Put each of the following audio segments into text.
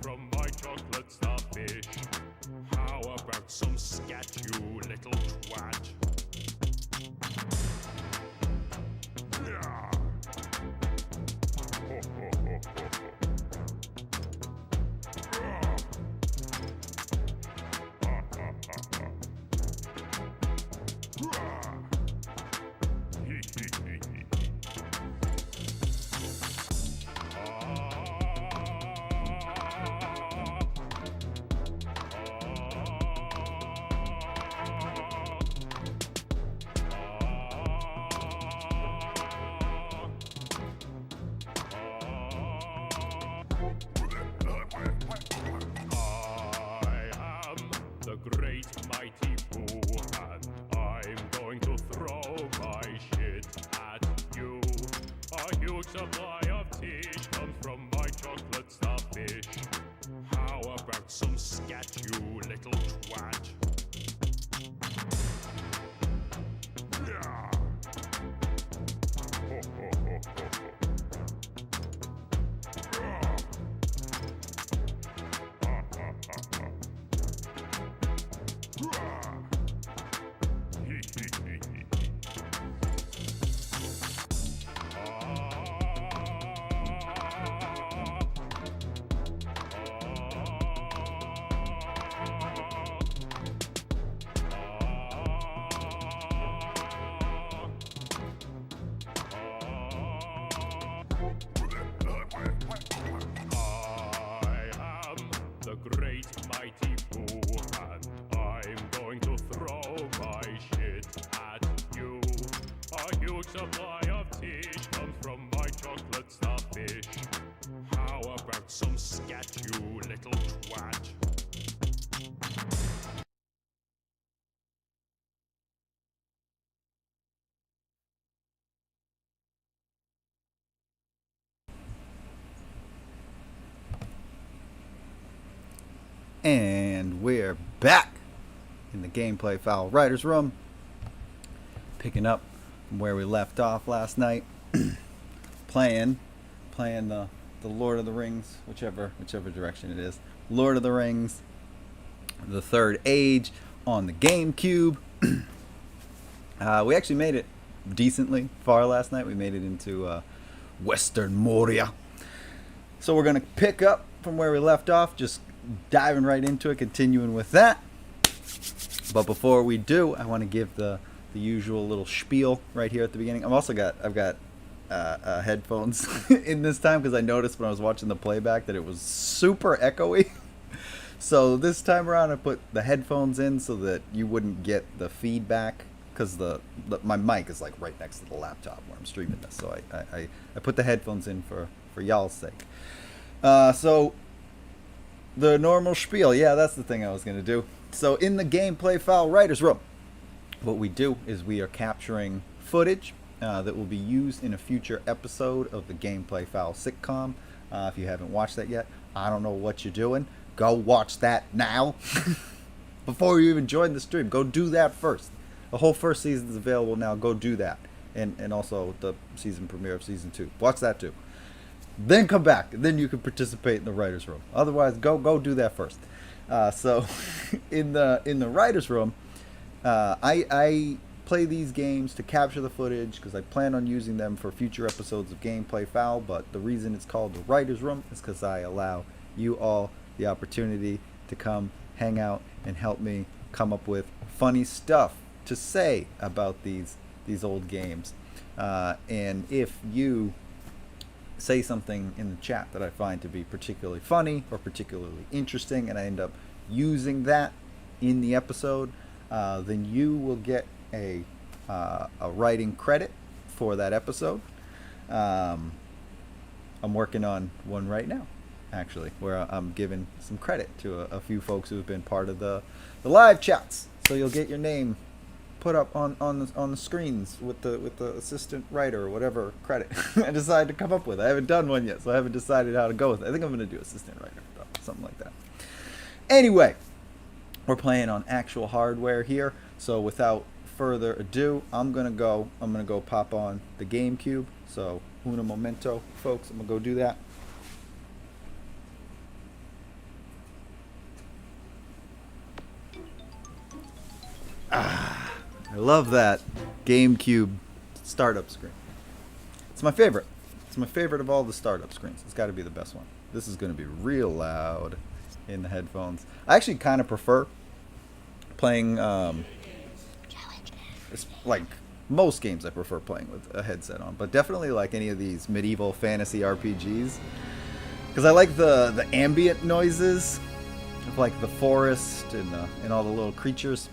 from my chocolate starfish. How about some scat, you little twat? Yeah. Ho, ho, ho, ho, ho. The great mighty Pooh, and I'm going to throw my shit at you. A huge supply of tish comes from my chocolate starfish. How about some scat, you little twat? Yeah. Ho, ho, ho, ho, ho. The great mighty Pooh, and I'm going to throw my shit at you. A huge supply of tish comes from my chocolate starfish. How about some scat, you little twat? And we're back in the Gameplay Fowl Writers Room, picking up from where we left off last night, playing the Lord of the Rings, whichever direction it is, Lord of the Rings, the Third Age on the Gamecube. We actually made it decently far last night. We made it into Western Moria, so we're gonna pick up from where we left off, just diving right into it, continuing with that. But before we do, I want to give the usual little spiel right here at the beginning. I've got headphones in this time because I noticed when I was watching the playback that it was super echoey. So this time around I put the headphones in so that you wouldn't get the feedback, because my mic is like right next to the laptop where I'm streaming this. So I put the headphones in for y'all's sake. So the normal spiel, yeah, that's the thing I was going to do. So in the Gameplay Fowl Writers Room, what we do is we are capturing footage that will be used in a future episode of the Gameplay Fowl sitcom. If you haven't watched that yet, I don't know what you're doing. Go watch that now. Before you even join the stream, go do that first. The whole first season is available now. Go do that. And also the season premiere of season 2. Watch that too. Then come back. Then you can participate in the writers' room. Otherwise, go do that first. So, in the writers' room, I play these games to capture the footage because I plan on using them for future episodes of Gameplay Fowl. But the reason it's called the writers' room is because I allow you all the opportunity to come hang out and help me come up with funny stuff to say about these old games. And if you say something in the chat that I find to be particularly funny or particularly interesting, and I end up using that in the episode, then you will get a writing credit for that episode. I'm working on one right now, actually, where I'm giving some credit to a few folks who have been part of the live chats. So you'll get your name put up on the screens with the assistant writer or whatever credit I decided to come up with. I haven't done one yet, so I haven't decided how to go with it. I think I'm going to do assistant writer, though, something like that. Anyway, we're playing on actual hardware here, so without further ado, I'm gonna go pop on the GameCube. So uno momento, folks. I'm gonna go do that. I love that GameCube startup screen. It's my favorite. It's my favorite of all the startup screens. It's got to be the best one. This is going to be real loud in the headphones. I actually kind of prefer playing, it's like most games I prefer playing with a headset on, but definitely like any of these medieval fantasy RPGs, because I like the ambient noises of like the forest and all the little creatures.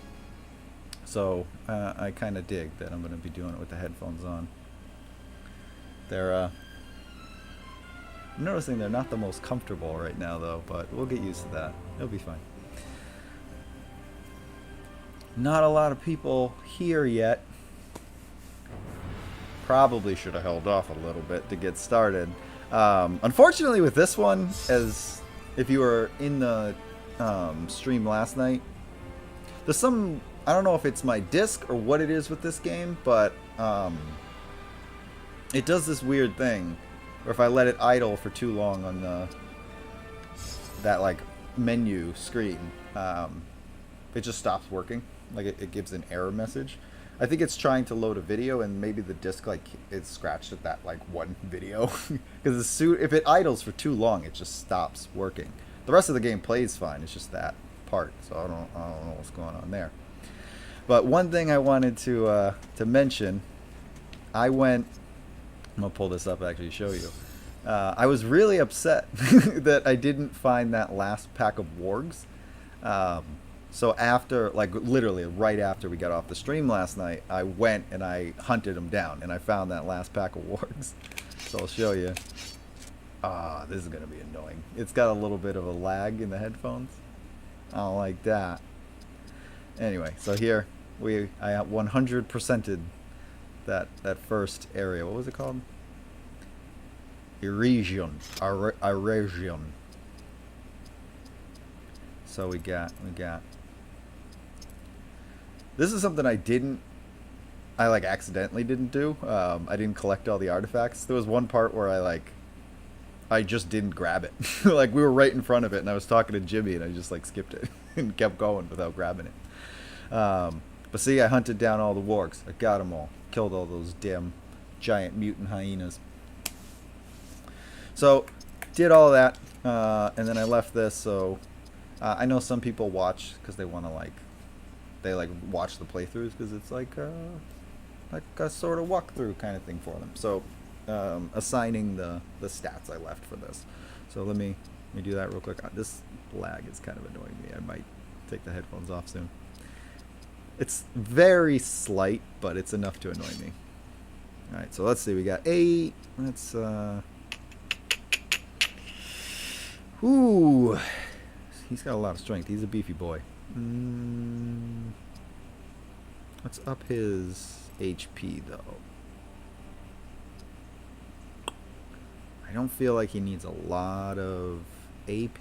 So I kind of dig that I'm going to be doing it with the headphones on. They're I'm noticing they're not the most comfortable right now though, but we'll get used to that. It'll be fine. Not a lot of people here yet. Probably should have held off a little bit to get started. Unfortunately with this one, as if you were in the stream last night, there's some, I don't know if it's my disc or what it is with this game, but it does this weird thing where if I let it idle for too long on that like menu screen, it just stops working. Like it gives an error message. I think it's trying to load a video, and maybe the disc like it's scratched at that like one video because if it idles for too long, it just stops working. The rest of the game plays fine. It's just that part. So I don't know what's going on there. But one thing I wanted to mention, I'm gonna pull this up actually to show you. I was really upset that I didn't find that last pack of wargs. So after, like literally right after we got off the stream last night, I went and I hunted them down and I found that last pack of wargs. So I'll show you. This is gonna be annoying. It's got a little bit of a lag in the headphones. I don't like that. Anyway, so here I 100%ed that first area. What was it called? Eregion. So we got. This is something I like accidentally didn't do. I didn't collect all the artifacts. There was one part where I just didn't grab it. Like we were right in front of it, and I was talking to Jimmy, and I just like skipped it and kept going without grabbing it. But see, I hunted down all the wargs. I got them all. Killed all those damn giant mutant hyenas. So, did all that, and then I left this. So, I know some people watch because they want to they watch the playthroughs because it's like a sort of walkthrough kind of thing for them. So, assigning the stats I left for this. So let me do that real quick. This lag is kind of annoying me. I might take the headphones off soon. It's very slight, but it's enough to annoy me. All right, so let's see. We got 8. Let's ooh, he's got a lot of strength. He's a beefy boy. Let's up his HP though. I don't feel like he needs a lot of AP.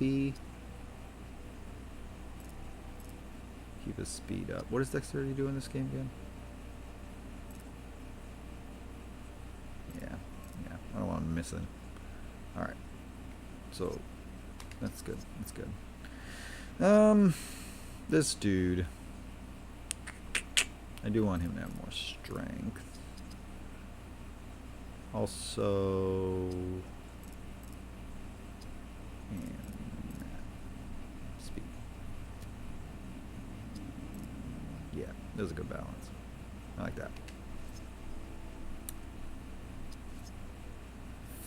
Keep his speed up. What does dexterity do in this game again? Yeah. I don't want him missing. Alright. So, that's good. That's good. This dude. I do want him to have more strength. Also... and speed. Yeah, there's a good balance. I like that.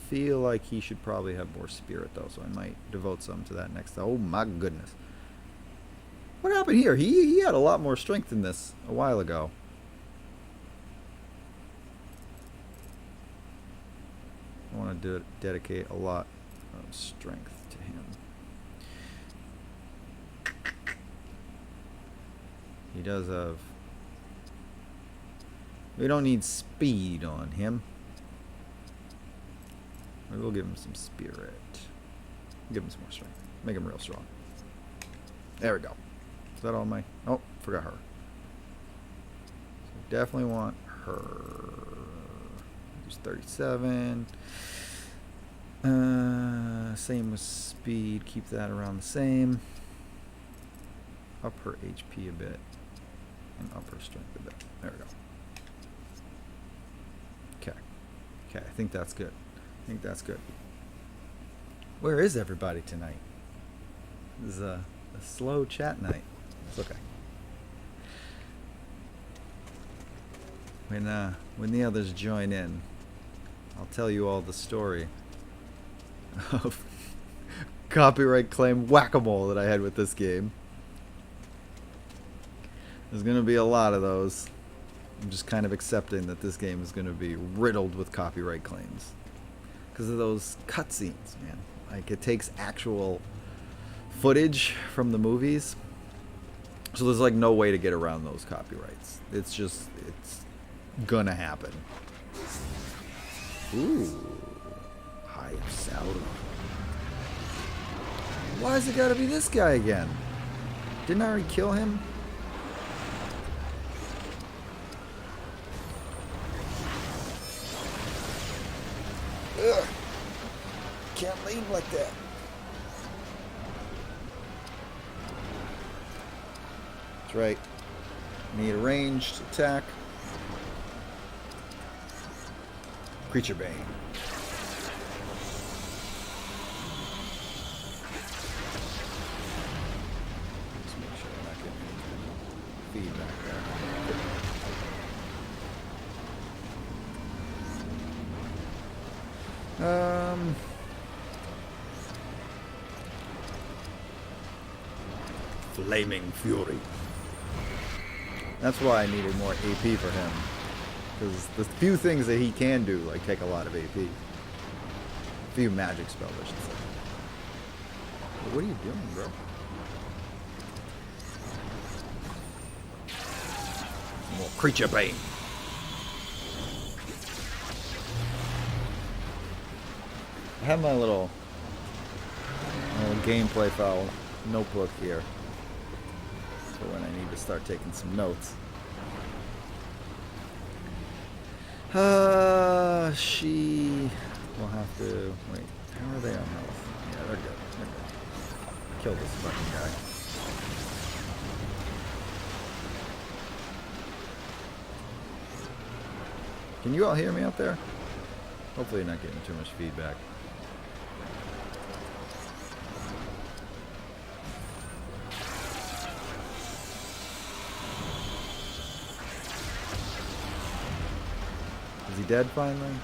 Feel like he should probably have more spirit though, so I might devote some to that next. Oh my goodness. What happened here? He had a lot more strength than this a while ago. I want to dedicate a lot of strength to him. He does have... we don't need speed on him. We will give him some spirit. Give him some more strength. Make him real strong. There we go. Is that all my... oh, forgot her. So definitely want her. There's 37. Same with speed. Keep that around the same. Up her HP a bit. and upper strength a bit. There we go. Okay. Okay, I think that's good. I think that's good. Where is everybody tonight? This is a slow chat night. It's okay. When the others join in, I'll tell you all the story of copyright claim whack-a-mole that I had with this game. There's going to be a lot of those. I'm just kind of accepting that this game is going to be riddled with copyright claims. Because of those cutscenes, man. Like, it takes actual footage from the movies. So there's, like, no way to get around those copyrights. It's just, it's gonna happen. Ooh. High salary. Why has it gotta be this guy again? Didn't I already kill him? Ugh. Can't lean like that. That's right. Need a ranged attack. Creature Bane. Just make sure I'm not getting any feedback there. Flaming Fury. That's why I needed more AP for him. Because the few things that he can do, like, take a lot of AP. A few magic spells, I should say. But what are you doing, bro? Some more Creature Bane. I have my little gameplay file notebook here for when I need to start taking some notes. She will have to wait. How are they on health? Yeah, they're good. They're good. Kill this fucking guy. Can you all hear me out there? Hopefully, you're not getting too much feedback. Is he dead finally?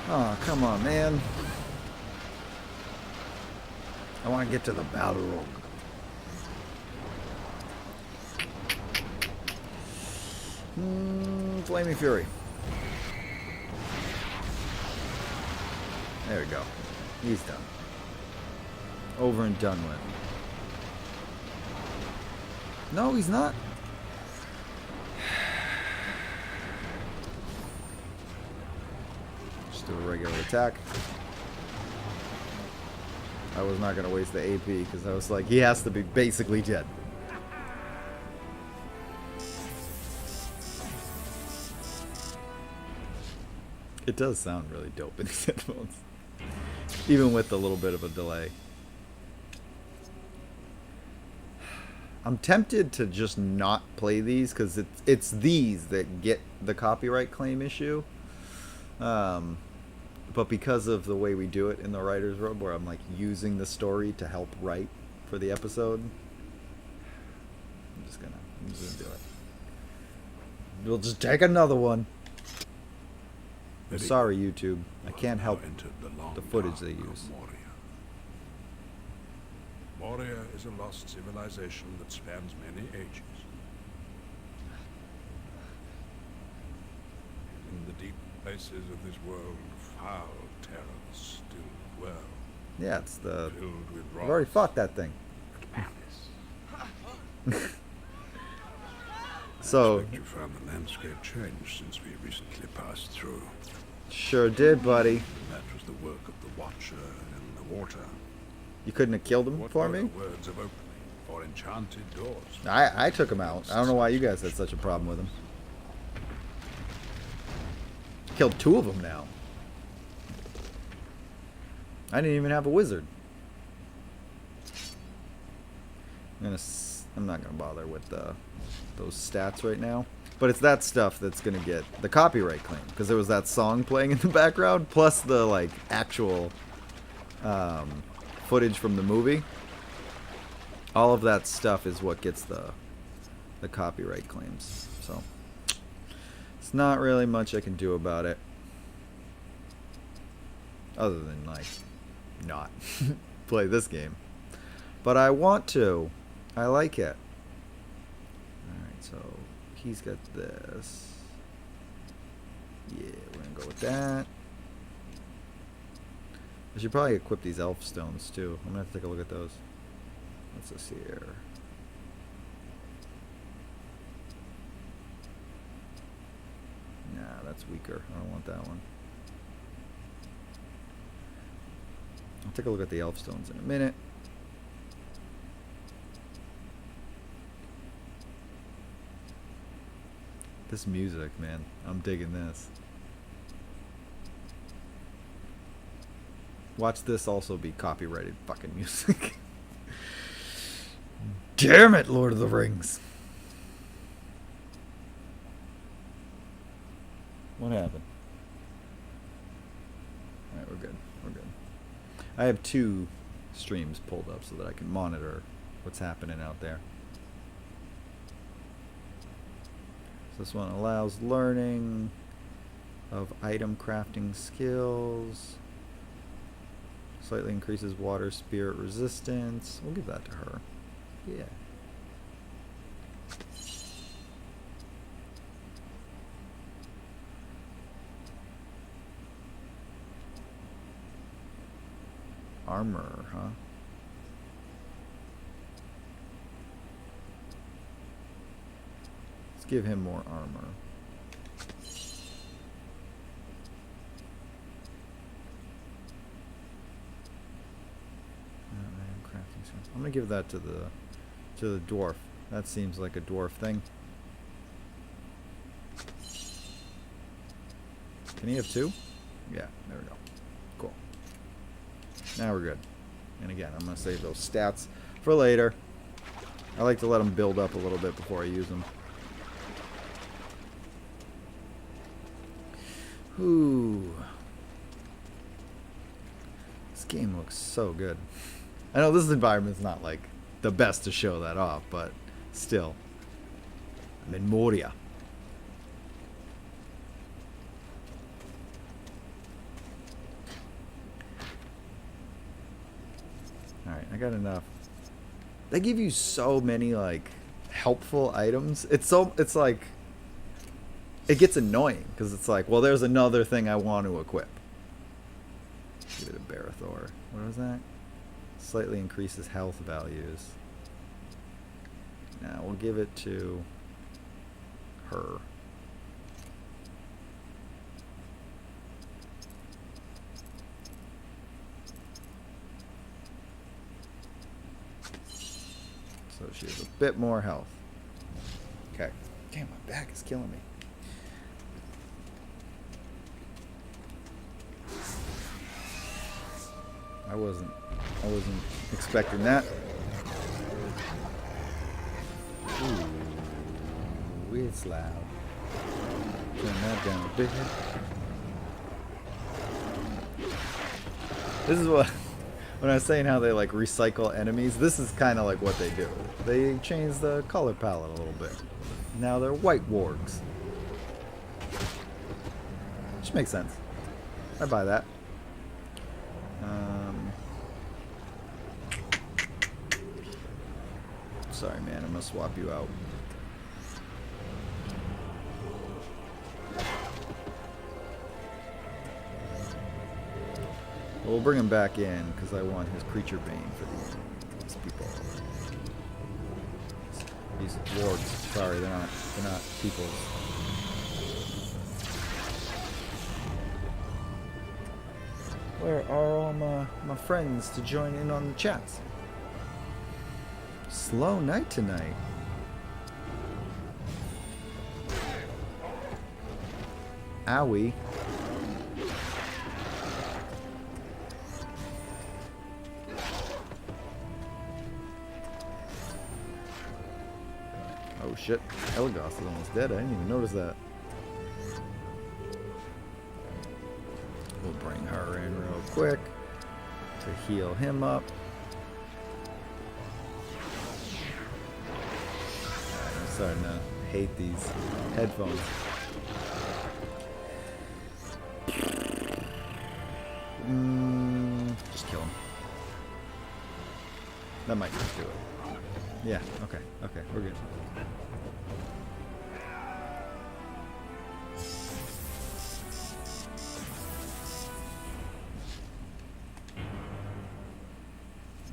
Oh, come on, man. I want to get to the battle room. Flaming Fury. There we go. He's done. Over and done with. No, he's not. Do a regular attack. I was not going to waste the AP because I was like, he has to be basically dead. It does sound really dope in these headphones, even with a little bit of a delay. I'm tempted to just not play these because it's these that get the copyright claim issue. But because of the way we do it in the writer's room, where I'm like using the story to help write for the episode, I'm just gonna do it. We'll just take another one. I'm sorry, YouTube. I can't help the footage they use. Moria is a lost civilization that spans many ages. In the deep places of this world, foul terrors still dwell. Yeah, it's the... Filled with I've already fought that thing. So... I expect you found the landscape changed since we recently passed through. Sure did, buddy. That was the work of the Watcher in the water. You couldn't have killed him What for were me? the words of opening or enchanted doors? I took him out. I don't know why you guys had such a problem with him. Killed two of them now. I didn't even have a wizard. I'm gonna I'm not gonna bother with those stats right now. But it's that stuff that's gonna get the copyright claim, because there was that song playing in the background, plus the like actual footage from the movie. All of that stuff is what gets the copyright claims. So it's not really much I can do about it, other than like not play this game. But I want to. I like it. Alright, so he's got this. Yeah, we're gonna go with that. I should probably equip these elf stones too. I'm gonna have to take a look at those. What's this here? Nah, that's weaker. I don't want that one. I'll take a look at the elf stones in a minute. This music, man. I'm digging this. Watch this also be copyrighted fucking music. Damn it, Lord of the Rings. What happened? Alright, we're good. We're good. I have 2 streams pulled up so that I can monitor what's happening out there. So this one allows learning of item crafting skills. Slightly increases water spirit resistance. We'll give that to her. Yeah. Armor, huh? Let's give him more armor. I'm gonna give that to the dwarf. That seems like a dwarf thing. Can he have 2? Yeah, there we go. Cool. Now we're good. And again, I'm gonna save those stats for later. I like to let them build up a little bit before I use them. Ooh. This game looks so good. I know this environment's not like the best to show that off, but still. I'm in Moria. Alright, I got enough. They give you so many like helpful items. It's like it gets annoying because it's like, well, there's another thing I want to equip. Give it a Berethor. What was that? Slightly increases health values. Now we'll give it to her. So she has a bit more health. Okay. Damn, my back is killing me. I wasn't expecting that. Ooh, it's loud. Turn that down a bit. This is what, when I was saying how they like recycle enemies, this is kind of like what they do. They change the color palette a little bit. Now they're white wargs. Which makes sense. I buy that. Sorry, man. I'm gonna swap you out. We'll bring him back in because I want his creature bane for these people. These wargs. Sorry, they're not people. Where are all my friends to join in on the chats? Slow night tonight. Owie. Oh shit, Elagos is almost dead. I didn't even notice that. We'll bring her in real quick to heal him up. I'm starting to hate these headphones. Just kill him. That might just do it. Yeah, okay, we're good.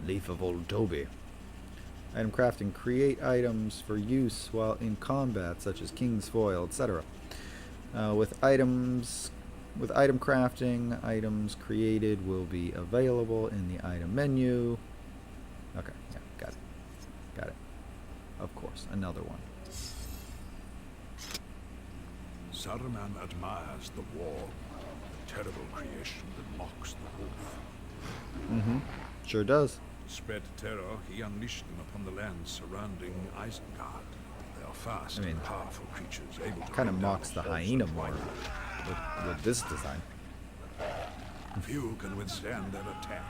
Leaf of Old Toby. Item crafting. Create items for use while in combat, such as King's Foil, etc. With item crafting, items created will be available in the item menu. Okay, yeah, got it. Got it. Of course, another one. Saruman admires the warg, the terrible creation that mocks the wolf. Mm-hmm. Sure does. Spread terror, he unleashed them upon the lands surrounding Isengard. They are fast and powerful creatures, able to kind of bring down mocks the hordes hyena of more wildlife. with this design. Few can withstand their attack.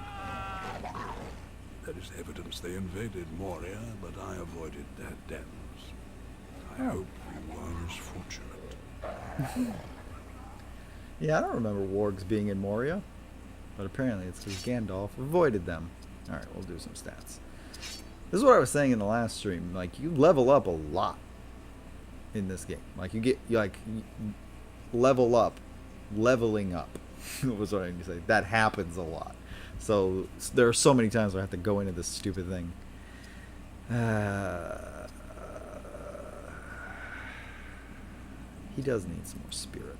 There is evidence they invaded Moria, but I avoided their dens. I hope you are as fortunate. Yeah, I don't remember wargs being in Moria, but apparently it's because Gandalf avoided them. Alright, we'll do some stats. This is what I was saying in the last stream. Like, you level up a lot in this game. Like, you level up. Leveling up was what I need to say. That happens a lot. So, there are so many times where I have to go into this stupid thing. He does need some more spirit.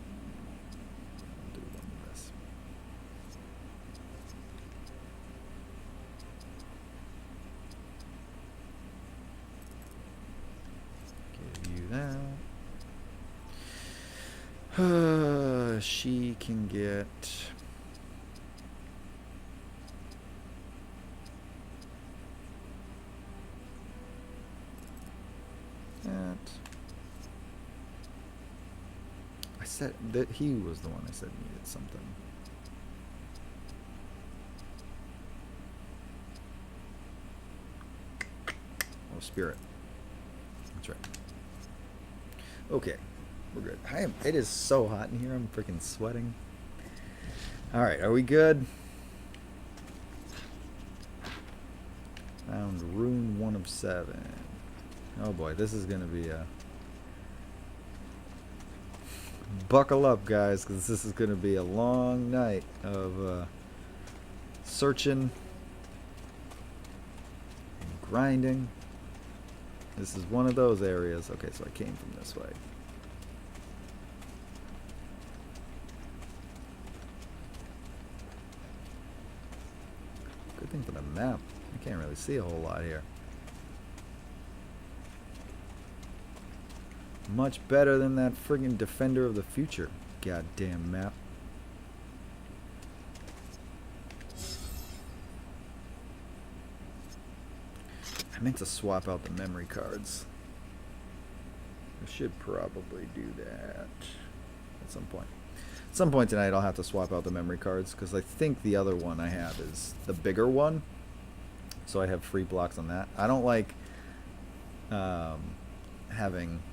I'll do one of this. Give you that. She can get... that. I said that he was the one I said needed something. Oh, spirit. That's right. Okay, we're good. It is so hot in here. I'm freaking sweating. All right, are we good? Found rune 1 of 7. Oh boy, this is gonna be a... Buckle up, guys, because this is gonna be a long night of searching and grinding. This is one of those areas. Okay, so I came from this way. Good thing for the map. I can't really see a whole lot here. Much better than that friggin' Defender of the Future. Goddamn map. I meant to swap out the memory cards. I should probably do that at some point. At some point tonight I'll have to swap out the memory cards because I think the other one I have is the bigger one. So I have free blocks on that. I don't like having...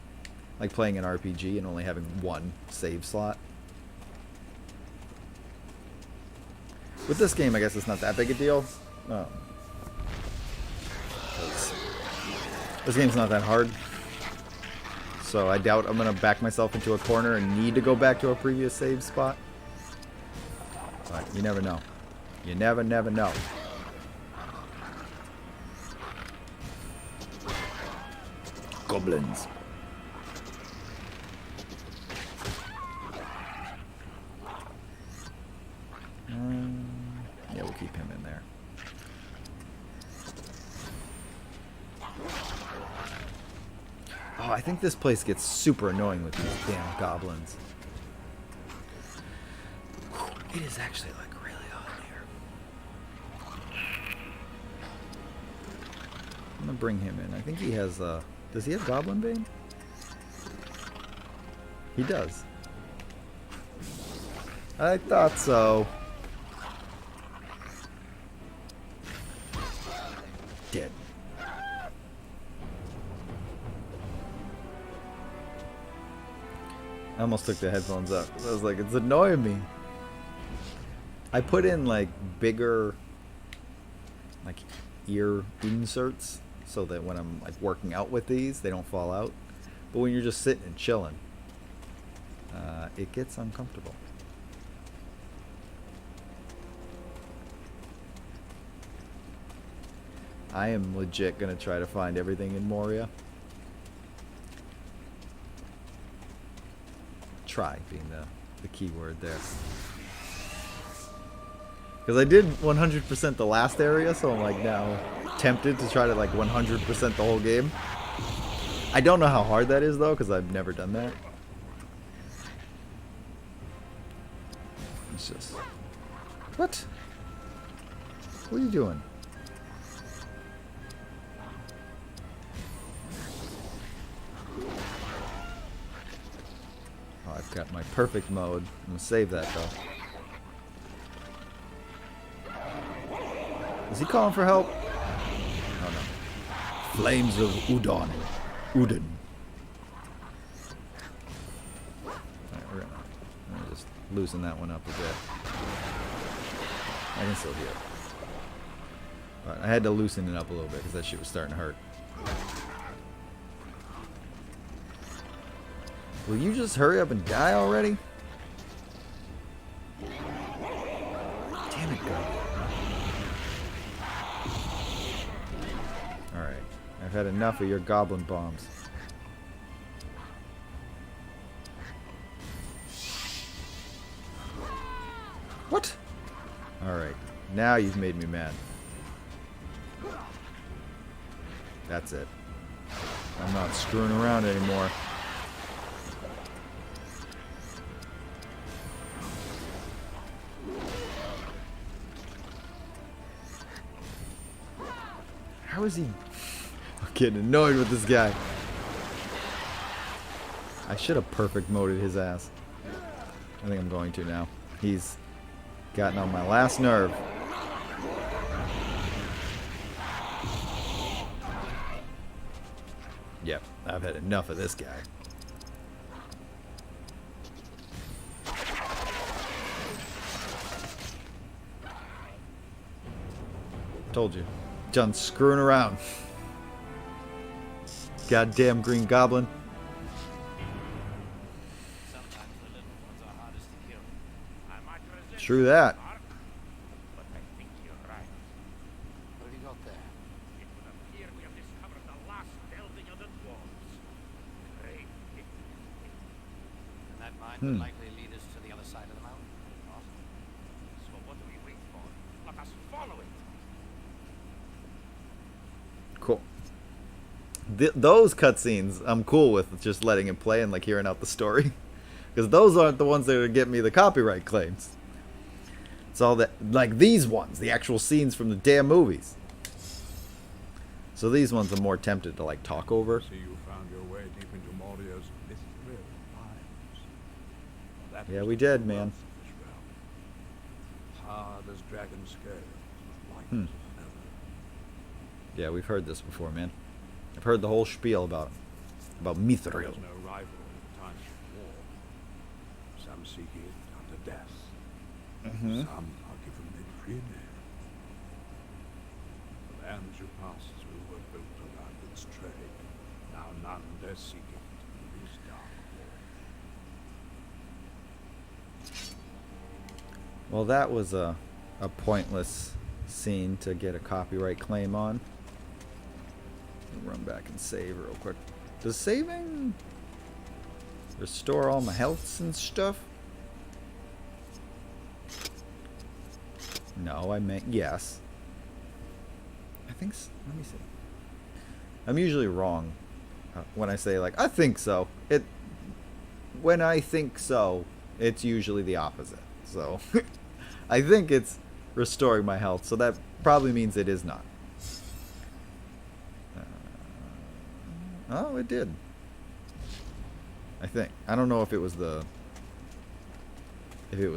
like playing an RPG and only having one save slot. With this game, I guess it's not that big a deal. This game's not that hard. So I doubt I'm going to back myself into a corner and need to go back to a previous save spot. But you never know. You never know. Goblins. Yeah, we'll keep him in there. Oh, I think this place gets super annoying with these damn goblins. It is actually like really hot in here. I'm gonna bring him in. I think he has does Does he have Goblin Bane? He does. I thought so. Dead. I almost took the headphones up. I was like, it's annoying me. I put in like bigger like ear inserts so that when I'm like working out with these, they don't fall out. But when you're just sitting and chilling, it gets uncomfortable. I am legit gonna try to find everything in Moria. Try being the key word there. Because I did 100% the last area, so I'm like now tempted to try to like 100% the whole game. I don't know how hard that is though, because I've never done that. It's just... What? What are you doing? Oh, I've got my perfect mode. I'm gonna save that though. Is he calling for help? Oh no. Flames of Udon. Udon. Alright, we're gonna just loosen that one up a bit. I can still hear it. But I had to loosen it up a little bit because that shit was starting to hurt. Will you just hurry up and die already? Damn it, God. Alright. I've had enough of your goblin bombs. What? Alright. Now you've made me mad. That's it. I'm not screwing around anymore. How is he? I'm getting annoyed with this guy. I should have perfect moded his ass. I think I'm going to now. He's gotten on my last nerve. Yep, I've had enough of this guy. Told you. Done screwing around. Goddamn green goblin. True that. But I think you're right. What have you got there? It would appear we have discovered the last building of the dwarves. Great. And that mine would likely lead us to the other side of the mountain. Awesome. So what do we wait for? Let us follow it. Cool. Those cutscenes I'm cool with just letting it play and like hearing out the story. Because those aren't the ones that are getting me the copyright claims. It's all that, like these ones, the actual scenes from the damn movies. So these ones I'm more tempted to like talk over. See, you found your way deep into Moria's mithril mines. That Yeah, was we the did, wealth man. of this realm. Hard as dragon scales, light Hmm. as feather. Yeah, we've heard this before, man. I've heard the whole spiel about mithril. There's no rival in times of war. Some seek it unto death. Mm-hmm. Some are given it freely. The lands you passed through were built around its trade. Now none dare seek it in this dark war. Well, that was a pointless scene to get a copyright claim on. Run back and save real quick. Does saving restore all my healths and stuff? No, I meant yes. I think so. Let me see. I'm usually wrong when I say like I think so. When I think so, it's usually the opposite. So I think it's restoring my health, so that probably means it is not. Oh, it did. I think. I don't know if it was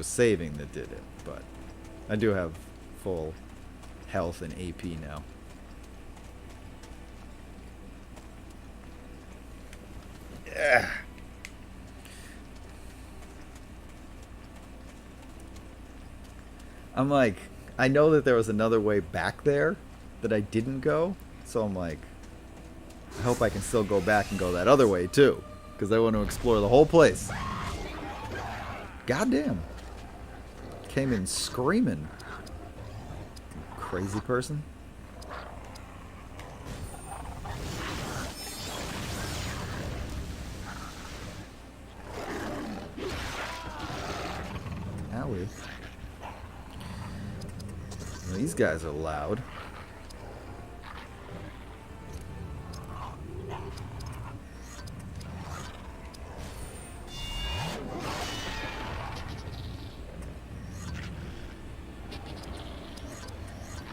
saving that did it, but I do have full health and AP now. Yeah. I'm like, I know that there was another way back there that I didn't go, so I'm like, I hope I can still go back and go that other way too, because I want to explore the whole place. Goddamn. Came in screaming. Crazy person. Owie. Well, these guys are loud.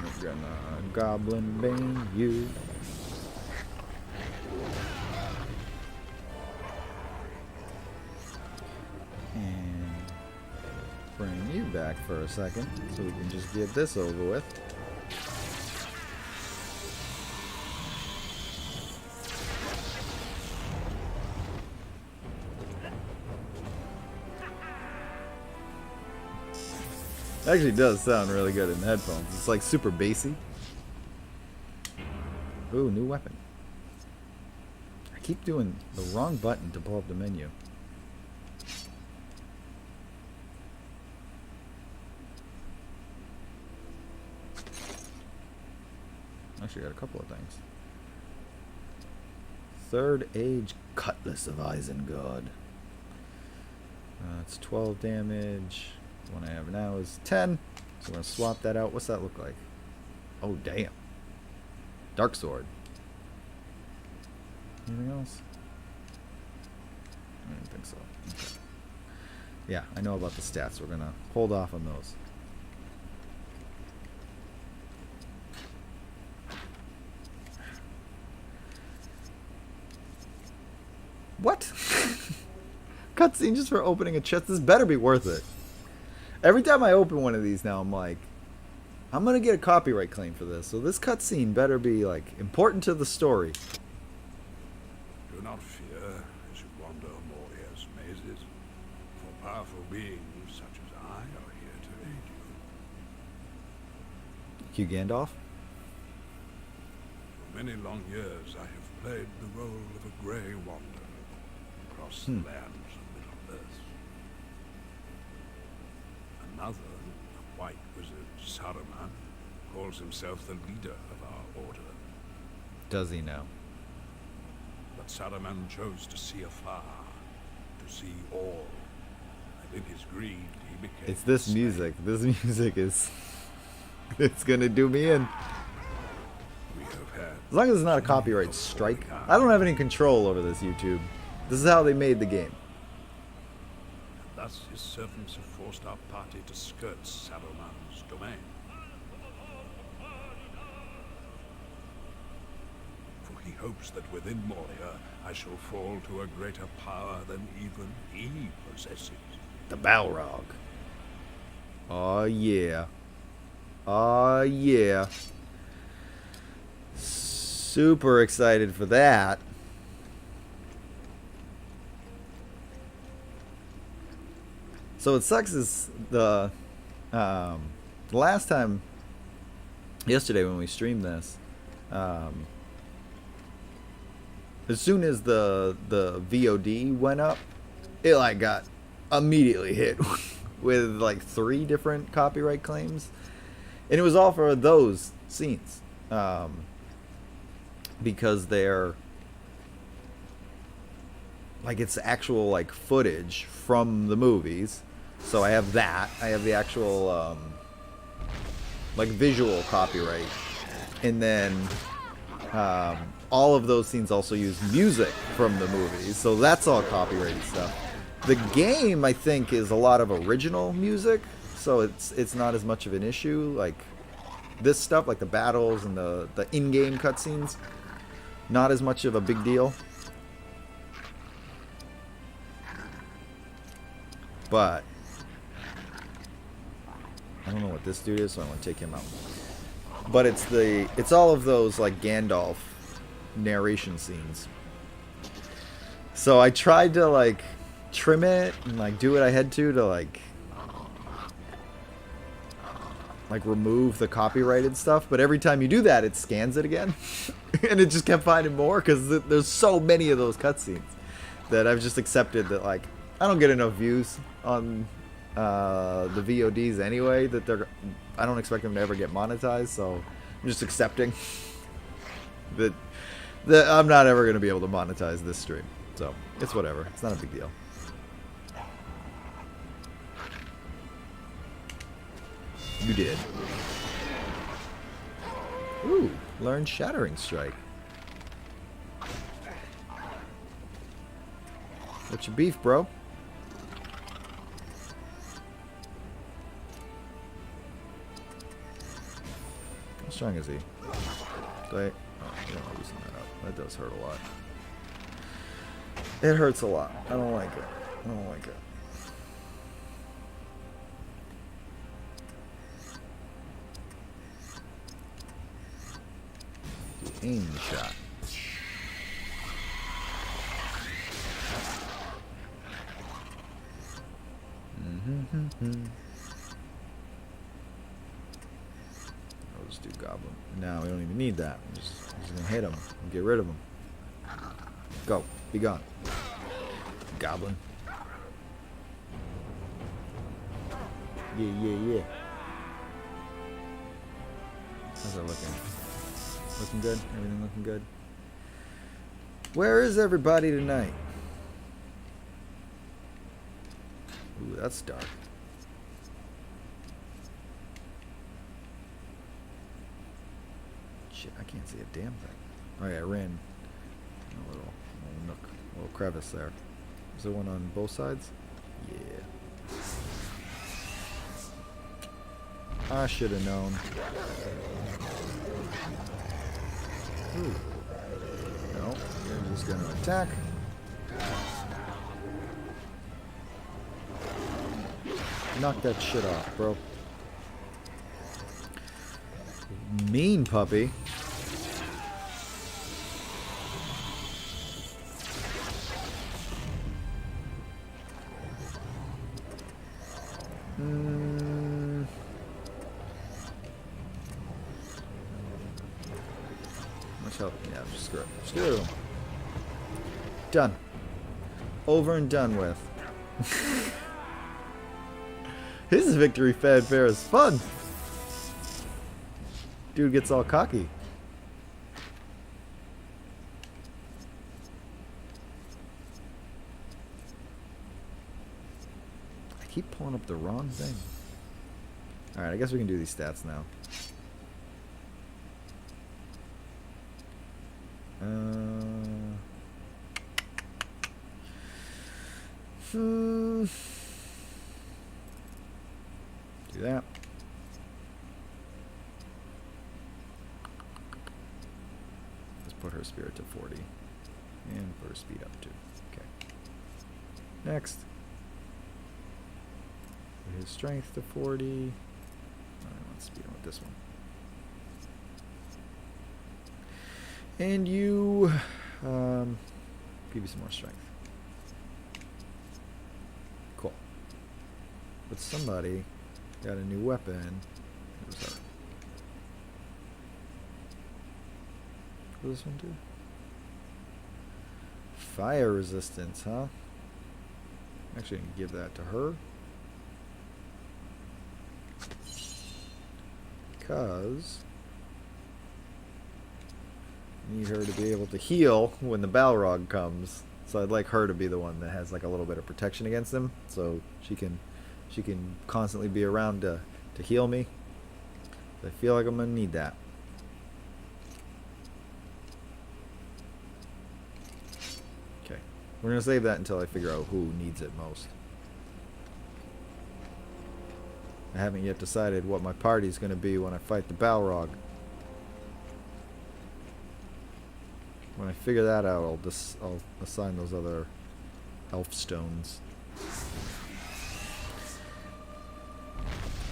We're gonna goblin bane you. And bring you back for a second so we can just get this over with. Actually does sound really good in the headphones. It's like super bassy. Ooh, new weapon. I keep doing the wrong button to pull up the menu. Actually got a couple of things. Third Age Cutlass of Isengard. It's 12 damage. The one I have now is 10. So we're going to swap that out. What's that look like? Oh, damn. Dark Sword. Anything else? I don't think so. Okay. Yeah, I know about the stats. We're going to hold off on those. What? Cutscene just for opening a chest. This better be worth it. Every time I open one of these now, I'm like, I'm gonna get a copyright claim for this. So this cutscene better be like important to the story. Do not fear as you wander Moria's mazes, for powerful beings such as I are here to aid you. Hugh Gandalf? For many long years I have played the role of a grey wanderer across the lands of Middle-earth. Another, the white wizard Saruman, calls himself the leader of our order. Does he now? But Saruman chose to see afar, to see all, and in his greed he became... It's this music. This music is... it's gonna do me in. We have had... As long as it's not a copyright strike. I don't have any control over this, YouTube. This is how they made the game. Thus his servants have forced our party to skirt Saruman's domain. For he hopes that within Moria I shall fall to a greater power than even he possesses. The Balrog. Oh yeah. Oh yeah. Super excited for that. So what sucks is the last time, yesterday when we streamed this, as soon as the VOD went up, it like got immediately hit with like 3 different copyright claims, and it was all for those scenes, because they're like, it's actual like footage from the movies. So I have that. I have the actual like visual copyright, and then all of those scenes also use music from the movies. So that's all copyrighted stuff. The game, I think, is a lot of original music, so it's not as much of an issue. Like this stuff, like the battles and the in-game cutscenes, not as much of a big deal. But I don't know what this dude is, so I want to take him out. But it's all of those like Gandalf narration scenes. So I tried to like trim it and like do what I had to like remove the copyrighted stuff, but every time you do that it scans it again. And it just kept finding more because there's so many of those cutscenes that I've just accepted that like I don't get enough views on the VODs anyway, that I don't expect them to ever get monetized, so I'm just accepting that I'm not ever going to be able to monetize this stream. So it's whatever. It's not a big deal. You did. Ooh, learn Shattering Strike. What's your beef, bro? How strong is he? Oh, you're not loosen that up. That does hurt a lot. It hurts a lot. I don't like it. I don't like it. Aim shot. I'll just do Goblin. No, we don't even need that. I'm just gonna hit him and get rid of him. Go. Be gone. Goblin. Yeah. How's that looking? Looking good? Everything looking good? Where is everybody tonight? Ooh, that's dark. Shit, I can't see a damn thing. Oh yeah, I ran a little nook, a little crevice there. Is there one on both sides? Yeah. I should have known. Ooh. No, you're just gonna attack. Knock that shit off, bro. Mean puppy. Much help? Yeah, just screw it. Screw it. Done. Over and done with. His victory fanfare is fun. Dude gets all cocky. I keep pulling up the wrong thing. Alright, I guess we can do these stats now. Do that. Let's put her spirit to 40. And put her speed up too. Okay. Next. Put his strength to 40. I want to speed him with this one. And you give you some more strength. Cool. But somebody got a new weapon. What does this one do? Fire resistance, huh? Actually, I can give that to her. Because I need her to be able to heal when the Balrog comes. So I'd like her to be the one that has like a little bit of protection against him, so she can constantly be around to heal me. I feel like I'm gonna need that. Okay, we're gonna save that until I figure out who needs it most. I haven't yet decided what my party's gonna be when I fight the Balrog. When I figure that out, I'll assign those other elf stones.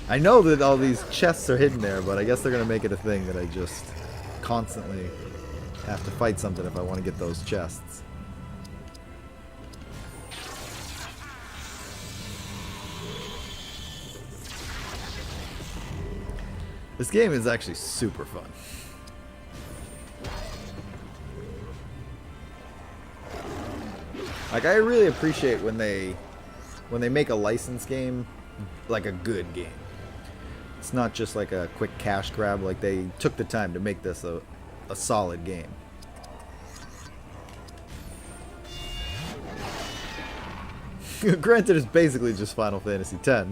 I know that all these chests are hidden there, but I guess they're gonna make it a thing that I just constantly have to fight something if I want to get those chests. This game is actually super fun. Like, I really appreciate when they make a licensed game like a good game. It's not just like a quick cash grab. Like, they took the time to make this a solid game. Granted, it's basically just Final Fantasy X,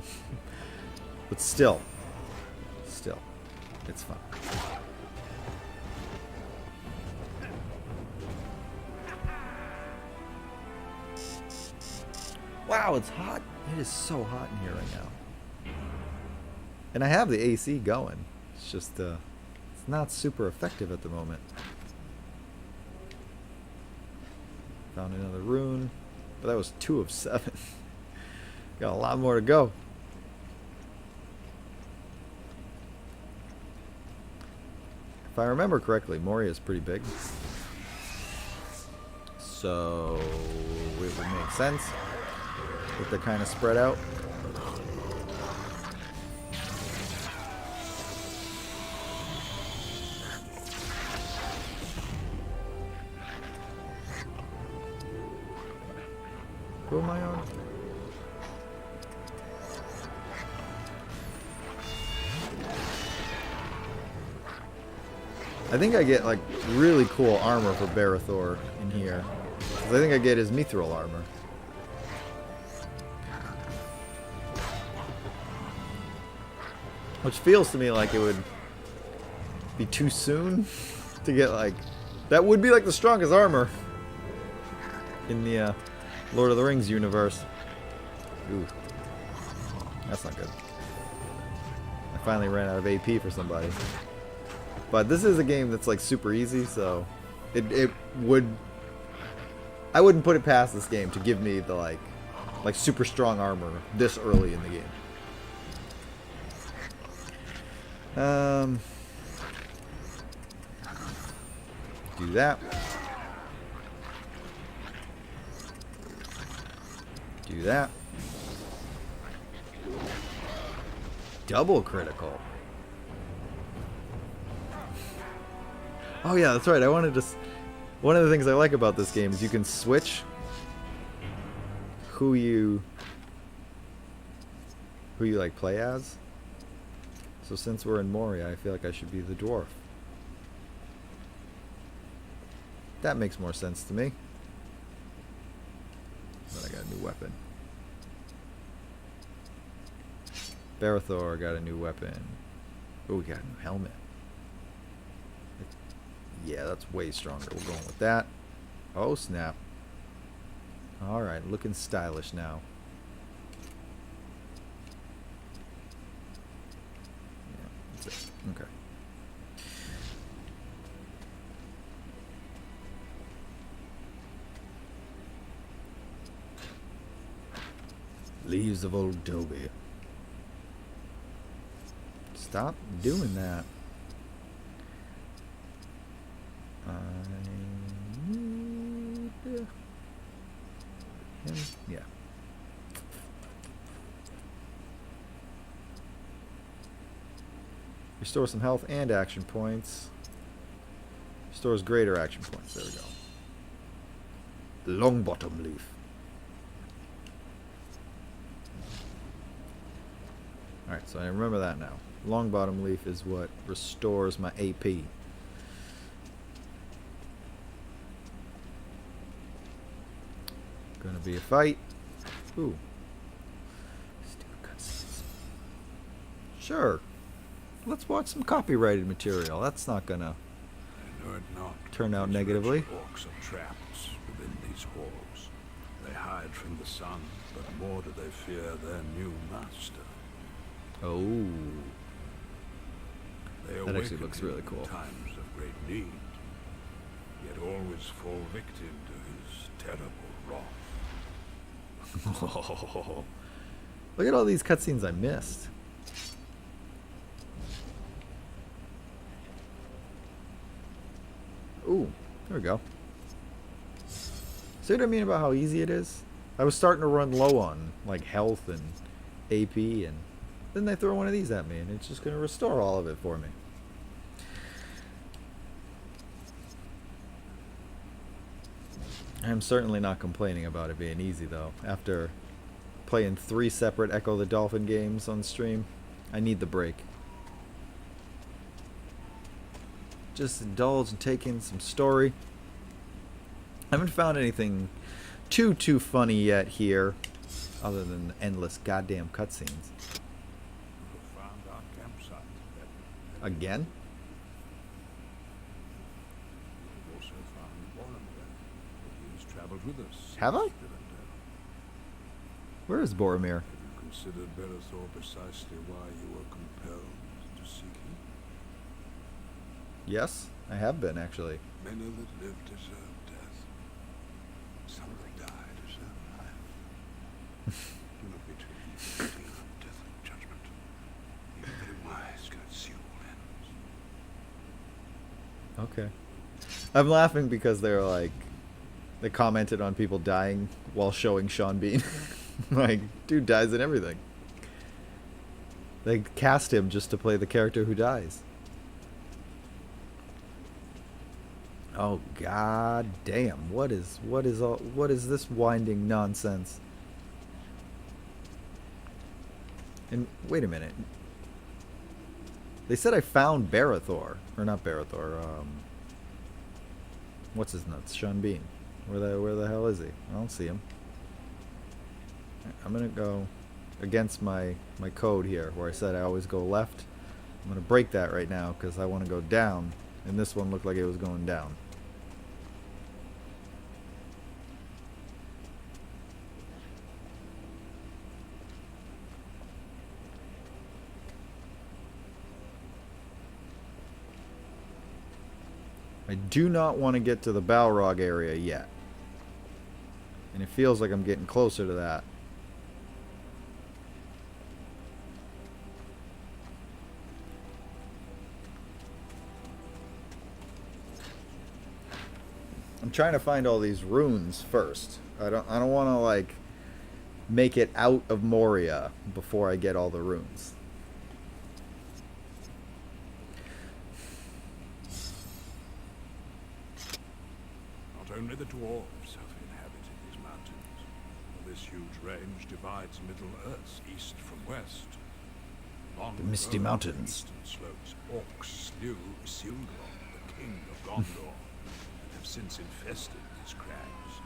but still, it's fun. Wow, it's hot. It is so hot in here right now. And I have the AC going. It's just, it's not super effective at the moment. Found another rune. But that was 2 of 7. Got a lot more to go. If I remember correctly, Moria is pretty big. So it would make sense that they're kind of spread out. Who am I on? I think I get like really cool armor for Berethor in here. 'Cause I think I get his mithril armor. Which feels to me like it would be too soon to get like... That would be like the strongest armor in the Lord of the Rings universe. Ooh. That's not good. I finally ran out of AP for somebody. But this is a game that's like super easy, so it would... I wouldn't put it past this game to give me the like super strong armor this early in the game. Do that. Do that. Double critical. Oh yeah, that's right. I wanted to... One of the things I like about this game is you can switch who you like play as. So since we're in Moria, I feel like I should be the dwarf. That makes more sense to me. But I got a new weapon. Berethor got a new weapon. Oh, we got a new helmet. Yeah, that's way stronger. We're going with that. Oh, snap. Alright, looking stylish now. Yeah, that's it. Okay. Leaves of old Dobie. Stop doing that. I need him. Yeah. Restore some health and action points. Restores greater action points. There we go. Long bottom leaf. Alright, so I remember that now. Long bottom leaf is what restores my AP. Gonna be a fight. Ooh. Stupid cutscenes. Sure. Let's watch some copyrighted material. That's not gonna turn out negatively. Orcs are traps within these halls. They hide from the sun, but more do they fear their new master. Oh. They That actually awaken looks really in cool. times of great need, yet always always fall victim to his terrible wrath. Look at all these cutscenes I missed. Ooh, there we go. See what I mean about how easy it is? I was starting to run low on like health and AP, and then they throw one of these at me and it's just going to restore all of it for me. I'm certainly not complaining about it being easy though. After playing 3 separate Echo the Dolphin games on stream, I need the break. Just indulge and take in some story. I haven't found anything too funny yet here, other than the endless goddamn cutscenes. We found our campsite. Again? We've also found Boromir. He's traveled with us. Have I? since Rivendell. Where is Boromir? Have you considered Berethor precisely why you were compelled to seek him? Yes, I have been actually. Many that live deserve death. Some that die deserve life. Do not be too easy to deal with death and judgment. Even very wise cannot see all ends. Okay. I'm laughing because they're like, they commented on people dying while showing Sean Bean. Like, dude dies in everything. They cast him just to play the character who dies. Oh god damn, what is this winding nonsense? And wait a minute. They said I found Berethor, or not Berethor, what's his nuts? Sean Bean. Where the hell is he? I don't see him. I'm gonna go against my code here where I said I always go left. I'm gonna break that right now because I want to go down, and this one looked like it was going down. I do not want to get to the Balrog area yet. And it feels like I'm getting closer to that. I'm trying to find all these runes first. I don't want to like make it out of Moria before I get all the runes. Not only the dwarves have inhabited these mountains, but this huge range divides Middle-earth east from west. Long The Misty ago, on the Mountains. eastern slopes, orcs slew Isildur, the king of Gondor, and have since infested these crags.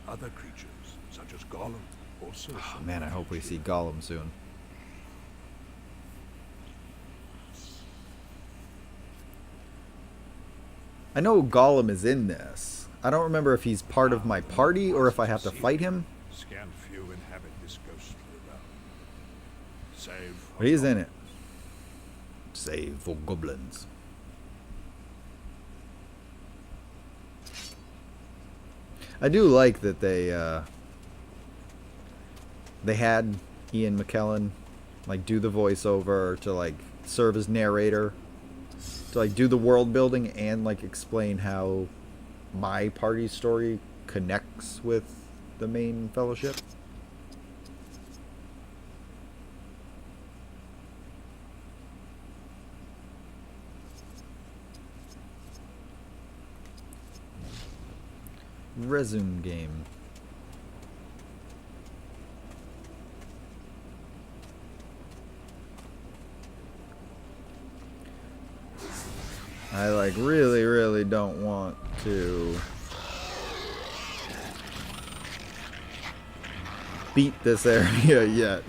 Other creatures, such as Gollum, also. Oh sought man, I hope we refuge see here. Gollum soon. I know Gollum is in this. I don't remember if he's part of my party or if I have to fight him. Scant few inhabit this ghostly realm. Save for But he's in it. goblins. Save for goblins. I do like that they had Ian McKellen like do the voiceover to like serve as narrator, to like do the world building and like explain how my party's story connects with the main fellowship. Resume game. I like really don't want to beat this area yet.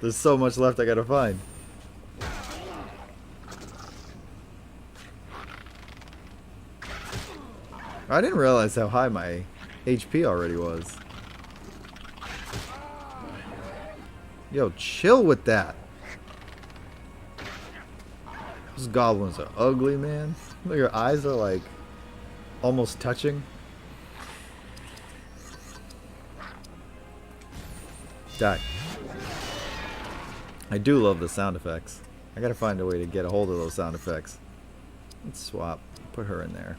There's so much left I gotta find. I didn't realize how high my HP already was. Yo, chill with that. Those goblins are ugly, man. Look, your eyes are like almost touching. Die. I do love the sound effects. I gotta find a way to get a hold of those sound effects. Let's swap. Put her in there.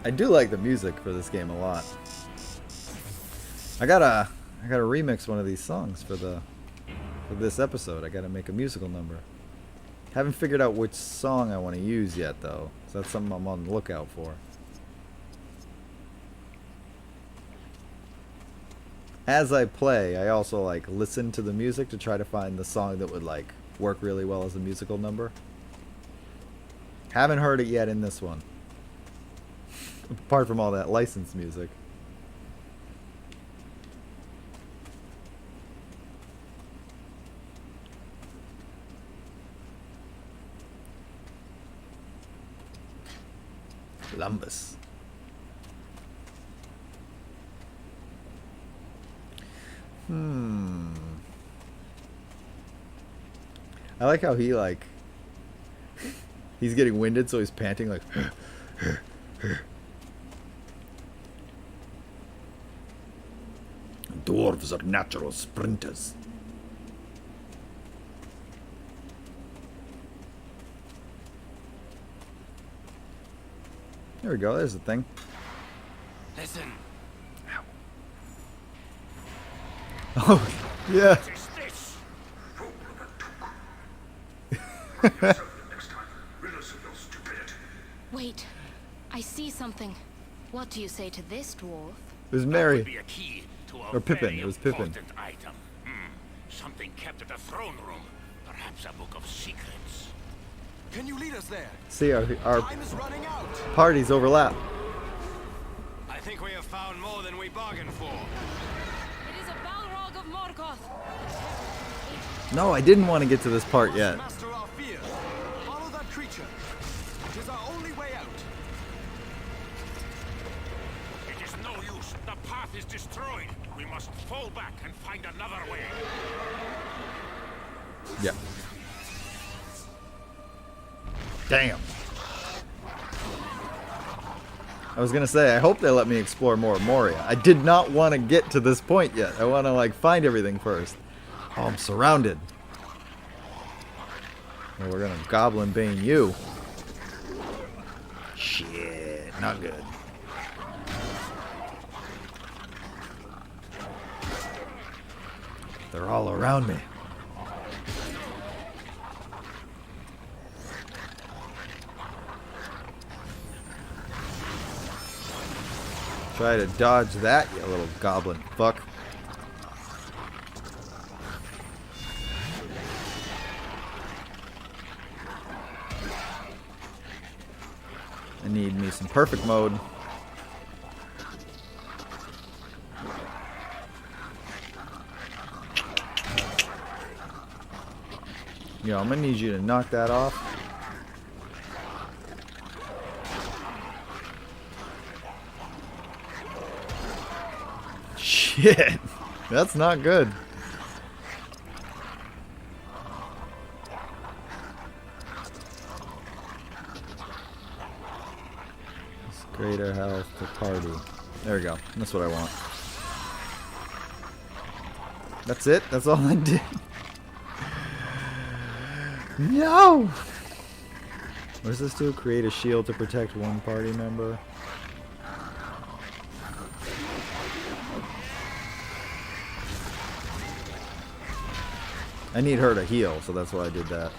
I do like the music for this game a lot. I gotta remix one of these songs for this episode. I gotta make a musical number. Haven't figured out which song I want to use yet though, so that's something I'm on the lookout for. As I play, I also like listen to the music to try to find the song that would like work really well as a musical number. Haven't heard it yet in this one. Apart from all that licensed music. Columbus. I like how he like he's getting winded, so he's panting like dwarves are natural sprinters. There we go, there's the thing. Listen. Oh, yeah. What is this? Wait, I see something. What do you say to this, dwarf? It was That Mary. would be a key to a Or Pippin, very it was Pippin. important item. Something kept at the throne room. Perhaps a book of secrets. Can you lead us there? See, our Time is running out. parties overlap. I think we have found more than we bargained for. It is a Balrog of Morgoth. No, I didn't want to get to this part yet. Master our fear. Follow that creature. It is our only way out. It is no use. The path is destroyed. We must fall back and find another way. Yeah. Damn. I was gonna say, I hope they let me explore more of Moria. I did not want to get to this point yet. I want to like find everything first. Oh, I'm surrounded. Well, we're gonna Goblin Bane you. Shit, not good. They're all around me. Try to dodge that, you little goblin fuck. I need me some perfect mode. Yo, I'm gonna need you to knock that off. Shit, that's not good. It's greater health to party. There we go. That's what I want. That's it? That's all I did? No! What does this do? Create a shield to protect one party member. I need her to heal, so that's why I did that.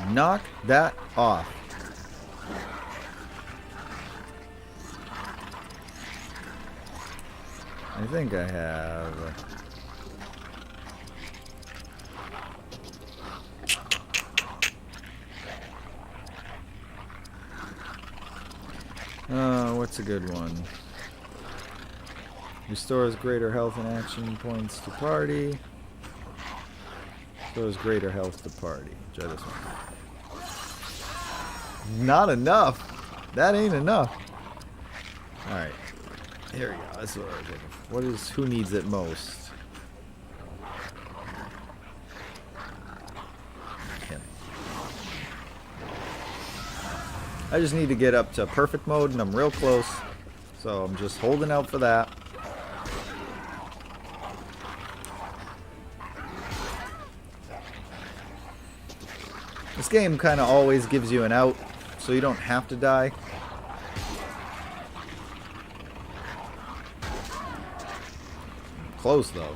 Knock that off. I think I have. What's a good one? Restores greater health and action points to party. Restores greater health to party. Try this one. Not enough. That ain't enough. Alright. Here we go. That's what I was looking for. What is, who needs it most? Him. I just need to get up to perfect mode and I'm real close. So I'm just holding out for that. This game kind of always gives you an out, so you don't have to die. Close though.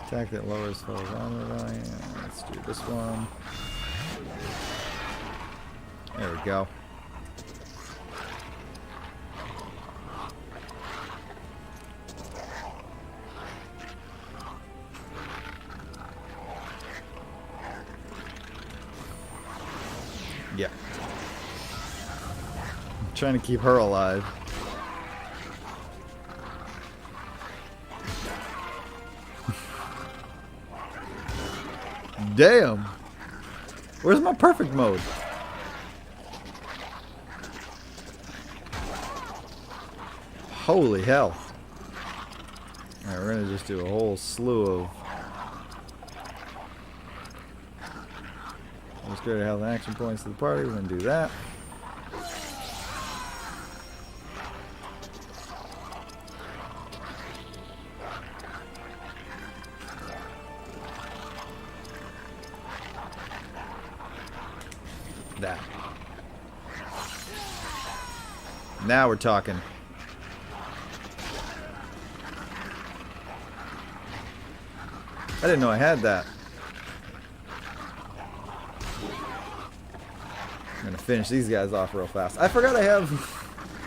Attack that lowers foe's armor value. Let's do this one. There we go. Yeah. I'm trying to keep her alive. Damn. Where's my perfect mode? Holy hell. Alright, we're gonna just do a whole slew of let's go to health and action points to the party. We're gonna do that. That. Now we're talking. I didn't know I had that. I'm gonna finish these guys off real fast. I forgot I have.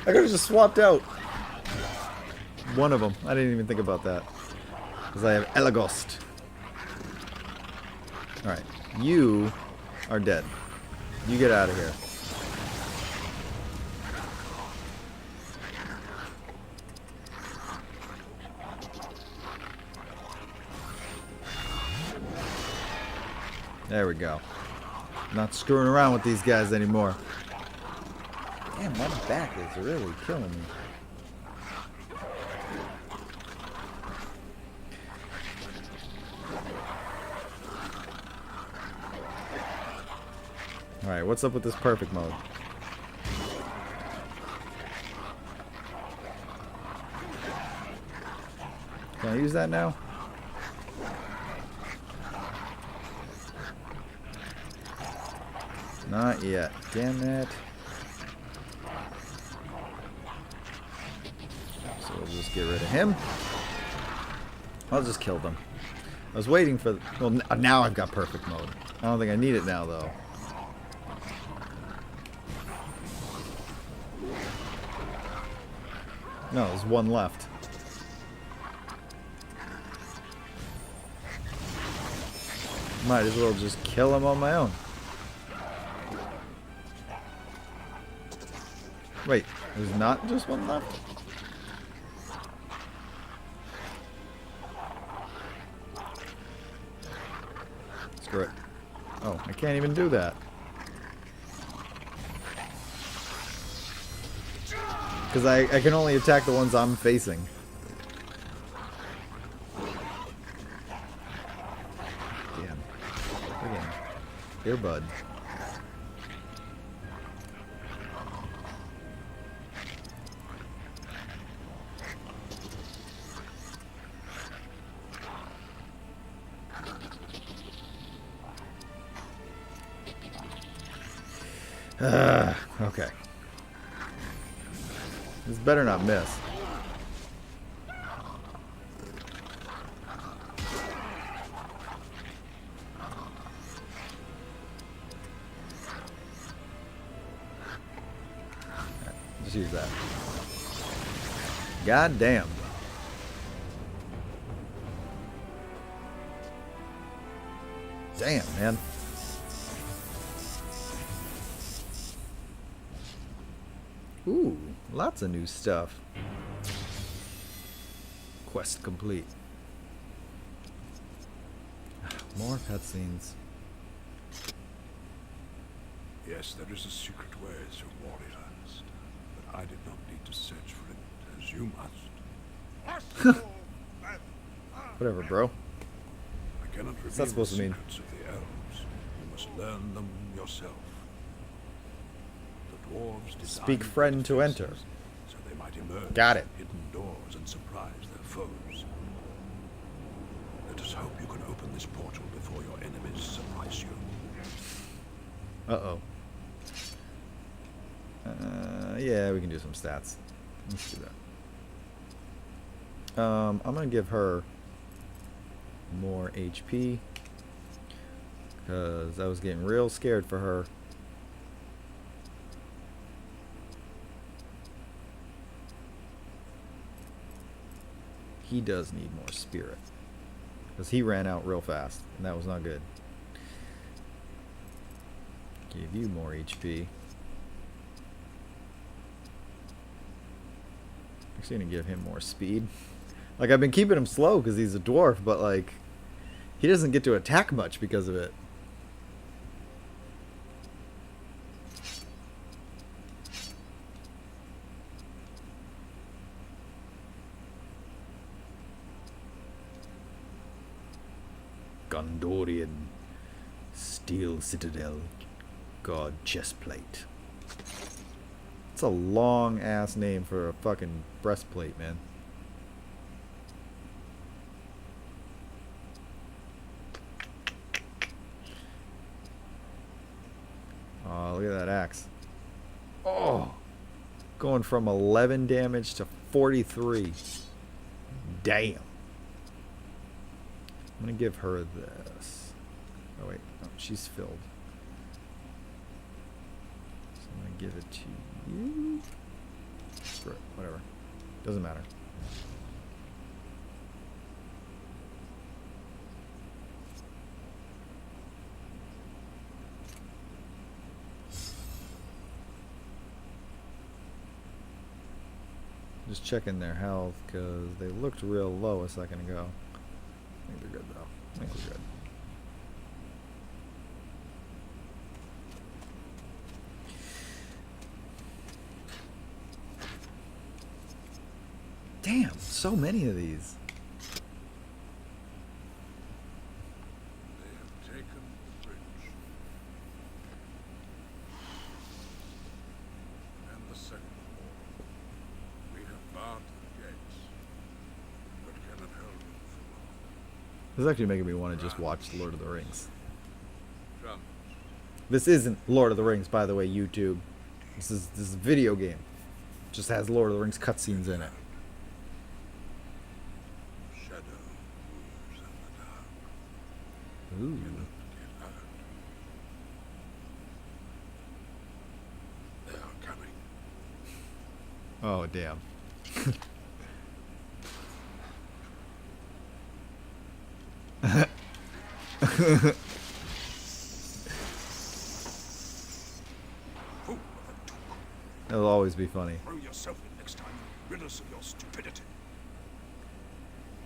I could have just swapped out one of them. I didn't even think about that. Because I have Elagost. Alright. You are dead. You get out of here. There we go. Not screwing around with these guys anymore. Damn, my back is really killing me. Alright, what's up with this perfect mode? Can I use that now? Not yet. Damn it. So we'll just get rid of him. I'll just kill them. I was waiting for... Well, now I've got perfect mode. I don't think I need it now, though. No, there's one left. Might as well just kill him on my own. Wait, there's not just one left? Screw it. Oh, I can't even do that. Because I can only attack the ones I'm facing. Damn. Again. Here, bud. Okay. This better not miss. Just use that. God damn. Damn, man. Ooh, lots of new stuff. Quest complete. More cutscenes. Yes, there is a secret way through Warriorland, but I did not need to search for it, as you must. Whatever, bro. I cannot What's reveal that supposed the to mean? secrets of the elves. You must learn them yourself. The dwarves designed Speak friend to defenses, enter. so they might emerge Got it. from hidden doors and surprise their foes. Let us hope you can open this portal before your enemies surprise you. Uh-oh. Yeah, we can do some stats. Let's do that. I'm gonna give her more HP because I was getting real scared for her. He does need more spirit because he ran out real fast and that was not good. Give you more HP. Actually gonna give him more speed. Like, I've been keeping him slow because he's a dwarf, but like he doesn't get to attack much because of it. Gondorian Steel Citadel God Chestplate. It's a long ass name for a fucking breastplate, man. Oh, look at that axe. Oh, going from 11 damage to 43. Damn. I'm gonna give her this. Oh wait, no, she's filled. So I'm gonna give it to you. Screw it, whatever. Doesn't matter. Just checking their health because they looked real low a second ago. I think they're good though. I think we're good. Damn, so many of these. They have taken the bridge. And the second wall. We have barred the gates, but cannot hold them for long. This is actually making me want to just watch Lord of the Rings. Drums. This isn't Lord of the Rings, by the way, YouTube. This is a video game. Just has Lord of the Rings cutscenes in it. Shadow moves in the dark. Ooh. Get out. They are coming. Oh, damn. Fool of a took. It'll always be funny. Throw yourself in next time. Rid us of your stupidity.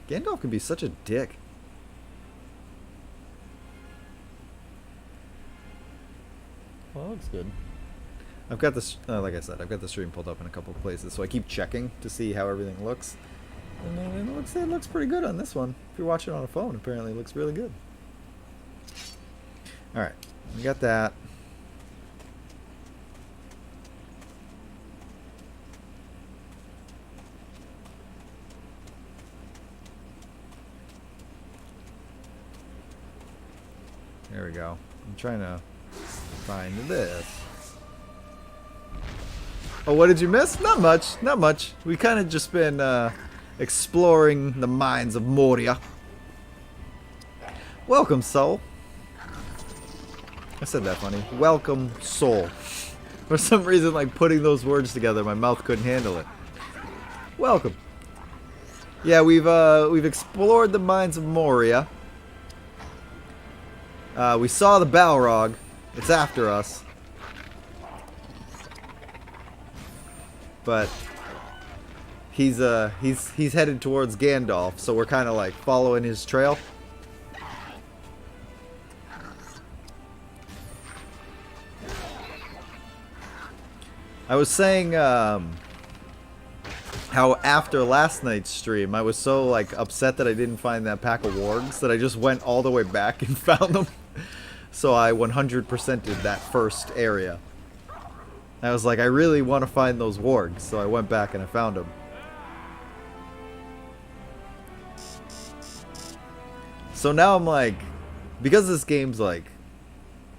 Gandalf can be such a dick. Well, that looks good. I've got this, like I said, I've got the stream pulled up in a couple of places, so I keep checking to see how everything looks. And it looks pretty good on this one. If you're watching on a phone, apparently it looks really good. Alright, we got that. There we go. I'm trying to find this. Oh, what did you miss? Not much. Not much. We kind of just been exploring the mines of Moria. Welcome, soul. I said that funny. Welcome, soul. For some reason, like putting those words together, my mouth couldn't handle it. Welcome. Yeah, we've explored the mines of Moria. We saw the Balrog. It's after us. But he's headed towards Gandalf, so we're kind of like following his trail. I was saying how after last night's stream, I was so like upset that I didn't find that pack of wargs that I just went all the way back and found them. So I 100%ed that first area. I was like, I really want to find those wargs, so I went back and I found them. So now I'm like, because this game's like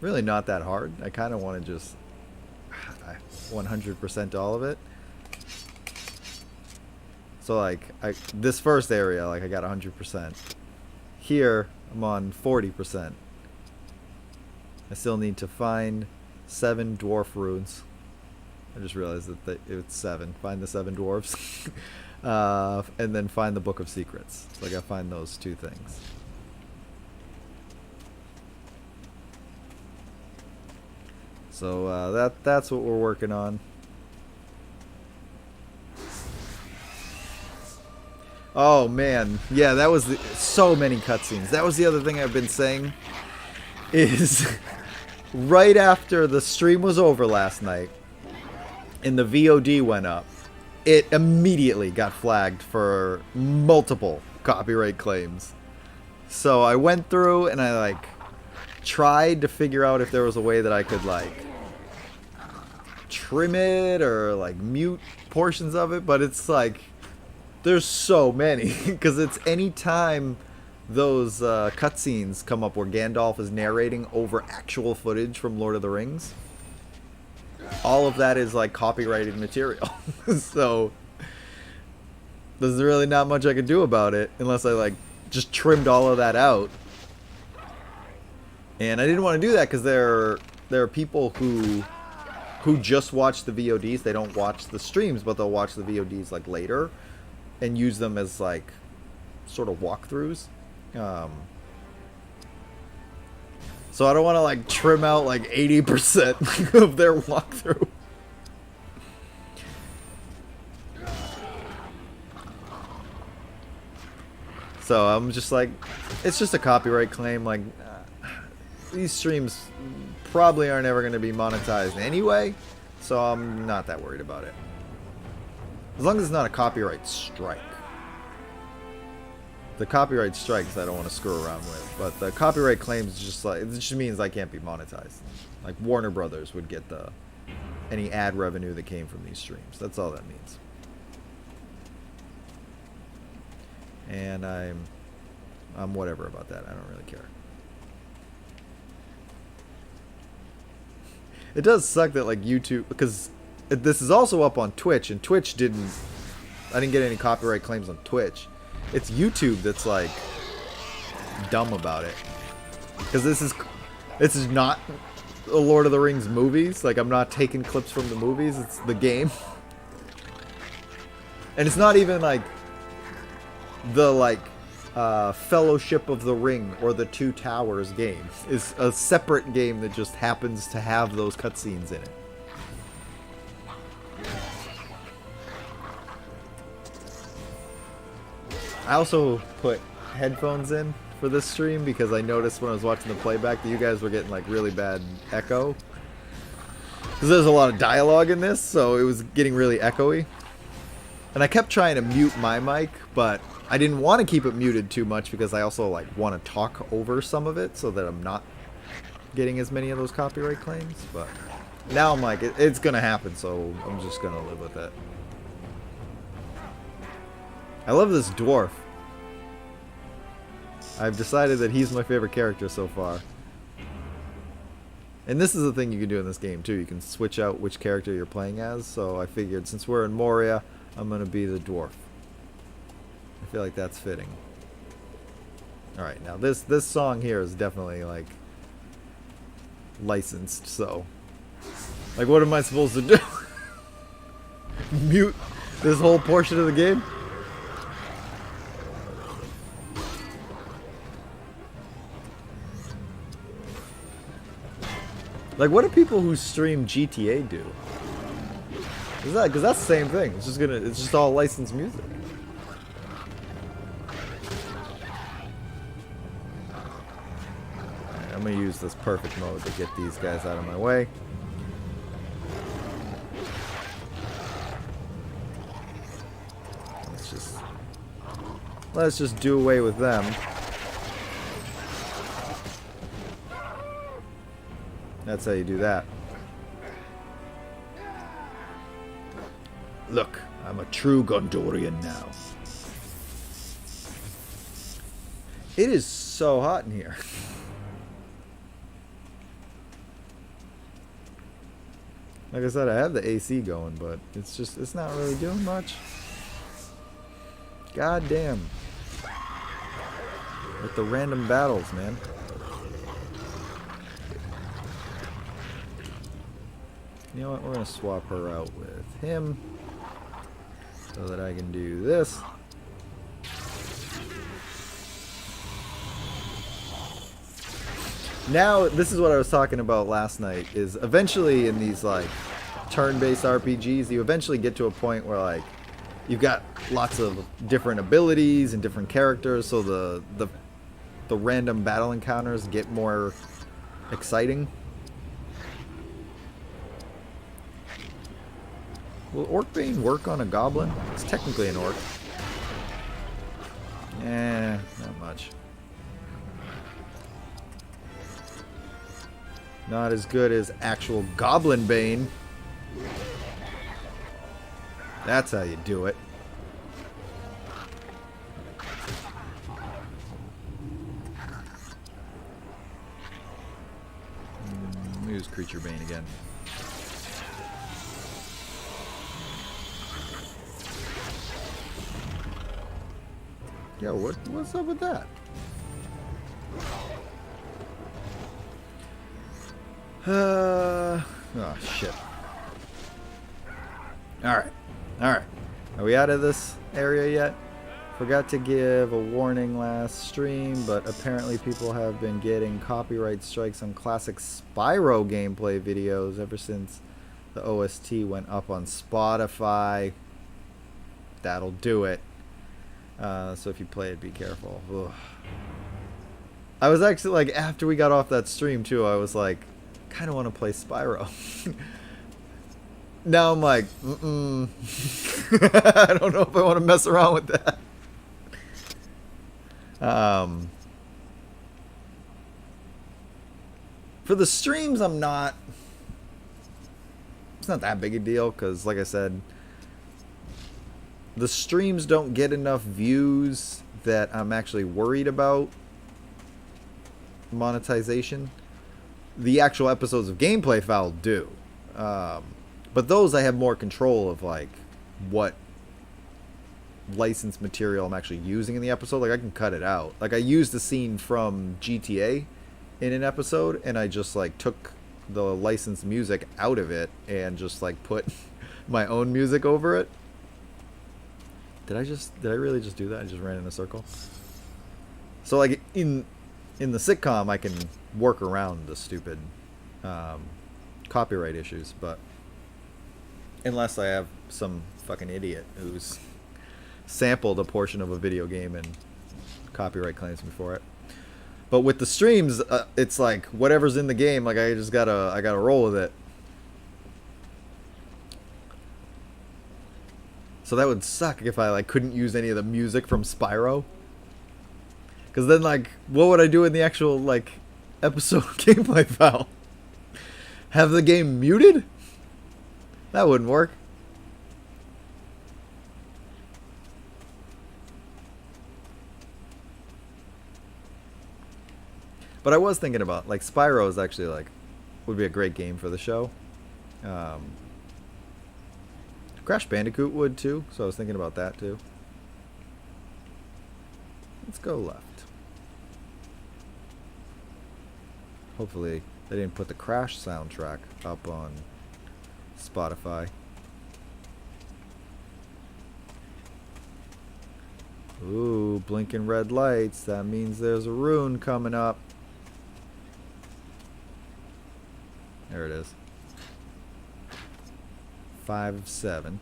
really not that hard, I kind of want to just 100% all of it. So like, this first area, like I got 100%. Here, I'm on 40%. I still need to find 7 dwarf runes. I just realized that it's 7. Find the 7 dwarves. And then find the Book of Secrets. So I gotta find those 2 things. So that's what we're working on. Oh man, yeah, that was so many cutscenes. That was the other thing I've been saying. Is right after the stream was over last night and the VOD went up, it immediately got flagged for multiple copyright claims. So I went through and I like tried to figure out if there was a way that I could like trim it or like mute portions of it, but it's like there's so many because it's any time those cutscenes come up where Gandalf is narrating over actual footage from Lord of the Rings. All of that is like copyrighted material. So there's really not much I could do about it unless I like just trimmed all of that out. And I didn't want to do that because there are people who just watch the VODs. They don't watch the streams, but they'll watch the VODs like later and use them as like sort of walkthroughs. So I don't want to like trim out like 80% of their walkthrough. So I'm just like, it's just a copyright claim. Like these streams probably aren't ever going to be monetized anyway, so I'm not that worried about it. As long as it's not a copyright strike. The copyright strikes I don't want to screw around with, but the copyright claims is just like, it just means I can't be monetized. Like Warner Brothers would get any ad revenue that came from these streams. That's all that means. And I'm whatever about that. I don't really care. It does suck that like YouTube, because this is also up on Twitch, and Twitch I didn't get any copyright claims on Twitch. It's YouTube that's like dumb about it, because this is not the Lord of the Rings movies. Like I'm not taking clips from the movies. It's the game, and it's not even like the Fellowship of the Ring or the Two Towers game. It's a separate game that just happens to have those cutscenes in it. I also put headphones in for this stream because I noticed when I was watching the playback that you guys were getting like really bad echo. Because there's a lot of dialogue in this, so it was getting really echoey. And I kept trying to mute my mic, but I didn't want to keep it muted too much because I also like want to talk over some of it so that I'm not getting as many of those copyright claims. But now I'm like, it's gonna happen, so I'm just gonna live with it. I love this dwarf. I've decided that he's my favorite character so far. And this is the thing you can do in this game too. You can switch out which character you're playing as. So I figured since we're in Moria, I'm gonna be the dwarf. I feel like that's fitting. All right, now this song here is definitely like licensed. So, like, what am I supposed to do? Mute this whole portion of the game? Like, what do people who stream GTA do? Is that because that's the same thing? It's just all licensed music. Alright, I'm gonna use this perfect mode to get these guys out of my way. Let's just do away with them. That's how you do that. Look, I'm a true Gondorian now. It is so hot in here. Like I said, I have the AC going, but it's not really doing much. God damn. With the random battles, man. You know what? We're going to swap her out with him so that I can do this. Now, this is what I was talking about last night, is eventually in these, like, turn-based RPGs, you eventually get to a point where, like, you've got lots of different abilities and different characters, so the random battle encounters get more exciting. Will Orcbane work on a goblin? It's technically an orc. Not much. Not as good as actual Goblin Bane. That's how you do it. Use Creature Bane again. Yo, what's up with that? Oh shit. Alright. Alright. Are we out of this area yet? Forgot to give a warning last stream, but apparently people have been getting copyright strikes on classic Spyro gameplay videos ever since the OST went up on Spotify. That'll do it. So if you play it, be careful. Ugh. I was actually, like, after we got off that stream, too, I was like, kind of want to play Spyro. Now I'm like, I don't know if I want to mess around with that. For the streams, it's not that big a deal, because, like I said, the streams don't get enough views that I'm actually worried about monetization. The actual episodes of Gameplay Fowl do. But those I have more control of, like, what licensed material I'm actually using in the episode. Like, I can cut it out. Like, I used the scene from GTA in an episode, and I just, like, took the licensed music out of it and just, like, put my own music over it. Did I really just do that? I just ran in a circle? So, like, in the sitcom, I can work around the stupid copyright issues, but unless I have some fucking idiot who's sampled a portion of a video game and copyright claims me for it. But with the streams, it's like whatever's in the game, like I gotta roll with it. So that would suck if I, like, couldn't use any of the music from Spyro. Because then, like, what would I do in the actual, like, episode of Gameplay Fowl? Have the game muted? That wouldn't work. But I was thinking about, like, Spyro is actually, like, would be a great game for the show. Crash Bandicoot would too, so I was thinking about that too. Let's go left. Hopefully they didn't put the Crash soundtrack up on Spotify. Ooh, blinking red lights. That means there's a rune coming up. There it is. 5 of 7.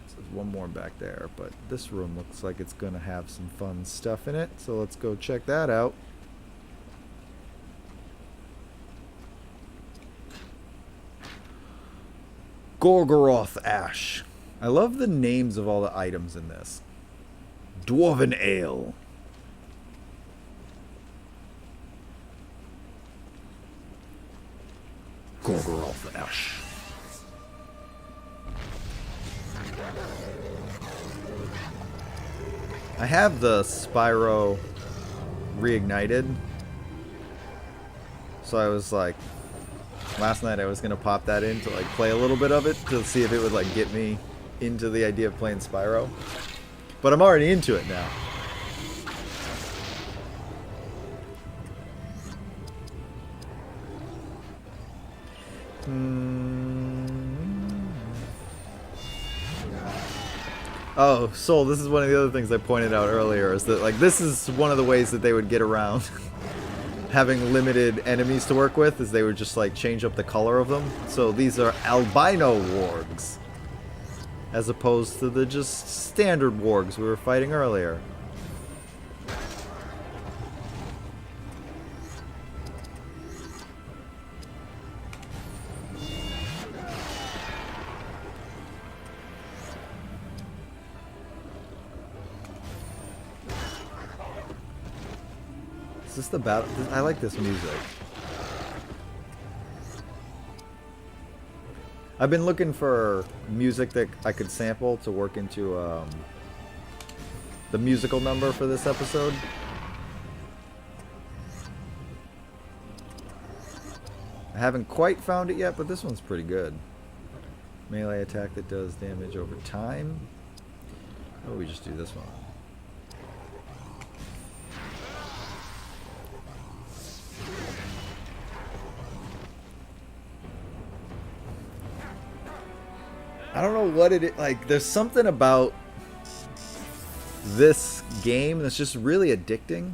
There's one more back there, but this room looks like it's gonna have some fun stuff in it, so let's go check that out. Gorgoroth Ash. I love the names of all the items in this. Dwarven Ale. Gorgoroth Ash. I have the Spyro reignited. So I was like, last night I was gonna pop that in to like play a little bit of it to see if it would like get me into the idea of playing Spyro. But I'm already into it now. Oh, Soul, this is one of the other things I pointed out earlier, is that like this is one of the ways that they would get around having limited enemies to work with, is they would just like change up the color of them. So these are albino wargs, as opposed to the just standard wargs we were fighting earlier. Is this the battle? I like this music. I've been looking for music that I could sample to work into the musical number for this episode. I haven't quite found it yet, but this one's pretty good. Melee attack that does damage over time. Oh, we just do this one. I don't know what it is. Like, there's something about this game that's just really addicting.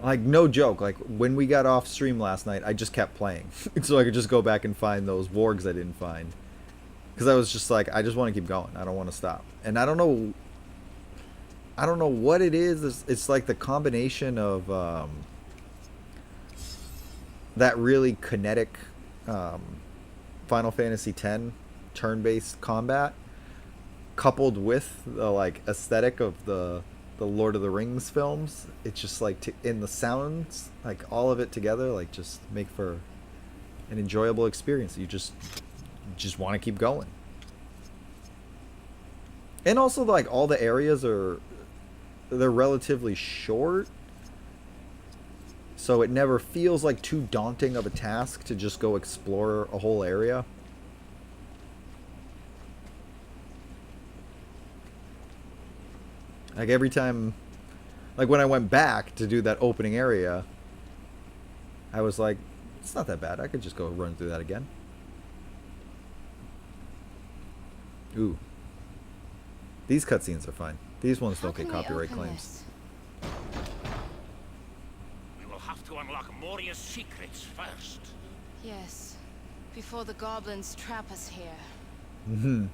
Like, no joke. Like, when we got off stream last night, I just kept playing. So I could just go back and find those wargs I didn't find. Because I was just like, I just want to keep going. I don't want to stop. And I don't know what it is. It's like the combination of that really kinetic Final Fantasy X turn-based combat, coupled with the like aesthetic of the Lord of the Rings films. It's just like in the sounds, like all of it together, like just make for an enjoyable experience. You just want to keep going. And also, like, all the areas they're relatively short, so it never feels like too daunting of a task to just go explore a whole area. Like, every time, like, when I went back to do that opening area, I was like, it's not that bad. I could just go run through that again. Ooh. These cutscenes are fine. These ones don't get copyright claims. We will have to unlock Moria's secrets first. Yes, before the goblins trap us here. Mm-hmm.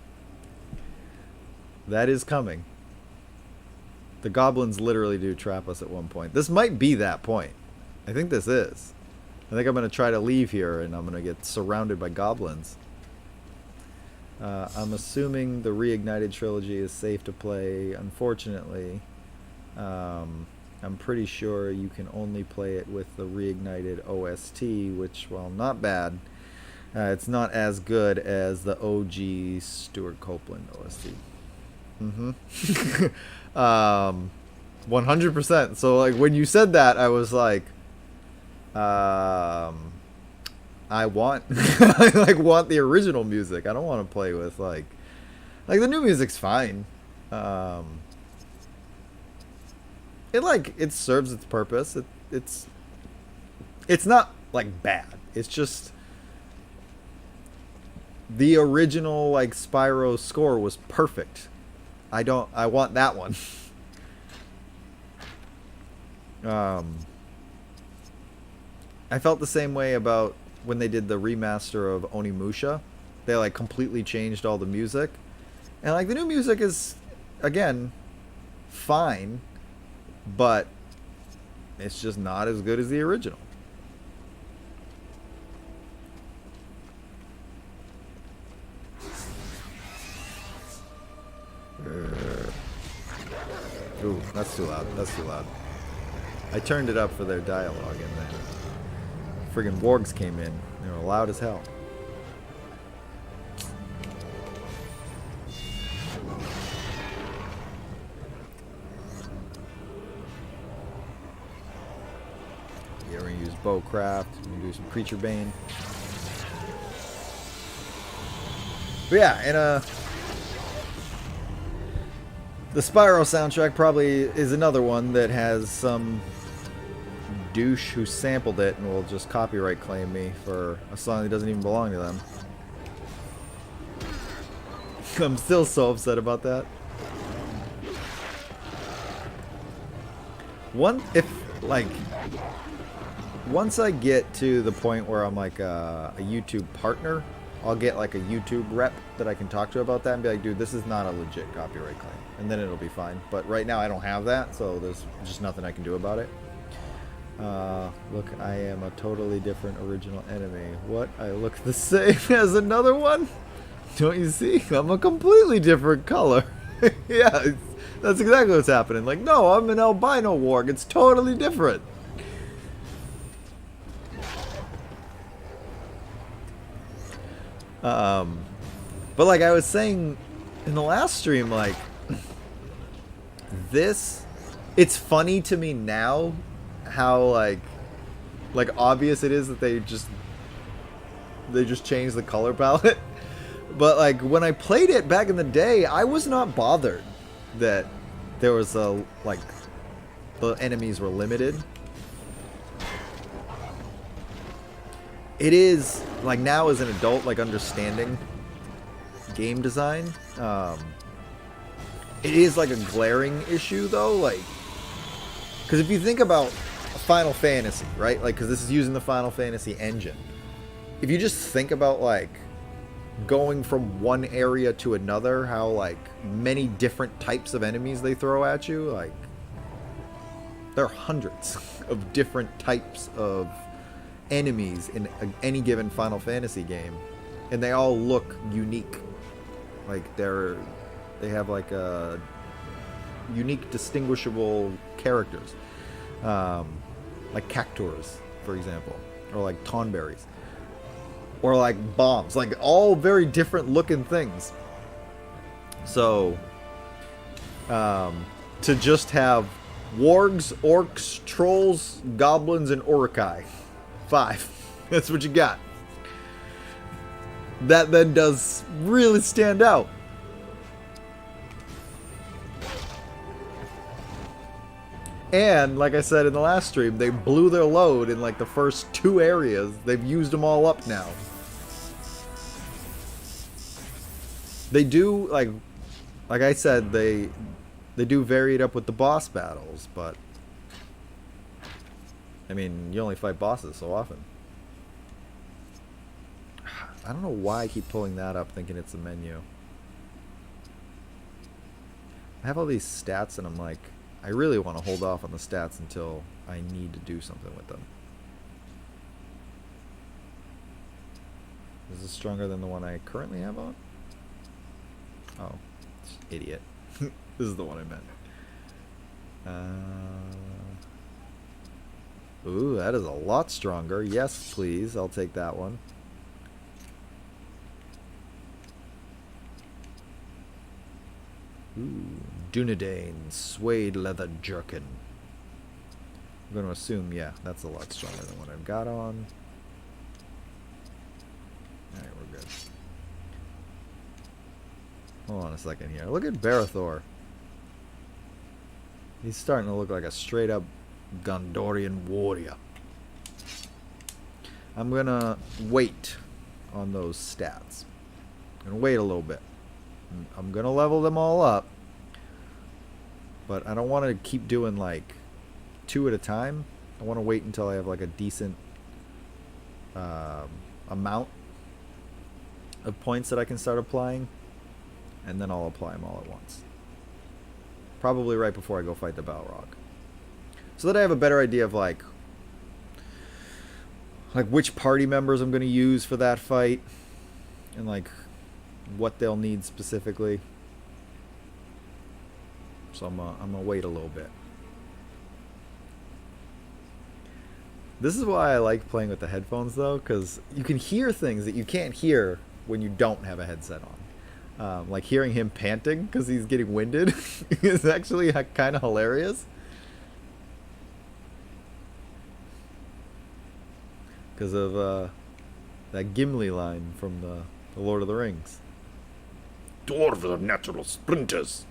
That is coming. The goblins literally do trap us at one point. This might be that point. I think this is. I think I'm going to try to leave here and I'm going to get surrounded by goblins. I'm assuming the Reignited trilogy is safe to play. Unfortunately, I'm pretty sure you can only play it with the Reignited OST, which, while not bad, it's not as good as the OG Stuart Copeland OST. 100%. So, like, when you said that, I was like, I want I like want the original music. I don't want to play with like the new music's fine. It serves its purpose. It's not like bad. It's just the original like Spyro score was perfect. I want that one. I felt the same way about when they did the remaster of Onimusha. They like completely changed all the music. And like the new music is again fine, but it's just not as good as the original. Ooh, that's too loud. That's too loud. I turned it up for their dialogue and then friggin' wargs came in. They were loud as hell. Yeah, we're gonna use bowcraft. We're gonna do some creature bane. But yeah, and the Spyro soundtrack probably is another one that has some douche who sampled it and will just copyright claim me for a song that doesn't even belong to them. I'm still so upset about that. Once I get to the point where I'm like a YouTube partner, I'll get like a YouTube rep that I can talk to about that and be like, dude, this is not a legit copyright claim. And then it'll be fine. But right now I don't have that, so there's just nothing I can do about it. Look, I am a totally different original enemy. What? I look the same as another one? Don't you see? I'm a completely different color. Yeah, that's exactly what's happening. Like, no, I'm an albino warg. It's totally different. But like I was saying in the last stream, like it's funny to me now how like obvious it is that they just changed the color palette. But like when I played it back in the day, I was not bothered that there was the enemies were limited. It is like now as an adult, like understanding game design, it is like a glaring issue though, like because if you think about Final Fantasy, right, like because this is using the Final Fantasy engine, if you just think about like going from one area to another, how like many different types of enemies they throw at you, like there are hundreds of different types of enemies in any given Final Fantasy game, and they all look unique. Like they have like a unique distinguishable characters, like cactuars, for example, or like tonberries, or like bombs, like all very different looking things. So to just have wargs, orcs, trolls, goblins, and urukai, 5, that's what you got. That then does really stand out. And like I said in the last stream, they blew their load in like the first 2 areas. They've used them all up now. They do like I said, they do vary it up with the boss battles, but I mean, you only fight bosses so often. I don't know why I keep pulling that up thinking it's a menu. I have all these stats and I'm like, I really want to hold off on the stats until I need to do something with them. Is this stronger than the one I currently have on? Oh, idiot. This is the one I meant. Ooh, that is a lot stronger. Yes, please. I'll take that one. Ooh, Dunedain, suede leather jerkin. I'm going to assume, yeah, that's a lot stronger than what I've got on. Alright, we're good. Hold on a second here. Look at Berethor. He's starting to look like a straight up Gondorian warrior. I'm gonna wait on those stats. I'm gonna wait a little bit. I'm gonna level them all up. But I don't want to keep doing like 2 at a time. I want to wait until I have like a decent amount of points that I can start applying. And then I'll apply them all at once. Probably right before I go fight the Balrog. So that I have a better idea of like which party members I'm going to use for that fight. And like what they'll need specifically. So I'm gonna wait a little bit. This is why I like playing with the headphones though, because you can hear things that you can't hear when you don't have a headset on. Like hearing him panting because he's getting winded is actually kind of hilarious. Because of that Gimli line from the Lord of the Rings. Dwarves are natural sprinters.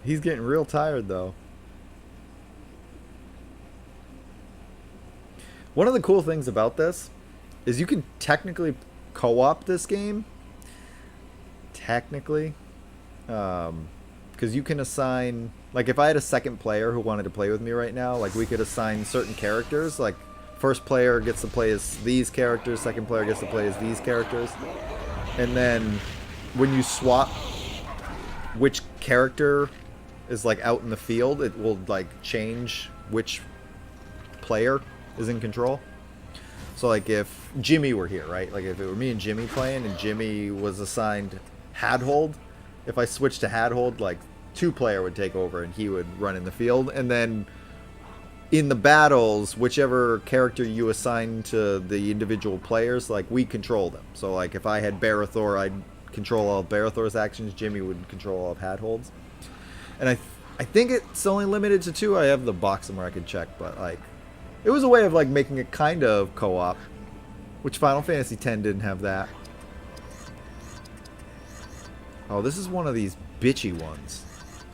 He's getting real tired though. One of the cool things about this is you can technically co-op this game. Technically. Because you can assign... Like, if I had a second player who wanted to play with me right now, like, we could assign certain characters. Like, first player gets to play as these characters, second player gets to play as these characters. And then, when you swap which character is, like, out in the field, it will, like, change which player is in control. So like if Jimmy were here, right? Like if it were me and Jimmy playing and Jimmy was assigned Hadhold, if I switched to Hadhold, like 2-player would take over and he would run in the field. And then in the battles, whichever character you assign to the individual players, like we control them. So like if I had Berethor, I'd control all of Berethor's actions. Jimmy would control all of Hadhold's. And I think it's only limited to 2. I have the box somewhere I could check, but like it was a way of like making it kind of co-op, which Final Fantasy X didn't have that. Oh, this is one of these bitchy ones.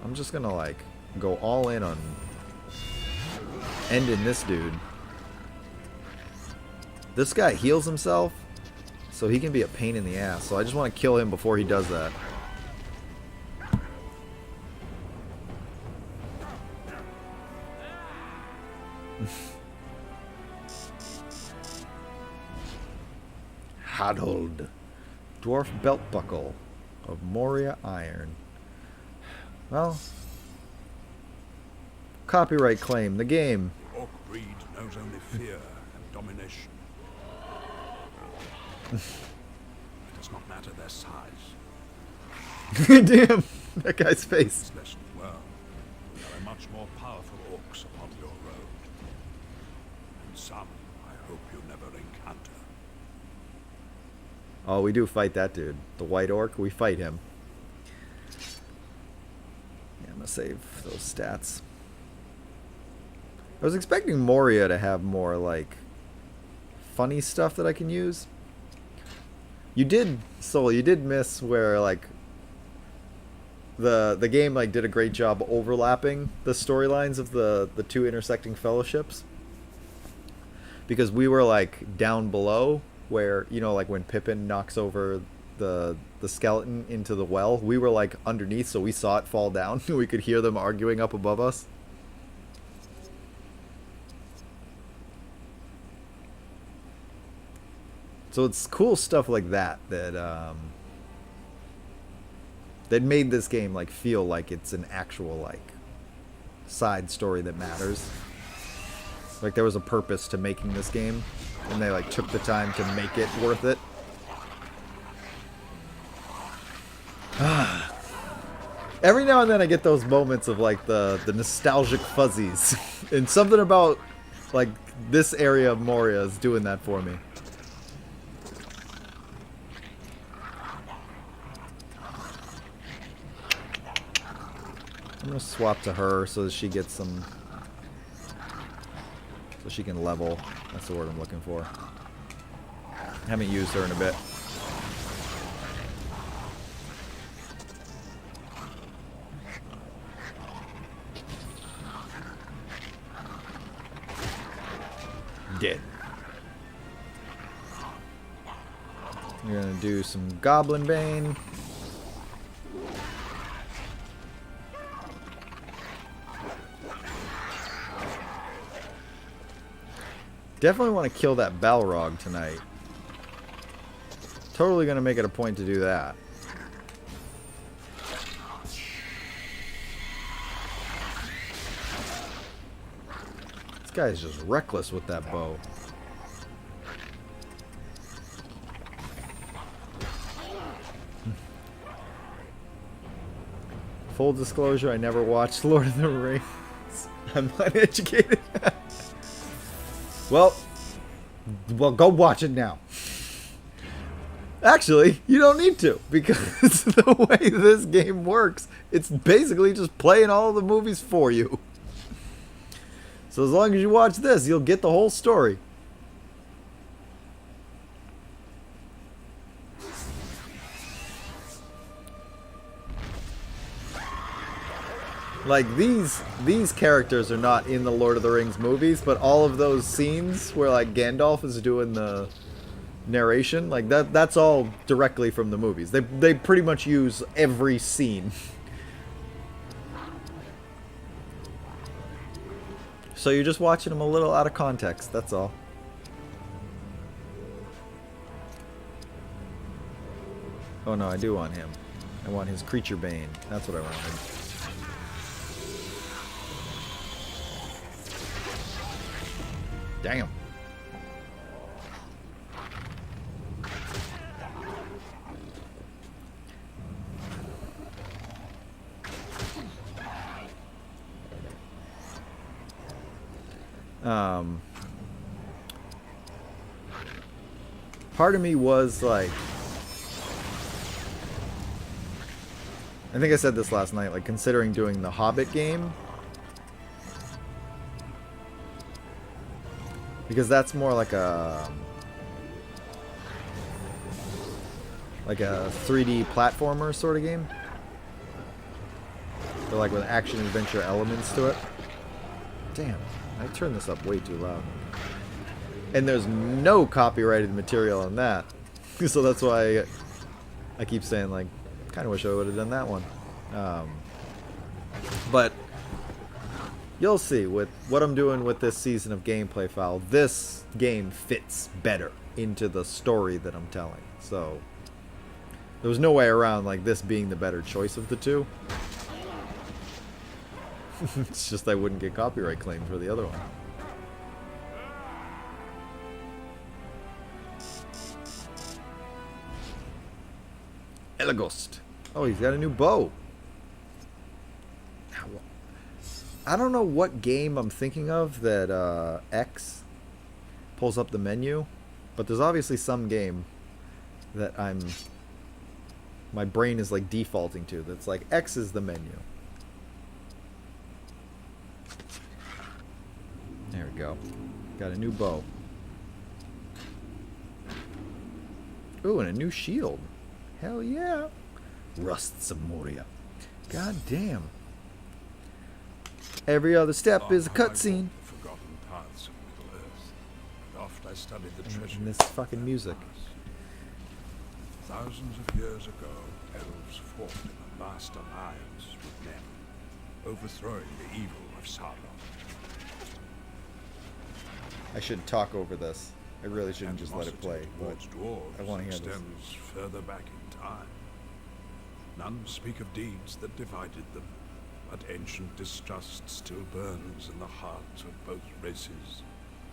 I'm just gonna like go all in on ending this dude. This guy heals himself, so he can be a pain in the ass. So I just want to kill him before he does that. Hadhold, dwarf belt buckle of Moria iron. Well, copyright claim. The game. The orc breed knows only fear and domination. It does not matter their size. Damn, that guy's face. This lesson well. There are much more powerful orcs upon your road, and some I hope you never encounter. Oh, we do fight that dude. The white orc, we fight him. Yeah, I'm gonna save those stats. I was expecting Moria to have more, like, funny stuff that I can use. You did, Soul, you did miss where, like, the game, like, did a great job overlapping the storylines of the 2 intersecting fellowships. Because we were, like, down below, where, you know, like when Pippin knocks over the skeleton into the well, we were like underneath, so we saw it fall down. We could hear them arguing up above us. So it's cool stuff like that that made this game like feel like it's an actual like side story that matters. Like there was a purpose to making this game, and they like took the time to make it worth it. Every now and then I get those moments of like the nostalgic fuzzies. And something about like this area of Moria is doing that for me. I'm gonna swap to her so that she gets some, so she can level. That's the word I'm looking for. I haven't used her in a bit. Dead. We're gonna do some Goblin Bane. Definitely want to kill that Balrog tonight. Totally gonna make it a point to do that. This guy's just reckless with that bow. Full disclosure, I never watched Lord of the Rings. I'm uneducated. Well, go watch it now. Actually, you don't need to, because the way this game works, it's basically just playing all the movies for you. So as long as you watch this, you'll get the whole story. Like, these characters are not in the Lord of the Rings movies, but all of those scenes where, like, Gandalf is doing the narration, like, that's all directly from the movies. They pretty much use every scene. So you're just watching them a little out of context, that's all. Oh no, I do want him. I want his Creature Bane. That's what I want him. Damn. Part of me was like, I think I said this last night, like considering doing the Hobbit game, because that's more like a 3D platformer sort of game, but like with action adventure elements to it. Damn, I turned this up way too loud. And there's no copyrighted material on that. So that's why I keep saying, like, kind of wish I would have done that one. But you'll see with what I'm doing with this season of Gameplay Fowl, this game fits better into the story that I'm telling. So there was no way around, like, this being the better choice of the two. It's just I wouldn't get copyright claimed for the other one. Elaghost. Oh, he's got a new bow. I don't know what game I'm thinking of that X pulls up the menu, but there's obviously some game that my brain is like defaulting to. That's like X is the menu. There we go. Got a new bow. Ooh, and a new shield. Hell yeah. Rusts of Moria. God damn. Every other step is a cutscene. Forgotten paths of Middle Earth. And oft I studied the treasure. And this fucking music. Thousands of years ago, elves fought in a vast alliance with men, overthrowing the evil of Sauron. I should talk over this. I really shouldn't just let it play. But Towards dwarves I want to hear this. extends further back in time. None speak of deeds that divided them, but ancient distrust still burns in the hearts of both races.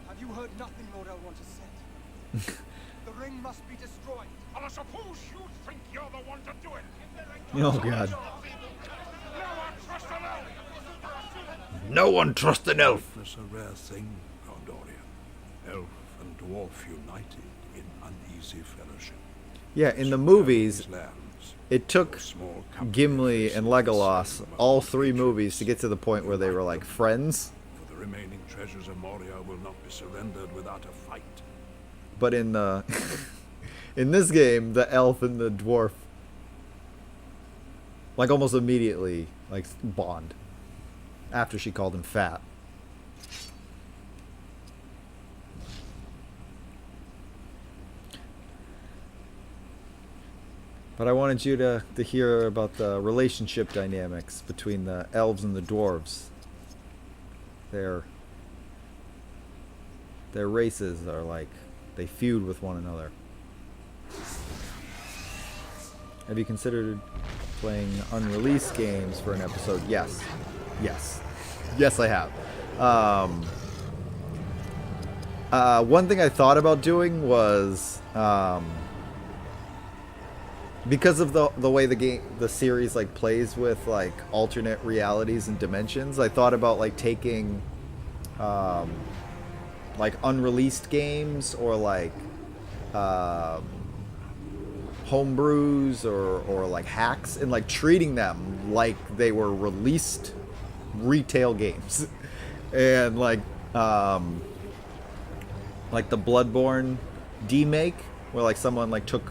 Have you heard nothing Lord Elrond has said? The ring must be destroyed. And I suppose you think you're the one to do it. Oh god. No one trusts an elf. No one trusts an elf. It's a rare thing, Gondorian. Elf and dwarf united in uneasy fellowship. Yeah, in the So movies, these lands, it took Small company Gimli facing and the Legolas same amount all of 3 dangers. movies to get to the point where they were like friends. For the remaining treasures of Moria will not be surrendered without a fight. But in the in this game, the elf and the dwarf like almost immediately like bond after she called him fat. But I wanted you to hear about the relationship dynamics between the elves and the dwarves. Their races are like, they feud with one another. Have you considered playing unreleased games for an episode? Yes. Yes. Yes, I have. One thing I thought about doing was, because of the way the series like plays with like alternate realities and dimensions, I thought about like taking like unreleased games or like homebrews or like hacks and like treating them like they were released retail games. And like the Bloodborne demake, where like someone like took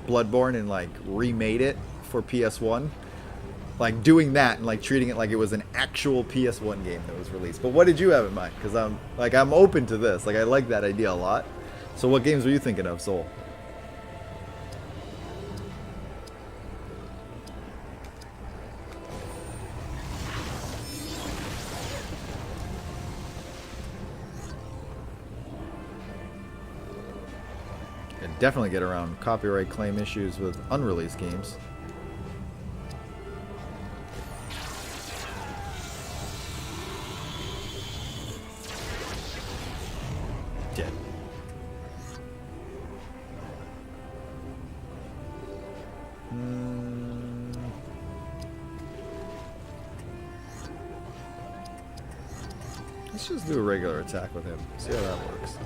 Bloodborne and like remade it for PS1, like doing that and like treating it like it was an actual PS1 game that was released. But what did you have in mind? Because I'm open to this. Like I like that idea a lot. So what games were you thinking of, Soul? And definitely get around copyright claim issues with unreleased games. Dead. Let's just do a regular attack with him. See how that works.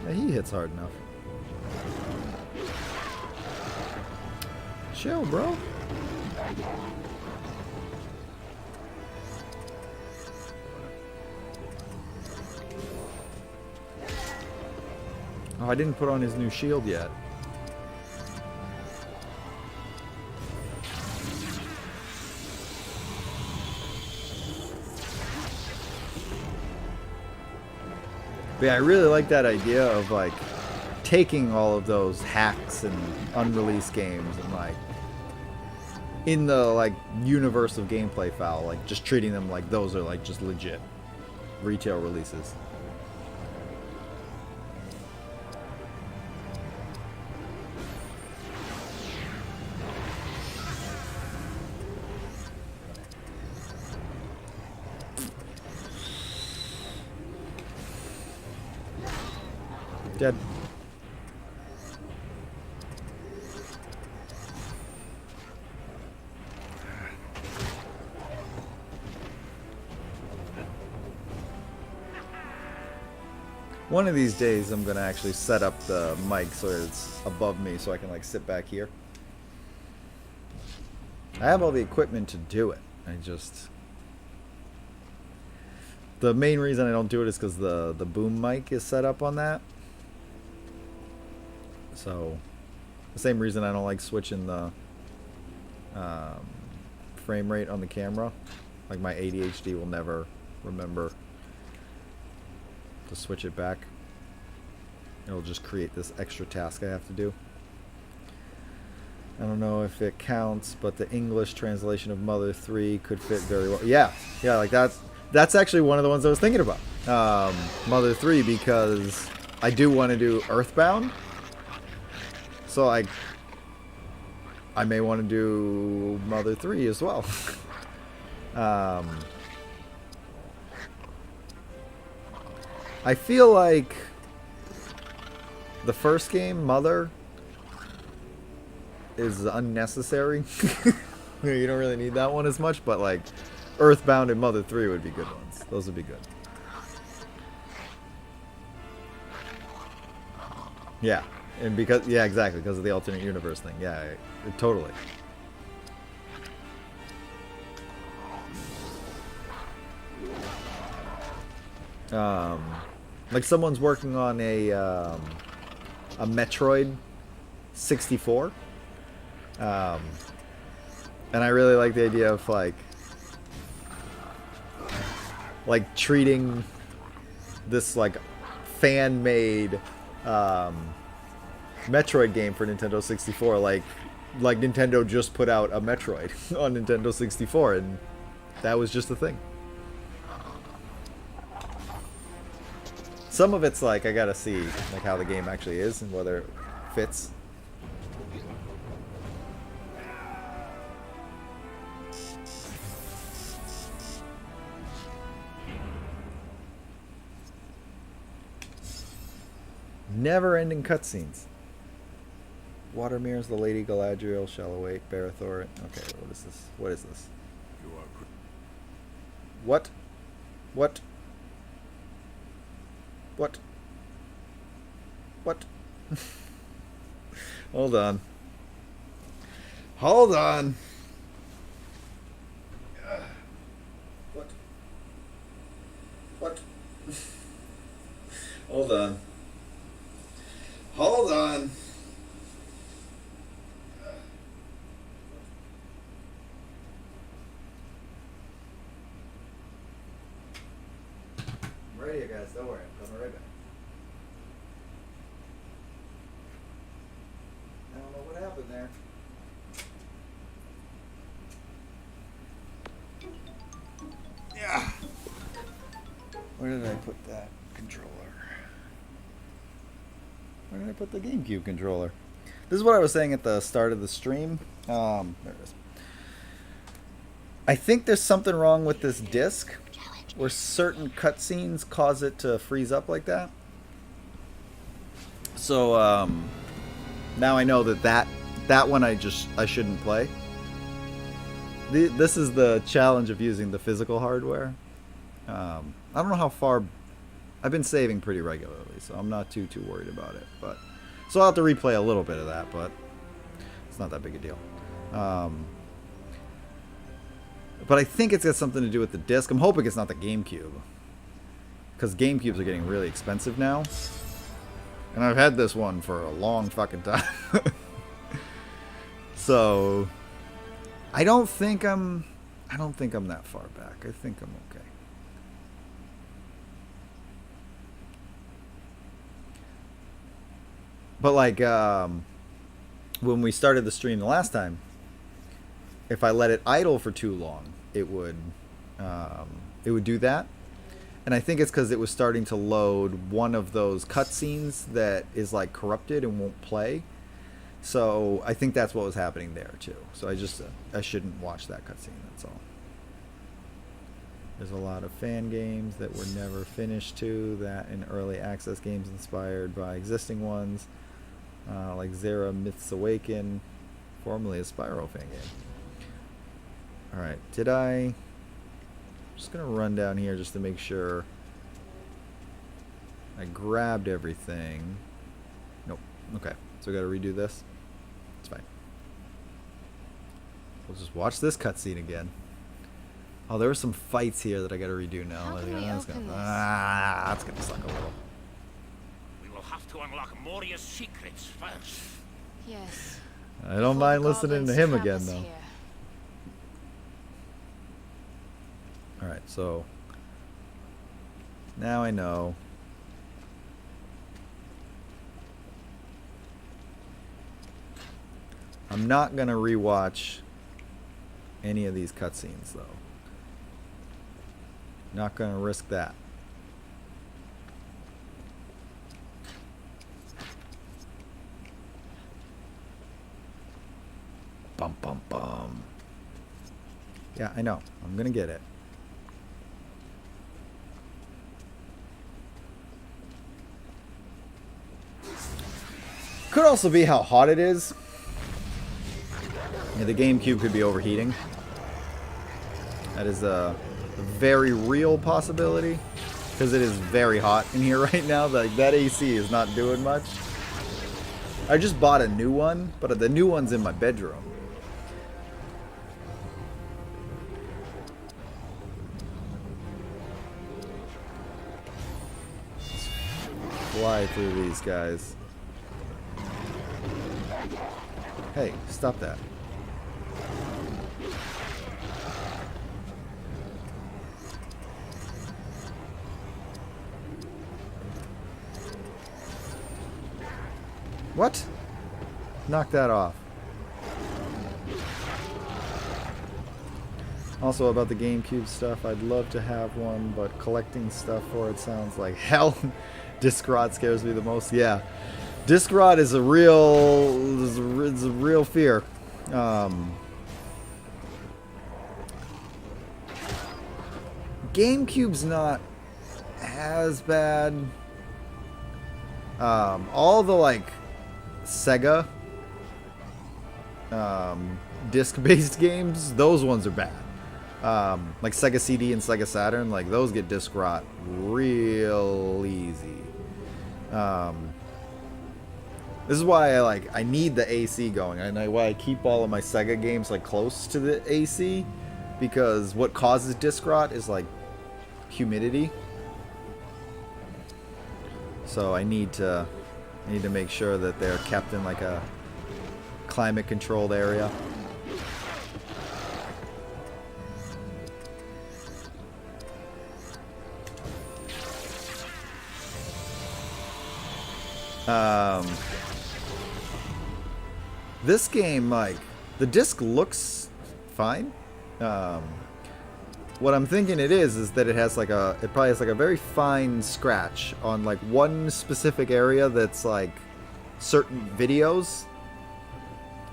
Yeah, he hits hard enough. Chill, bro. Oh, I didn't put on his new shield yet. But yeah, I really like that idea of like taking all of those hacks and unreleased games and like in the like universe of gameplay Fowl, like just treating them like those are like just legit retail releases. Dead. One of these days I'm gonna actually set up the mic so it's above me so I can like sit back here. I have all the equipment to do it. The main reason I don't do it is because the boom mic is set up on that. So, the same reason I don't like switching the frame rate on the camera. Like my ADHD will never remember to switch it back. It'll just create this extra task I have to do. I don't know if it counts, but the English translation of Mother 3 could fit very well. Yeah, like that's actually one of the ones I was thinking about. Mother 3, because I do want to do Earthbound. So I may want to do Mother 3 as well. I feel like the first game, Mother, is unnecessary. You don't really need that one as much, but like Earthbound and Mother 3 would be good ones. Those would be good. Yeah. And because, yeah, exactly, because of the alternate universe thing. Yeah, totally. Like someone's working on a Metroid 64. And I really like the idea of like treating this like fan-made Metroid game for Nintendo 64 like Nintendo just put out a Metroid on Nintendo 64, and that was just a thing. Some of it's like I gotta see like how the game actually is and whether it fits. Never-ending cutscenes. Water mirrors, the Lady Galadriel shall await Berethor. Okay, what is this? What is this? You are What? What? What? What? Hold on. Hold on. What? What? Hold on. Hold on. I'm ready, you guys. Don't worry. I'm coming right back. I don't know what happened there. Yeah. Where did I put that controller? Where did I put the GameCube controller? This is what I was saying at the start of the stream. There it is. I think there's something wrong with this disc where certain cutscenes cause it to freeze up like that. So now I know that one I shouldn't play. This is the challenge of using the physical hardware. I don't know how far. I've been saving pretty regularly, so I'm not too worried about it. But so I'll have to replay a little bit of that, but it's not that big a deal. But I think it's got something to do with the disc. I'm hoping it's not the GameCube, because GameCubes are getting really expensive now, and I've had this one for a long fucking time. So I don't think I'm that far back. I think I'm okay. But like when we started the stream the last time, if I let it idle for too long, it would do that. And I think it's because it was starting to load one of those cutscenes that is like corrupted and won't play. So I think that's what was happening there too. So I shouldn't watch that cutscene. That's all. There's a lot of fan games that were never finished too. That and early access games inspired by existing ones. Like Zera Myths Awaken, formerly a Spyro fan game. Alright, I'm just going to run down here just to make sure I grabbed everything. Nope. Okay, so I got to redo this. It's fine. We'll just watch this cutscene again. Oh, there were some fights here that I got to redo now. How can we open this? That's going to suck a little. Have to unlock Moria's secrets first. Yes. I don't mind listening to him again, though. Alright, so now I know. I'm not going to rewatch any of these cutscenes, though. Not going to risk that. Bum, bum, bum. Yeah, I know. I'm gonna get it. Could also be how hot it is. Yeah, the GameCube could be overheating. That is a very real possibility, because it is very hot in here right now. Like, that AC is not doing much. I just bought a new one, but the new one's in my bedroom. fly through these guys. Hey, stop that. What? Knock that off. Also about the GameCube stuff, I'd love to have one, but collecting stuff for it sounds like hell. Disc rot scares me the most. Yeah, disc rot is a real fear. GameCube's not as bad. All the like Sega disc-based games, those ones are bad. Like Sega CD and Sega Saturn, like those get disc rot real easy. This is why I need the AC going, and why I keep all of my Sega games like close to the AC, because what causes disc rot is like humidity. So I need to make sure that they're kept in like a climate controlled area. This game, like, the disc looks fine. What I'm thinking it is that it probably has like a very fine scratch on like one specific area that's like certain videos.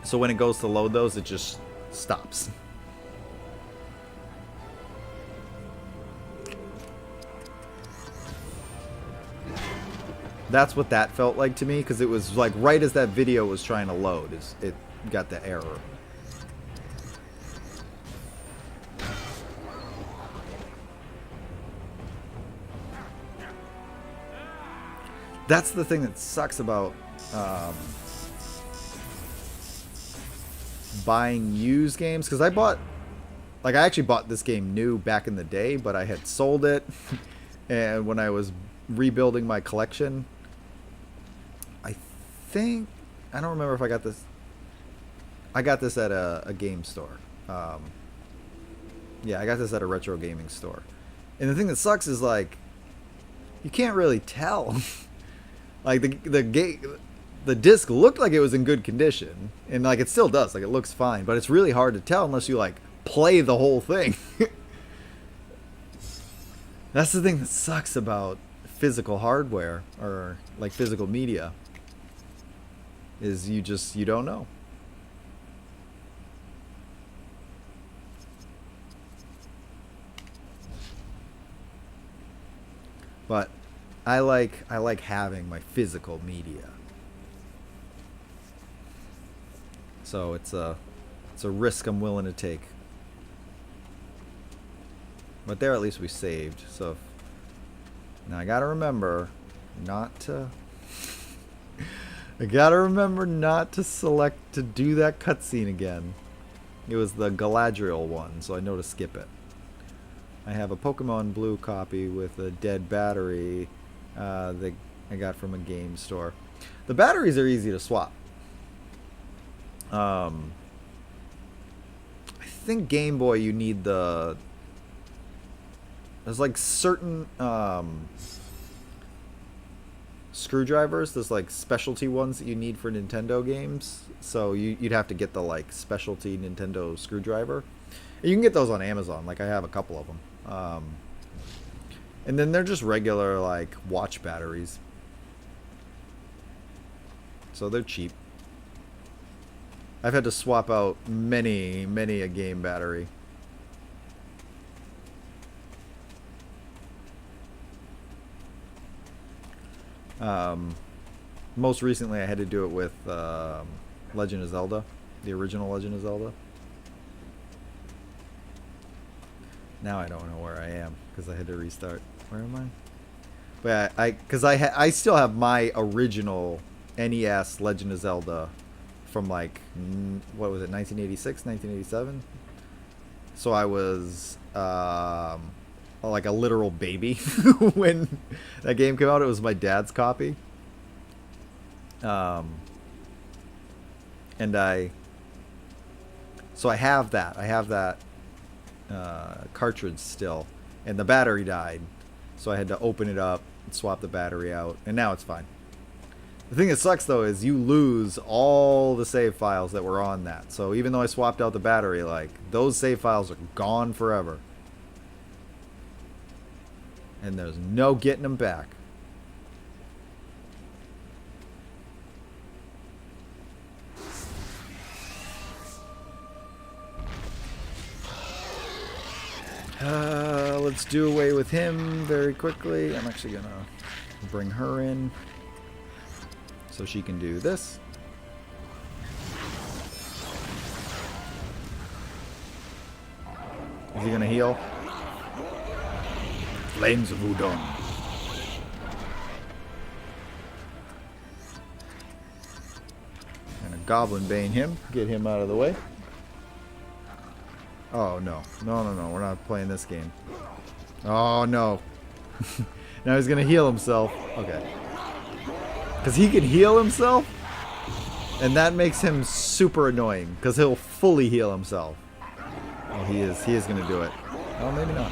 So when it goes to load those, it just stops. That's what that felt like to me, because it was like right as that video was trying to load, it got the error. That's the thing that sucks about buying used games, because I actually bought this game new back in the day, but I had sold it, and when I was rebuilding my collection, I don't remember if I got this. I got this at a game store. Yeah, I got this at a retro gaming store. And the thing that sucks is like, you can't really tell. Like the disc looked like it was in good condition, and like it still does. Like it looks fine, but it's really hard to tell unless you like play the whole thing. That's the thing that sucks about physical hardware or like physical media. Is you don't know. But I like having my physical media. So it's a risk I'm willing to take. But there at least we saved. So now I gotta remember not to select to do that cutscene again. It was the Galadriel one, so I know to skip it. I have a Pokemon Blue copy with a dead battery that I got from a game store. The batteries are easy to swap. I think Game Boy you need there's like certain screwdrivers, there's like specialty ones that you need for Nintendo games, so you'd have to get the like specialty Nintendo screwdriver. You can get those on Amazon, like I have a couple of them. And then they're just regular like watch batteries, so they're cheap. I've had to swap out many a game battery. Most recently I had to do it with Legend of Zelda, the original Legend of Zelda. Now I don't know where I am because I had to restart. Where am I? But I still have my original NES Legend of Zelda from like, what was it, 1986, 1987? So I was like a literal baby when that game came out. It was my dad's copy. And so I have that. I have that cartridge still, and the battery died, so I had to open it up and swap the battery out, and now it's fine. The thing that sucks though is you lose all the save files that were on that. So even though I swapped out the battery, like, those save files are gone forever. And there's no getting them back. Let's do away with him very quickly. I'm actually gonna bring her in so she can do this. Is he gonna heal? Flames of Udon. And a Goblin Bane him. Get him out of the way. Oh, no. No, no, no. We're not playing this game. Oh, no. Now he's going to heal himself. Okay. Because he can heal himself? And that makes him super annoying. Because he'll fully heal himself. Oh, he is. He is going to do it. Oh, maybe not.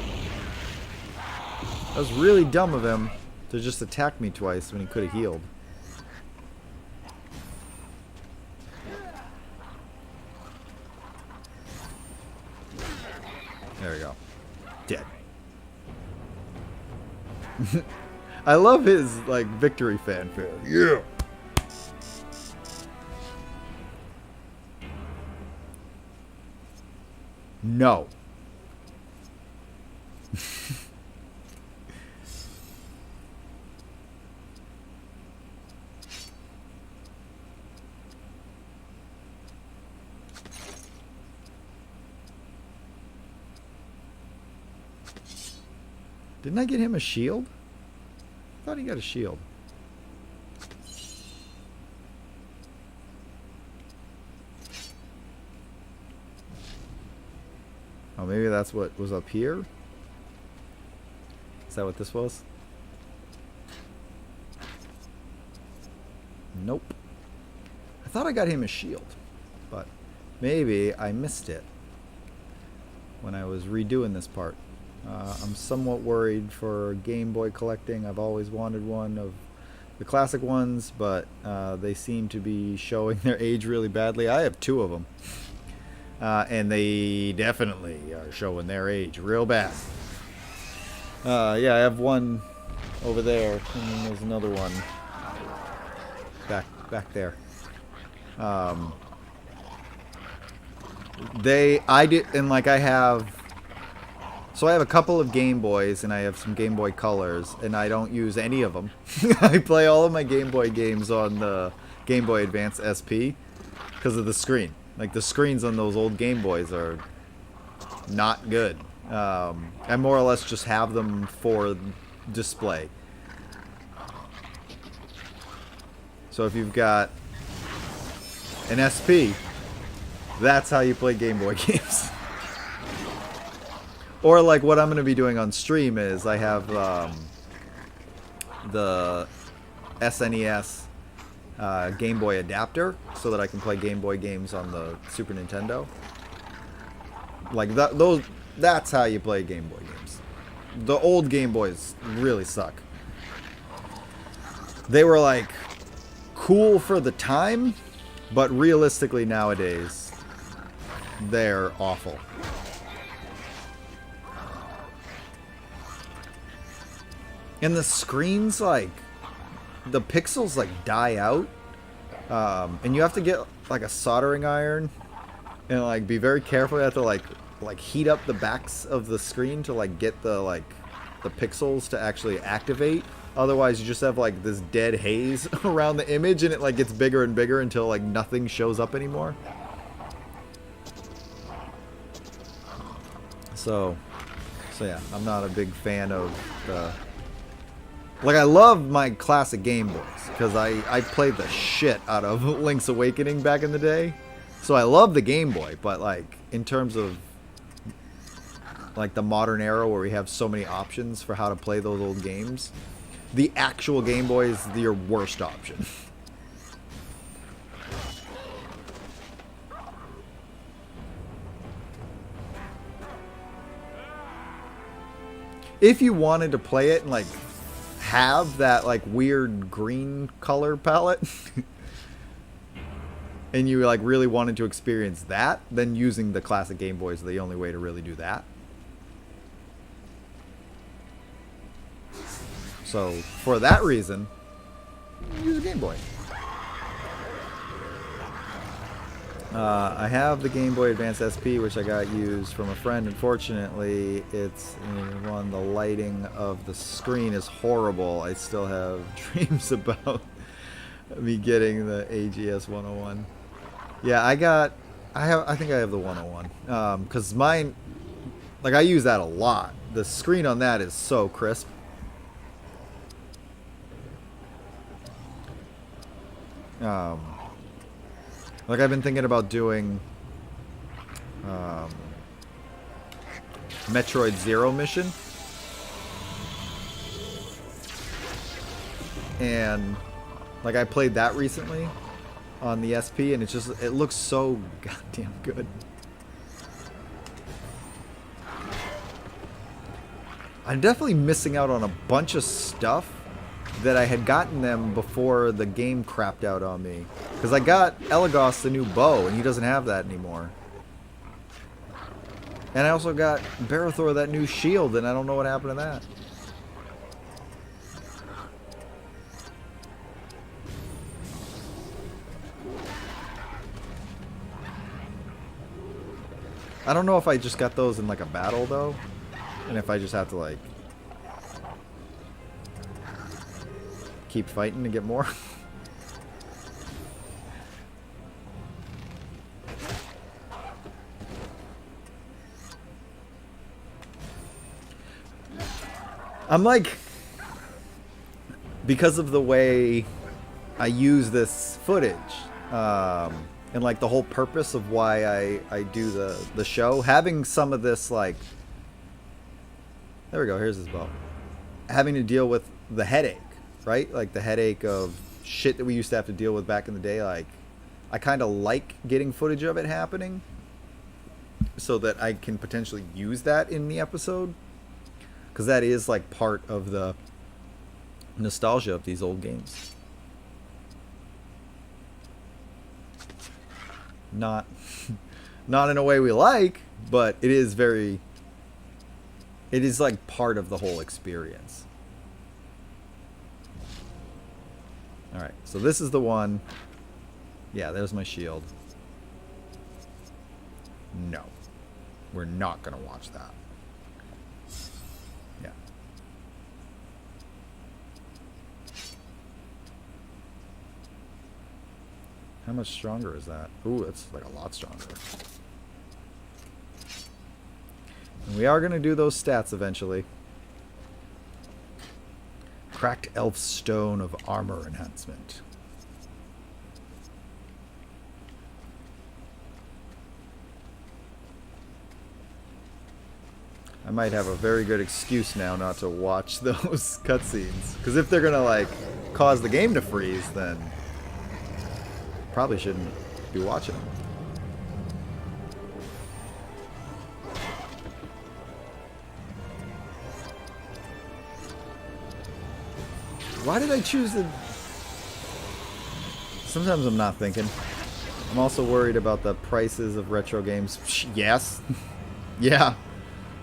That was really dumb of him to just attack me twice when he could have healed. There we go. Dead. I love his, like, victory fanfare. Yeah! No. Didn't I get him a shield? I thought he got a shield. Oh, maybe that's what was up here? Is that what this was? Nope. I thought I got him a shield, but maybe I missed it when I was redoing this part. I'm somewhat worried for Game Boy collecting. I've always wanted one of the classic ones, but they seem to be showing their age really badly. I have two of them, and they definitely are showing their age real bad. Yeah, I have one over there, and then there's another one back there. So I have a couple of Game Boys, and I have some Game Boy Colors, and I don't use any of them. I play all of my Game Boy games on the Game Boy Advance SP because of the screen. Like, the screens on those old Game Boys are not good. I more or less just have them for display. So if you've got an SP, that's how you play Game Boy games. Or like what I'm going to be doing on stream is I have the SNES Game Boy adapter so that I can play Game Boy games on the Super Nintendo. Like that's how you play Game Boy games. The old Game Boys really suck. They were like cool for the time, but realistically nowadays they're awful. And the screens, like, the pixels, like, die out. And you have to get, like, a soldering iron. And, like, be very careful. You have to, like heat up the backs of the screen to, like, get the, like, the pixels to actually activate. Otherwise, you just have, like, this dead haze around the image. And it, like, gets bigger and bigger until, like, nothing shows up anymore. So yeah, I'm not a big fan of the... Like, I love my classic Game Boys, because I played the shit out of Link's Awakening back in the day. So I love the Game Boy, but, like, in terms of like the modern era where we have so many options for how to play those old games, the actual Game Boy is your worst option. If you wanted to play it and like have that like weird green color palette and you like really wanted to experience that, then using the classic Game Boy is the only way to really do that. So for that reason, use a Game Boy. I have the Game Boy Advance SP, which I got used from a friend. Unfortunately, it's the lighting of the screen is horrible. I still have dreams about me getting the AGS 101. Yeah, I think I have the 101. Because mine, like, I use that a lot. The screen on that is so crisp. Like, I've been thinking about doing Metroid Zero mission. And, like, I played that recently on the SP, and it looks so goddamn good. I'm definitely missing out on a bunch of stuff that I had gotten them before the game crapped out on me. Because I got Elagos the new bow, and he doesn't have that anymore. And I also got Berethor that new shield, and I don't know what happened to that. I don't know if I just got those in like a battle though, and if I just have to like keep fighting to get more. I'm like, because of the way I use this footage, and like the whole purpose of why I do the show, having some of this like, there we go, here's his bow, having to deal with the headache, right? Like the headache of shit that we used to have to deal with back in the day. Like, I kind of like getting footage of it happening so that I can potentially use that in the episode. Because that is like part of the nostalgia of these old games. Not in a way we like, but it is like part of the whole experience. Alright, so this is the one. Yeah, there's my shield. No. We're not going to watch that. Yeah. How much stronger is that? Ooh, it's like a lot stronger. And we are going to do those stats eventually. Cracked elf stone of armor enhancement. I might have a very good excuse now not to watch those cutscenes. Because if they're going to like cause the game to freeze, then probably shouldn't be watching them. Why did I choose the... Sometimes I'm not thinking. I'm also worried about the prices of retro games. Yes. Yeah.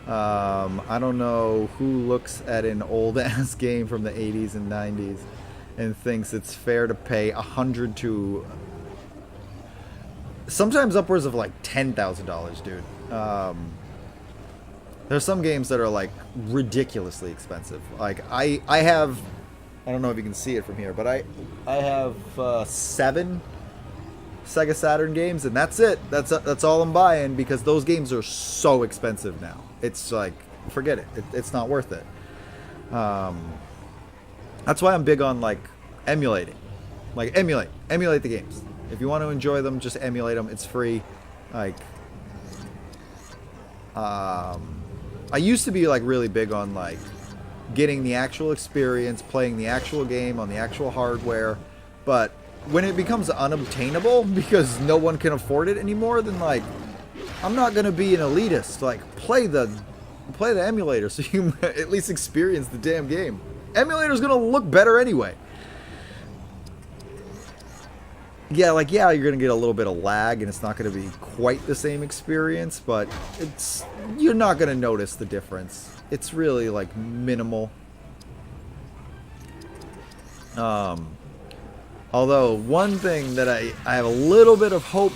I don't know who looks at an old-ass game from the 80s and 90s and thinks it's fair to pay $100 to... sometimes upwards of like $10,000, dude. There's some games that are like ridiculously expensive. Like I have... I don't know if you can see it from here, but I have 7 Sega Saturn games, and that's it. That's all I'm buying, because those games are so expensive now. It's like, forget it. It's not worth it. That's why I'm big on like emulating. Like emulate the games. If you want to enjoy them, just emulate them. It's free. Like, I used to be like really big on like getting the actual experience, playing the actual game on the actual hardware, but when it becomes unobtainable because no one can afford it anymore, then like I'm not gonna be an elitist. Like play the emulator so you at least experience the damn game. Emulator's gonna look better anyway. Yeah, like you're gonna get a little bit of lag and it's not gonna be quite the same experience, but you're not gonna notice the difference. It's really like minimal. Although one thing that I have a little bit of hope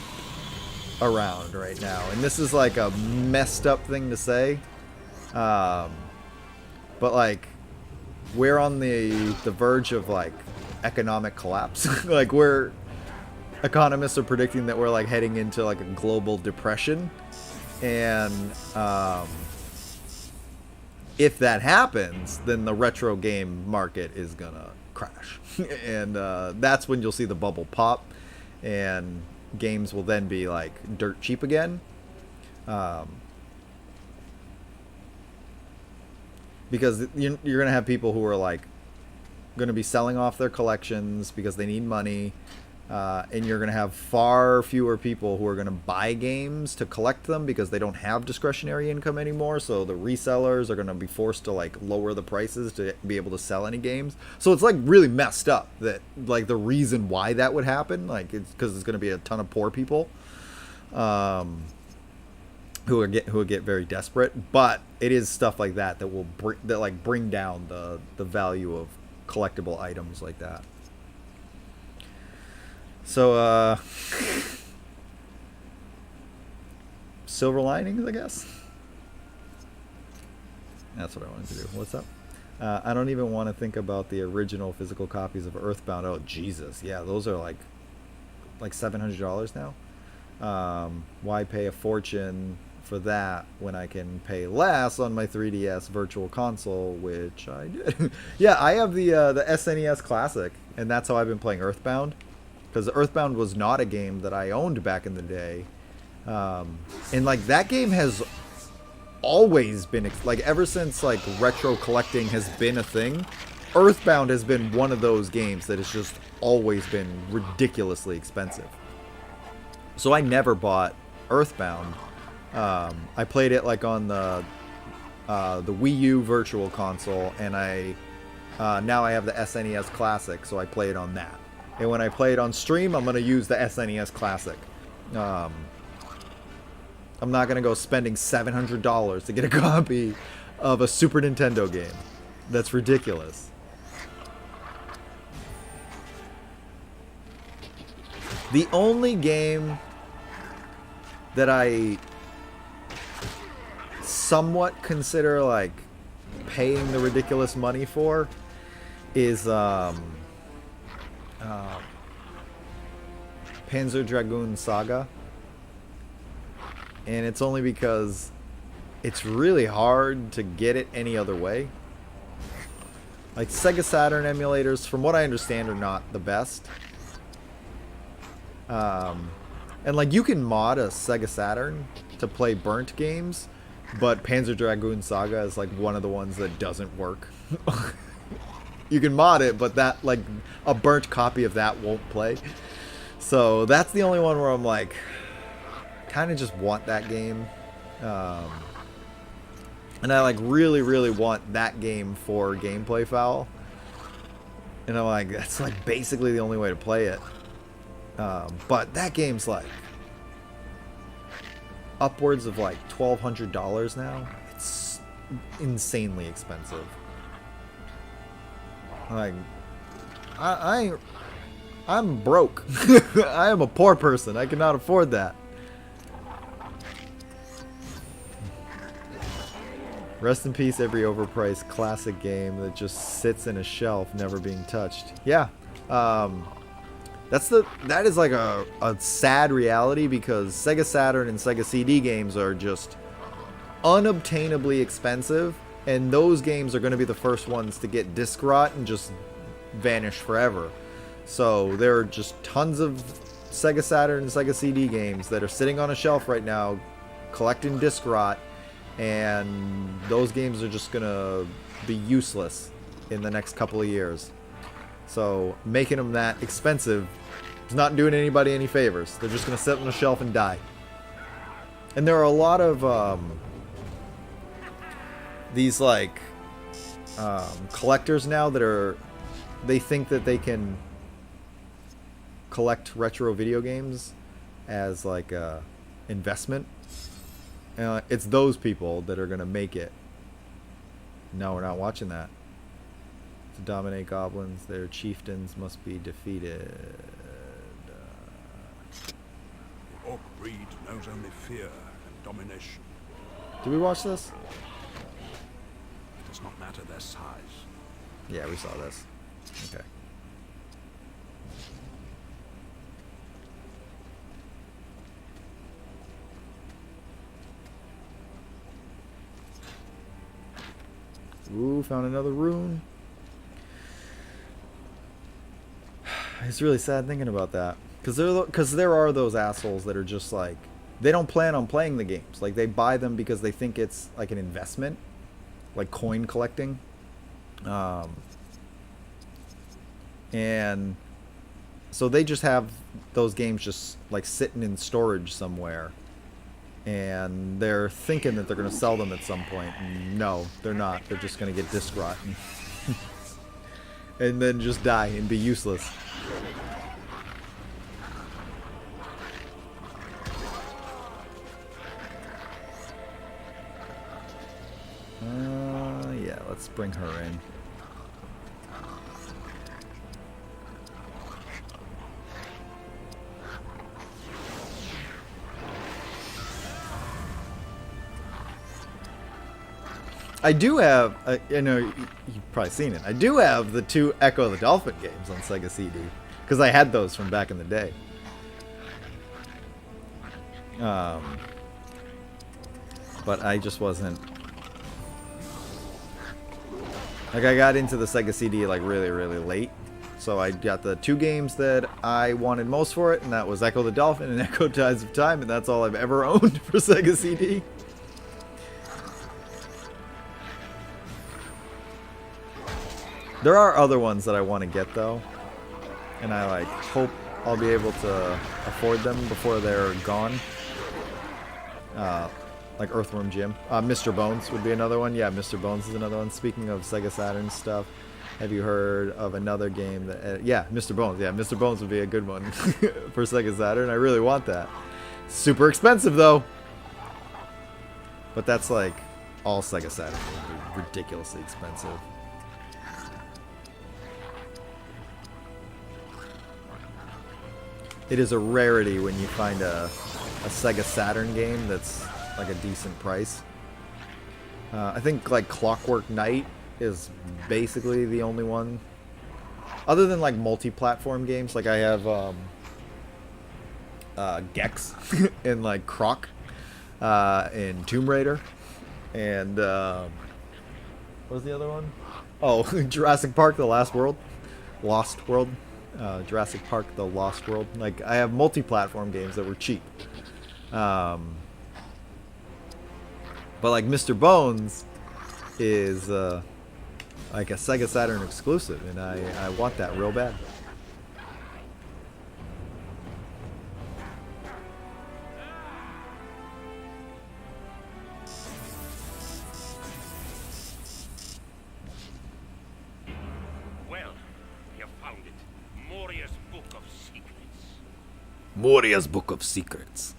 around right now, and this is like a messed up thing to say, but like we're on the verge of like economic collapse. Like economists are predicting that we're like heading into like a global depression, and if that happens, then the retro game market is gonna crash. And that's when you'll see the bubble pop, and games will then be like dirt cheap again. Because you're going to have people who are like going to be selling off their collections because they need money. And you're going to have far fewer people who are going to buy games to collect them because they don't have discretionary income anymore. So the resellers are going to be forced to like lower the prices to be able to sell any games. So it's like really messed up that like the reason why that would happen, like it's because it's going to be a ton of poor people who would get very desperate. But it is stuff like that will bring down the value of collectible items like that. So, silver linings, I guess. That's what I wanted to do. What's up? I don't even want to think about the original physical copies of Earthbound. Oh, Jesus. Yeah, those are like $700 now. Why pay a fortune for that when I can pay less on my 3DS Virtual Console, which I did. Yeah, I have the SNES Classic, and that's how I've been playing Earthbound. Because Earthbound was not a game that I owned back in the day. And like that game has always been, like ever since like retro collecting has been a thing, Earthbound has been one of those games that has just always been ridiculously expensive. So I never bought Earthbound. I played it like on the Wii U Virtual Console, and now I have the SNES Classic, so I play it on that. And when I play it on stream, I'm going to use the SNES Classic. I'm not going to go spending $700 to get a copy of a Super Nintendo game. That's ridiculous. The only game that I somewhat consider like paying the ridiculous money for is Panzer Dragoon Saga, and it's only because it's really hard to get it any other way. Like Sega Saturn emulators, from what I understand, are not the best. And like you can mod a Sega Saturn to play burnt games, but Panzer Dragoon Saga is like one of the ones that doesn't work. You can mod it, but that like a burnt copy of that won't play. So that's the only one where I'm like, kind of just want that game. And I like really, really want that game for gameplay Fowl. And I'm like, that's like basically the only way to play it. But that game's like upwards of like $1,200 now. It's insanely expensive. Like, I'm broke. I am a poor person. I cannot afford that. Rest in peace, every overpriced classic game that just sits in a shelf, never being touched. Yeah, that is like a sad reality, because Sega Saturn and Sega CD games are just unobtainably expensive, and those games are going to be the first ones to get disc rot and just vanish forever. So there are just tons of Sega Saturn and Sega CD games that are sitting on a shelf right now collecting disc rot, and those games are just gonna be useless in the next couple of years. So making them that expensive is not doing anybody any favors. They're just gonna sit on the shelf and die. And there are a lot of these like collectors now that they think that they can collect retro video games as like a investment. It's those people that are gonna make it. No, we're not watching that. To dominate goblins, their chieftains must be defeated. The orc breed knows only fear and domination. Did we watch this? It does not matter their size. Yeah, we saw this. Okay. Ooh, found another rune. It's really sad thinking about that. Because there are those assholes that are just like, they don't plan on playing the games. Like, they buy them because they think it's like an investment. Like coin collecting. And so they just have those games just like sitting in storage somewhere. And they're thinking that they're going to sell them at some point. No, they're not. They're just going to get disc rot. And then just die and be useless. Yeah, let's bring her in. I do have, you know, you've probably seen it. I do have the 2 Echo the Dolphin games on Sega CD. Because I had those from back in the day. But I just wasn't... Like, I got into the Sega CD, like, really, really late. So I got the 2 games that I wanted most for it, and that was Echo the Dolphin and Echo Tides of Time, and that's all I've ever owned for Sega CD. There are other ones that I want to get, though. And I, like, hope I'll be able to afford them before they're gone. Like Earthworm Jim. Mr. Bones would be another one. Yeah, Mr. Bones is another one. Speaking of Sega Saturn stuff, have you heard of another game that... yeah, Mr. Bones. Yeah, Mr. Bones would be a good one for Sega Saturn. I really want that. Super expensive, though. But that's, like, all Sega Saturn games are ridiculously expensive. It is a rarity when you find a Sega Saturn game that's like a decent price. I think like Clockwork Knight is basically the only one. Other than like multi-platform games, like I have Gex and like Croc and Tomb Raider. And what was the other one? Oh, Jurassic Park: The Lost World. Jurassic Park: The Lost World. Like, I have multi-platform games that were cheap. But like Mr. Bones is like a Sega Saturn exclusive, and I want that real bad. Moria's Book of Secrets.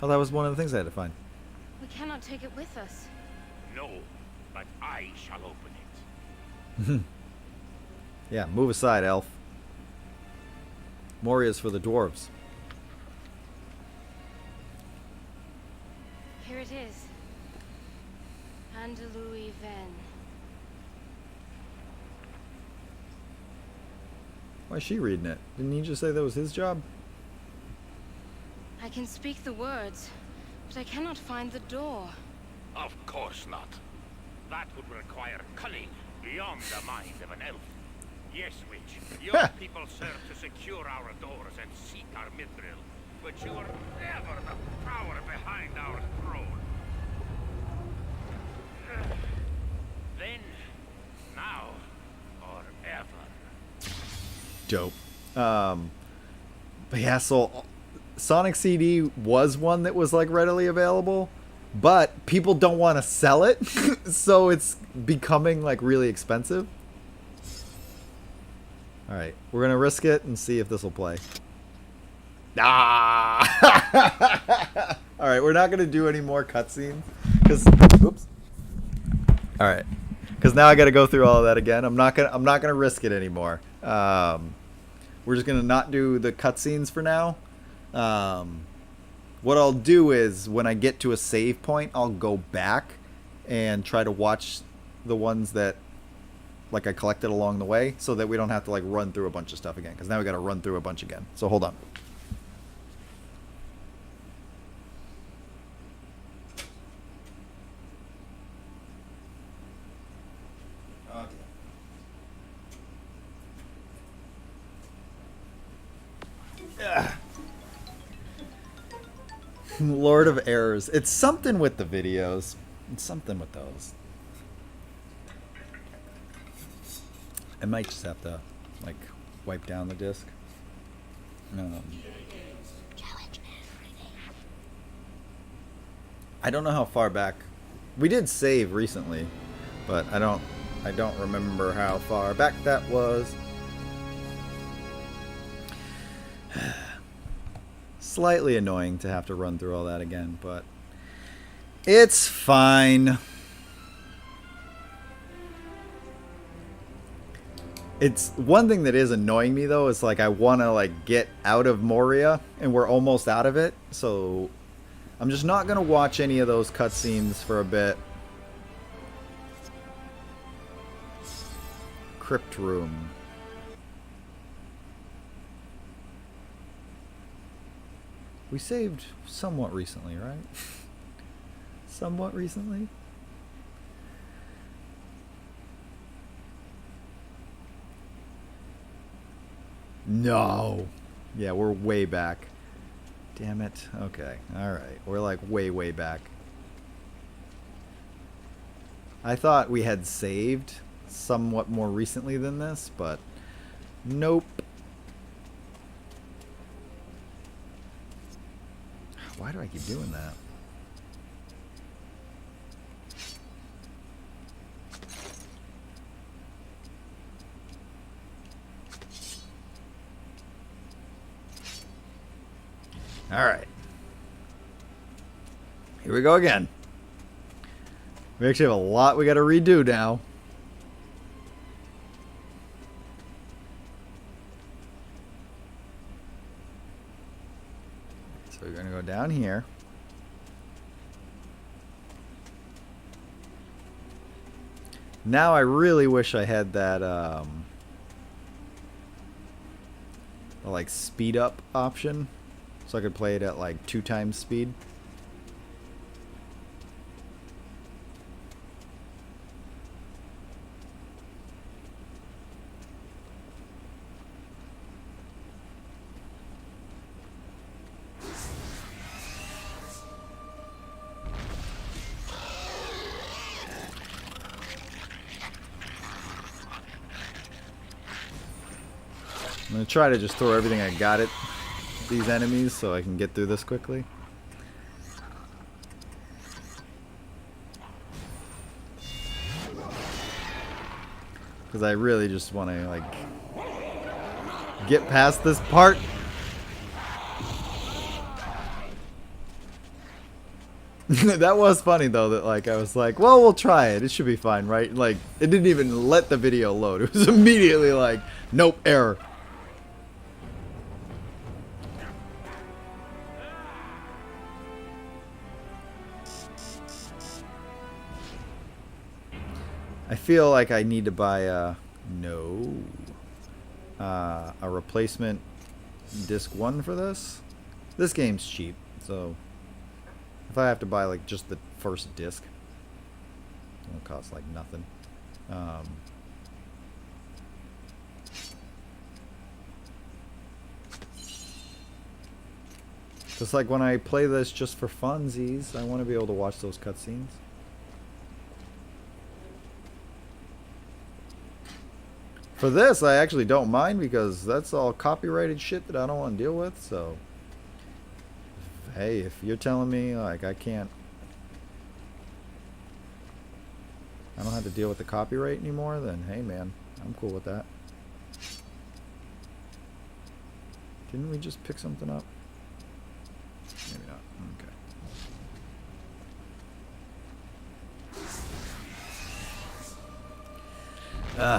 Oh, that was one of the things I had to find. We cannot take it with us. No, but I shall open it. Yeah, move aside, elf. Moria's for the dwarves. Here it is. Andalui Ven. Why is she reading it? Didn't he just say that was his job? I can speak the words, but I cannot find the door. Of course not. That would require cunning beyond the mind of an elf. Yes, witch, your people serve to secure our doors and seek our mithril, but you are never the power behind our throne. dope. But yeah, so Sonic CD was one that was like readily available, but people don't want to sell it, so it's becoming like really expensive. All right, we're gonna risk it and see if this will play. Ah! All right, we're not gonna do any more cutscenes because, oops. All right, because now I got to go through all of that again. I'm not gonna risk it anymore. We're just gonna not do the cutscenes for now. What I'll do is when I get to a save point, I'll go back and try to watch the ones that like I collected along the way, so that we don't have to like run through a bunch of stuff again. Because now we got to run through a bunch again. So hold on. Lord of Errors. It's something with the videos. It's something with those. I might just have to, like, wipe down the disc. I don't know how far back. We did save recently, but I don't remember how far back that was. Slightly annoying to have to run through all that again, but it's fine. It's one thing that is annoying me though, is like I want to like get out of Moria and we're almost out of it, so I'm just not going to watch any of those cutscenes for a bit. Crypt room. We saved somewhat recently, right? Somewhat recently? No. Yeah, we're way back. Damn it. Okay. Alright. We're like way, way back. I thought we had saved somewhat more recently than this, but nope. Why do I keep doing that? All right. Here we go again. We actually have a lot we got to redo now. So we're going to go down here. Now I really wish I had that like speed up option, so I could play it at like 2 times speed. I'm going to try to just throw everything I got at these enemies so I can get through this quickly. Because I really just want to, like, get past this part. That was funny, though, that, like, I was like, well, we'll try it. It should be fine, right? Like, it didn't even let the video load. It was immediately like, nope, error. I feel like I need to buy a replacement disc 1 for this. This game's cheap, so if I have to buy like just the first disc, it'll cost like nothing. Just like when I play this just for funsies, I want to be able to watch those cutscenes. For this, I actually don't mind because that's all copyrighted shit that I don't want to deal with. So, hey, if you're telling me like I don't have to deal with the copyright anymore, then hey, man, I'm cool with that. Didn't we just pick something up? Maybe not.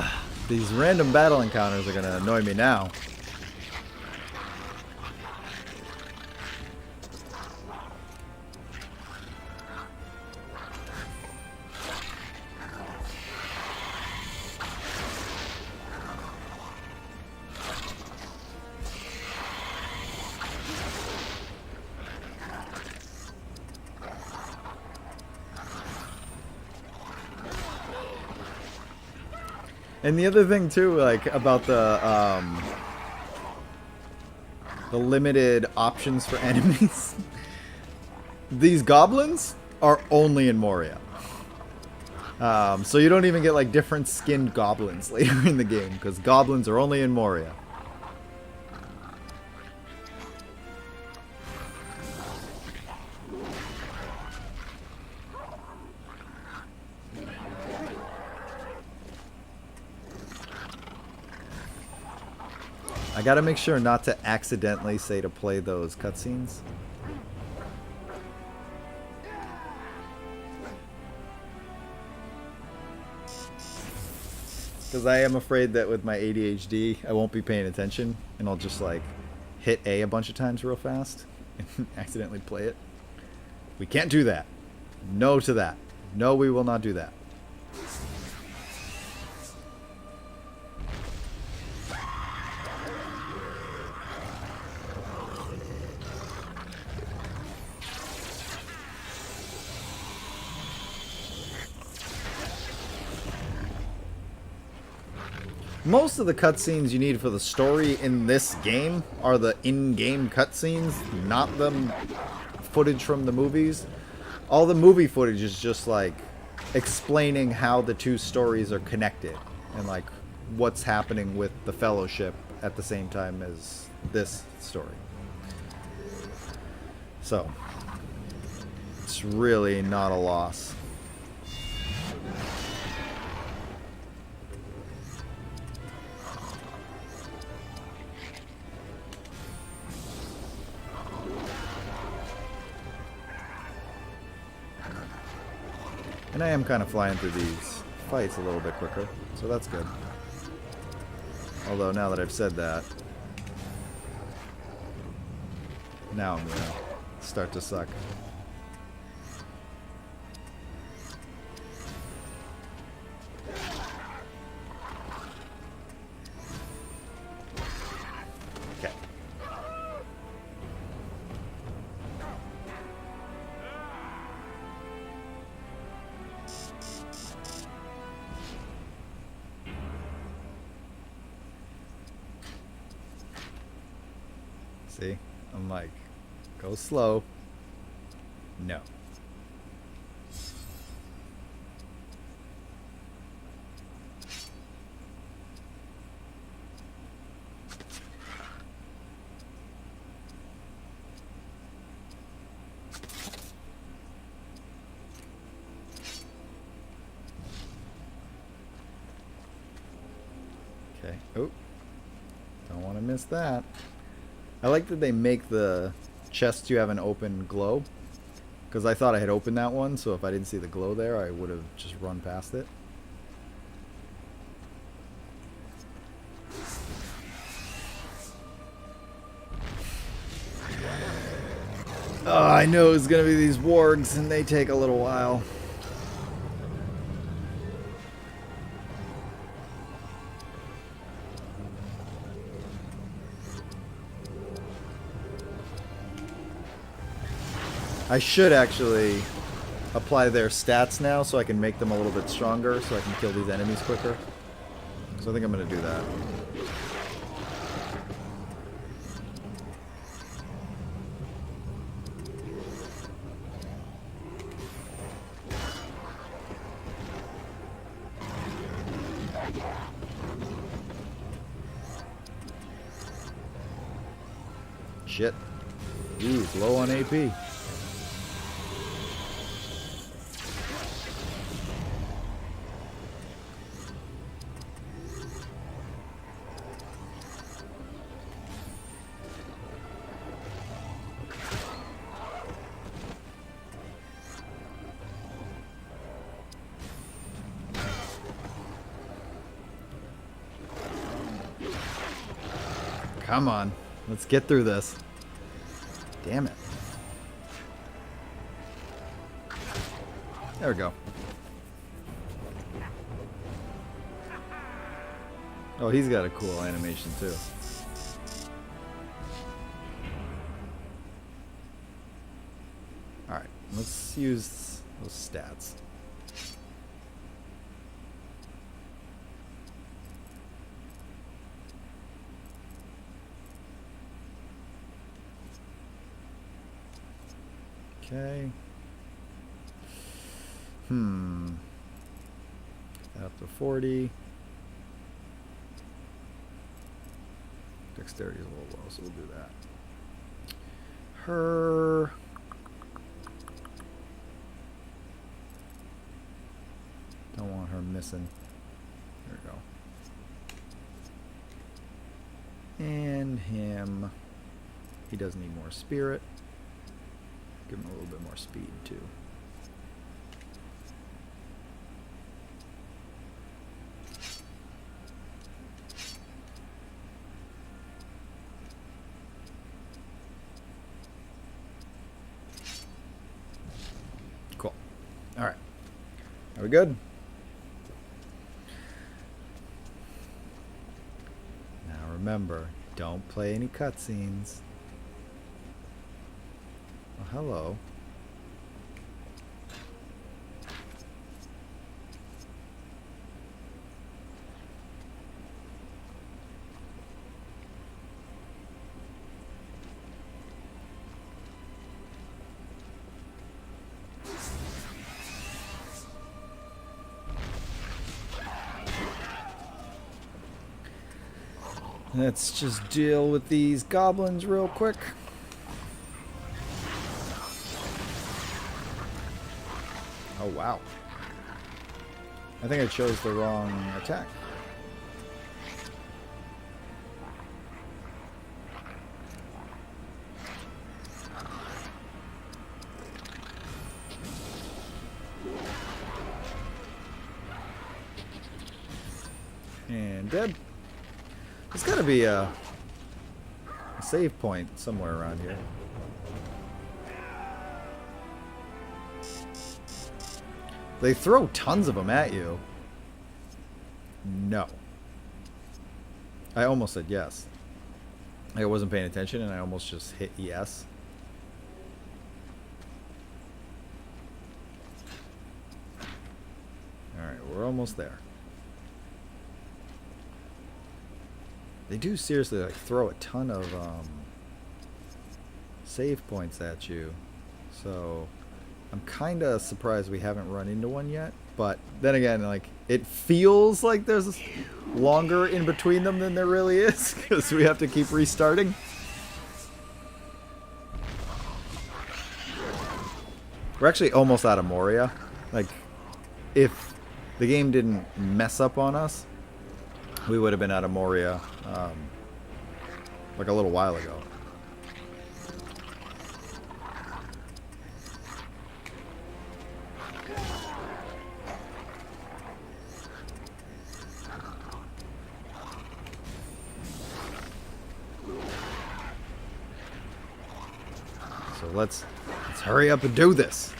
Okay. These random battle encounters are gonna annoy me now. And the other thing too, like about the limited options for enemies, these goblins are only in Moria. So you don't even get like different skinned goblins later in the game because goblins are only in Moria. I gotta make sure not to accidentally say to play those cutscenes. Because I am afraid that with my ADHD, I won't be paying attention, and I'll just like hit A bunch of times real fast and accidentally play it. We can't do that. No to that. No, we will not do that. Most of the cutscenes you need for the story in this game are the in-game cutscenes, not the footage from the movies. All the movie footage is just like explaining how the two stories are connected and like what's happening with the Fellowship at the same time as this story. So, it's really not a loss. And I am kind of flying through these fights a little bit quicker, so that's good. Although now that I've said that, now I'm gonna start to suck. Okay. See? I'm like, go slow. No. Okay. Oh. Don't want to miss that. I like that they make the chests you haven't opened glow. Because I thought I had opened that one, so if I didn't see the glow there, I would have just run past it. Oh, I know it's going to be these wargs, and they take a little while. I should actually apply their stats now so I can make them a little bit stronger so I can kill these enemies quicker. So I think I'm going to do that. Shit. He's low on AP. Come on. Let's get through this. Damn it. There we go. Oh, he's got a cool animation too. Alright, let's use those stats. Okay. Up to 40. Dexterity is a little low, so we'll do that. Her. Don't want her missing. There we go. And him. He does need more spirit. Give him a little bit more speed too. Cool. All right. Are we good? Now remember, don't play any cutscenes. Oh, hello. Let's just deal with these goblins real quick. Oh, wow. I think I chose the wrong attack. And dead. There's got to be a save point somewhere around here. They throw tons of them at you. No. I almost said yes. I wasn't paying attention and I almost just hit yes. Alright, we're almost there. They do seriously like throw a ton of save points at you. So I'm kind of surprised we haven't run into one yet. But then again, like, it feels like there's longer in between them than there really is, because we have to keep restarting. We're actually almost out of Moria. Like, if the game didn't mess up on us, we would have been out of Moria like a little while ago. So let's hurry up and do this.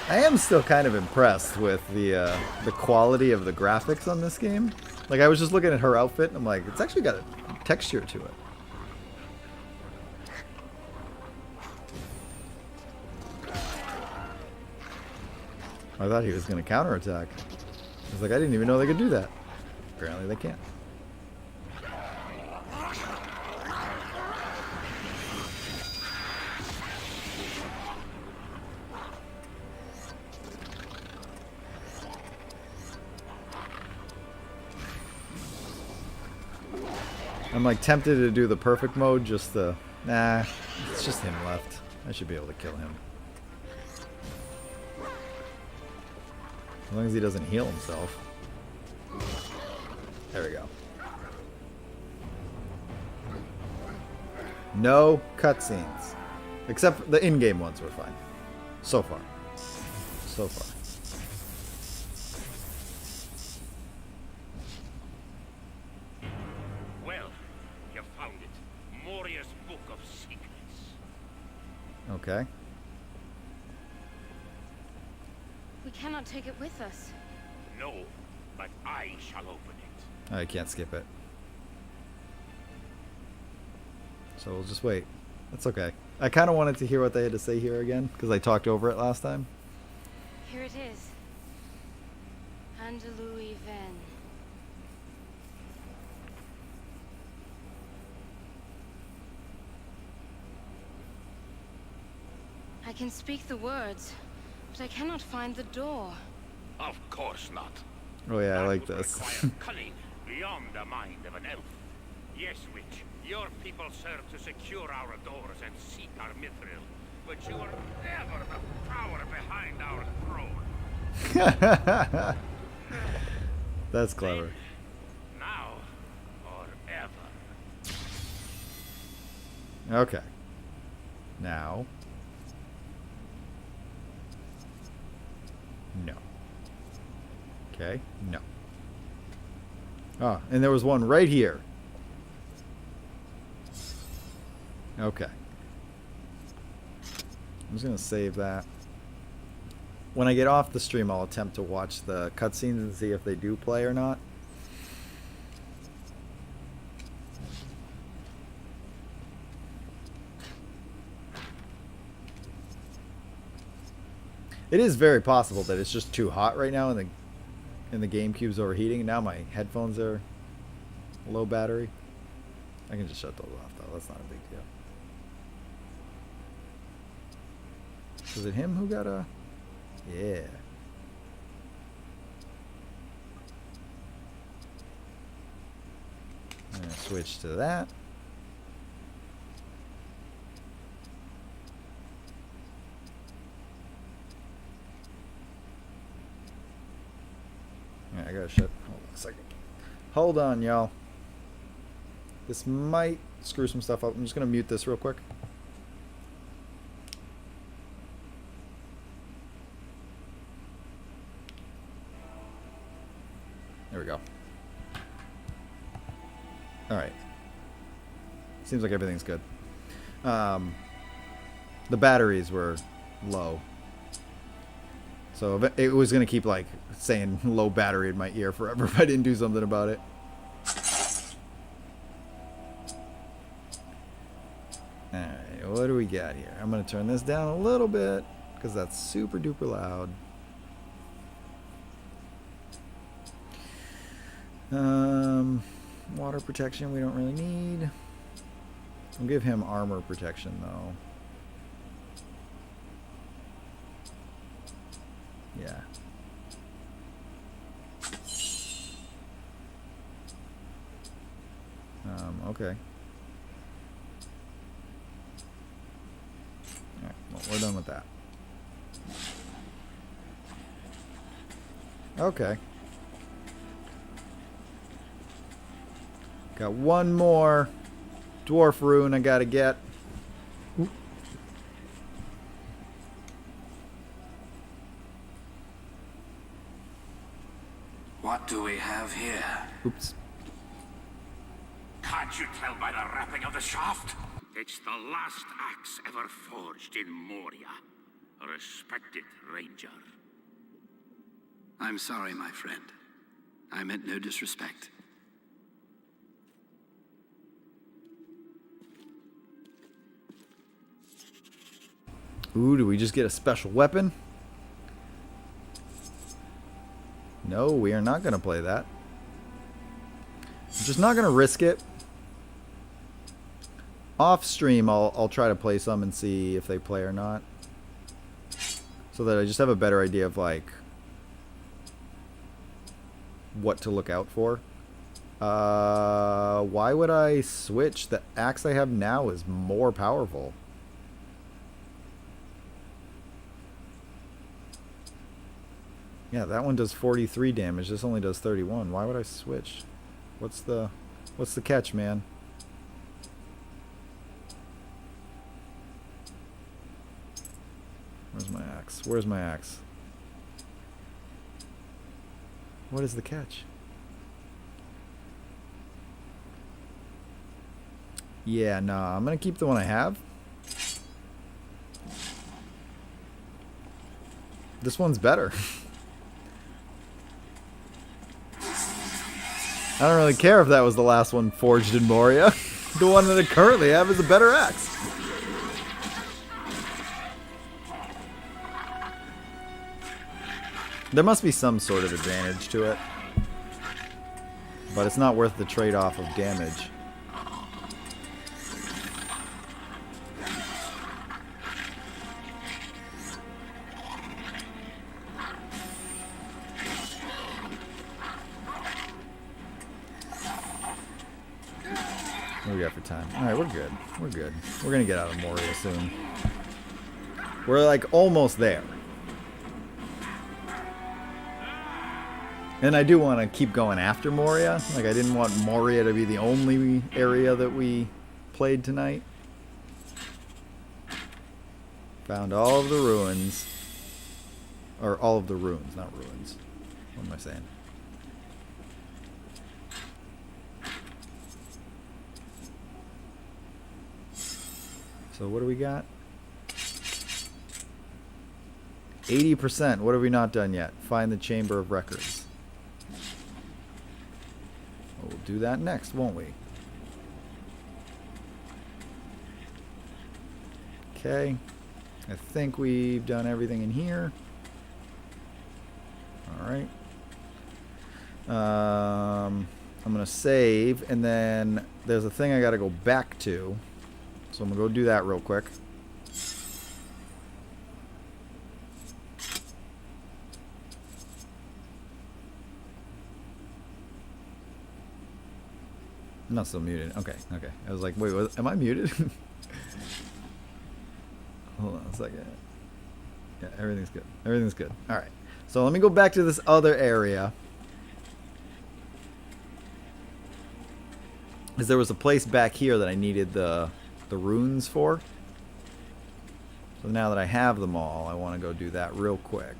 I am still kind of impressed with the quality of the graphics on this game. Like, I was just looking at her outfit and I'm like, it's actually got a texture to it. I thought he was going to counterattack. I was like, I didn't even know they could do that. Apparently they can't. I'm like tempted to do the perfect mode just to... Nah, it's just him left. I should be able to kill him. As long as he doesn't heal himself. There we go. No cutscenes. Except the in-game ones were fine. So far. So far. Well, you found it. Moria's Book of Secrets. Okay. We cannot take it with us. No, but I shall open it. I can't skip it. So we'll just wait. That's okay. I kind of wanted to hear what they had to say here again, because I talked over it last time. Here it is. Angelui Ven. I can speak the words, but I cannot find the door. Of course not. Oh yeah, I That like would this. require cunning beyond the mind of an elf. Yes, witch. Your people serve to secure our doors and seek our mithril, but you are never the power behind our throne. That's clever. Then, now or ever. Okay. Now. No. Okay. No. Oh, and there was one right here. Okay. I'm just going to save that. When I get off the stream, I'll attempt to watch the cutscenes and see if they do play or not. It is very possible that it's just too hot right now and the GameCube's overheating. Now my headphones are low battery. I can just shut those off though. That's not a big deal. Was it him who got a... Yeah. I'm going to switch to that. Yeah, I gotta shut... Hold on a second. Hold on, y'all. This might screw some stuff up. I'm just going to mute this real quick. There we go. Alright. Seems like everything's good. The batteries were low. So it was going to keep like saying low battery in my ear forever if I didn't do something about it. Alright, what do we got here? I'm going to turn this down a little bit because that's super duper loud. Water protection we don't really need. I'll give him armor protection though. Yeah. Okay. Alright, well, we're done with that. Okay. Got one more dwarf rune I gotta get. Oop. What do we have here? Oops. Can't you tell by the wrapping of the shaft? It's the last axe ever forged in Moria. A respected ranger. I'm sorry, my friend. I meant no disrespect. Ooh, do we just get a special weapon? No, we are not going to play that. I'm just not going to risk it. Off stream, I'll try to play some and see if they play or not. So that I just have a better idea of, like, what to look out for. Why would I switch? The axe I have now is more powerful. Yeah, that one does 43 damage. This only does 31. Why would I switch? What's the catch, man? Where's my axe? Where's my axe? What is the catch? Yeah, nah, I'm gonna keep the one I have. This one's better. I don't really care if that was the last one forged in Moria. The one that I currently have is a better axe. There must be some sort of advantage to it. But it's not worth the trade-off of damage. What do we got for time? Alright, we're good. We're good. We're gonna get out of Moria soon. We're like almost there. And I do want to keep going after Moria. Like, I didn't want Moria to be the only area that we played tonight. Found all of the ruins. Or all of the ruins, not ruins. What am I saying? So what do we got? 80%. What have we not done yet? Find the Chamber of Records. We'll do that next, won't we? Okay. I think we've done everything in here. Alright. I'm going to save, and then there's a thing I got to go back to. So I'm going to go do that real quick. I'm not still muted. Okay, okay. I was like, wait, am I muted? Hold on a second. Yeah, everything's good. Everything's good. Alright. So let me go back to this other area. Because there was a place back here that I needed the runes for. So now that I have them all, I want to go do that real quick.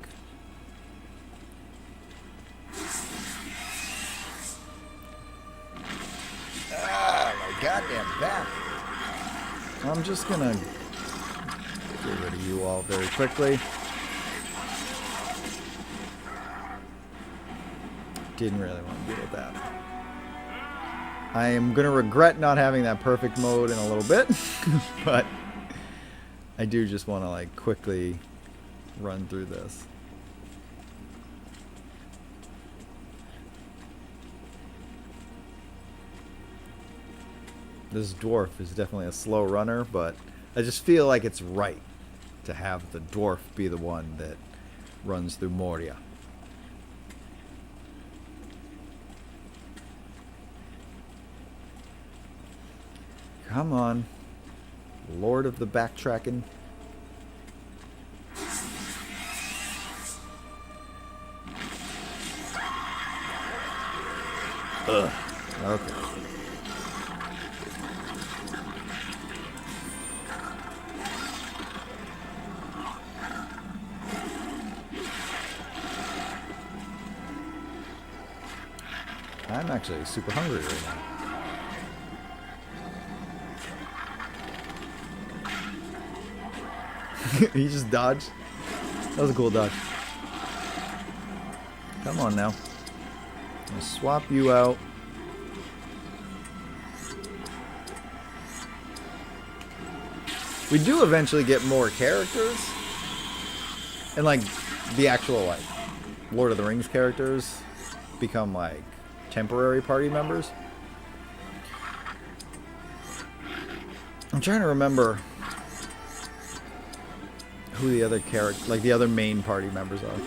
Goddamn back. I'm just gonna get rid of you all very quickly. Didn't really want to deal with that. I am gonna regret not having that perfect mode in a little bit, but I do just want to like quickly run through this. This dwarf is definitely a slow runner, but I just feel like it's right to have the dwarf be the one that runs through Moria. Come on, Lord of the Backtracking. Ugh. Okay. I'm actually super hungry right now. He just dodged. That was a cool dodge. Come on now. I'll swap you out. We do eventually get more characters. And like the actual like Lord of the Rings characters become like temporary party members. I'm trying to remember who the other character, like the other main party members are,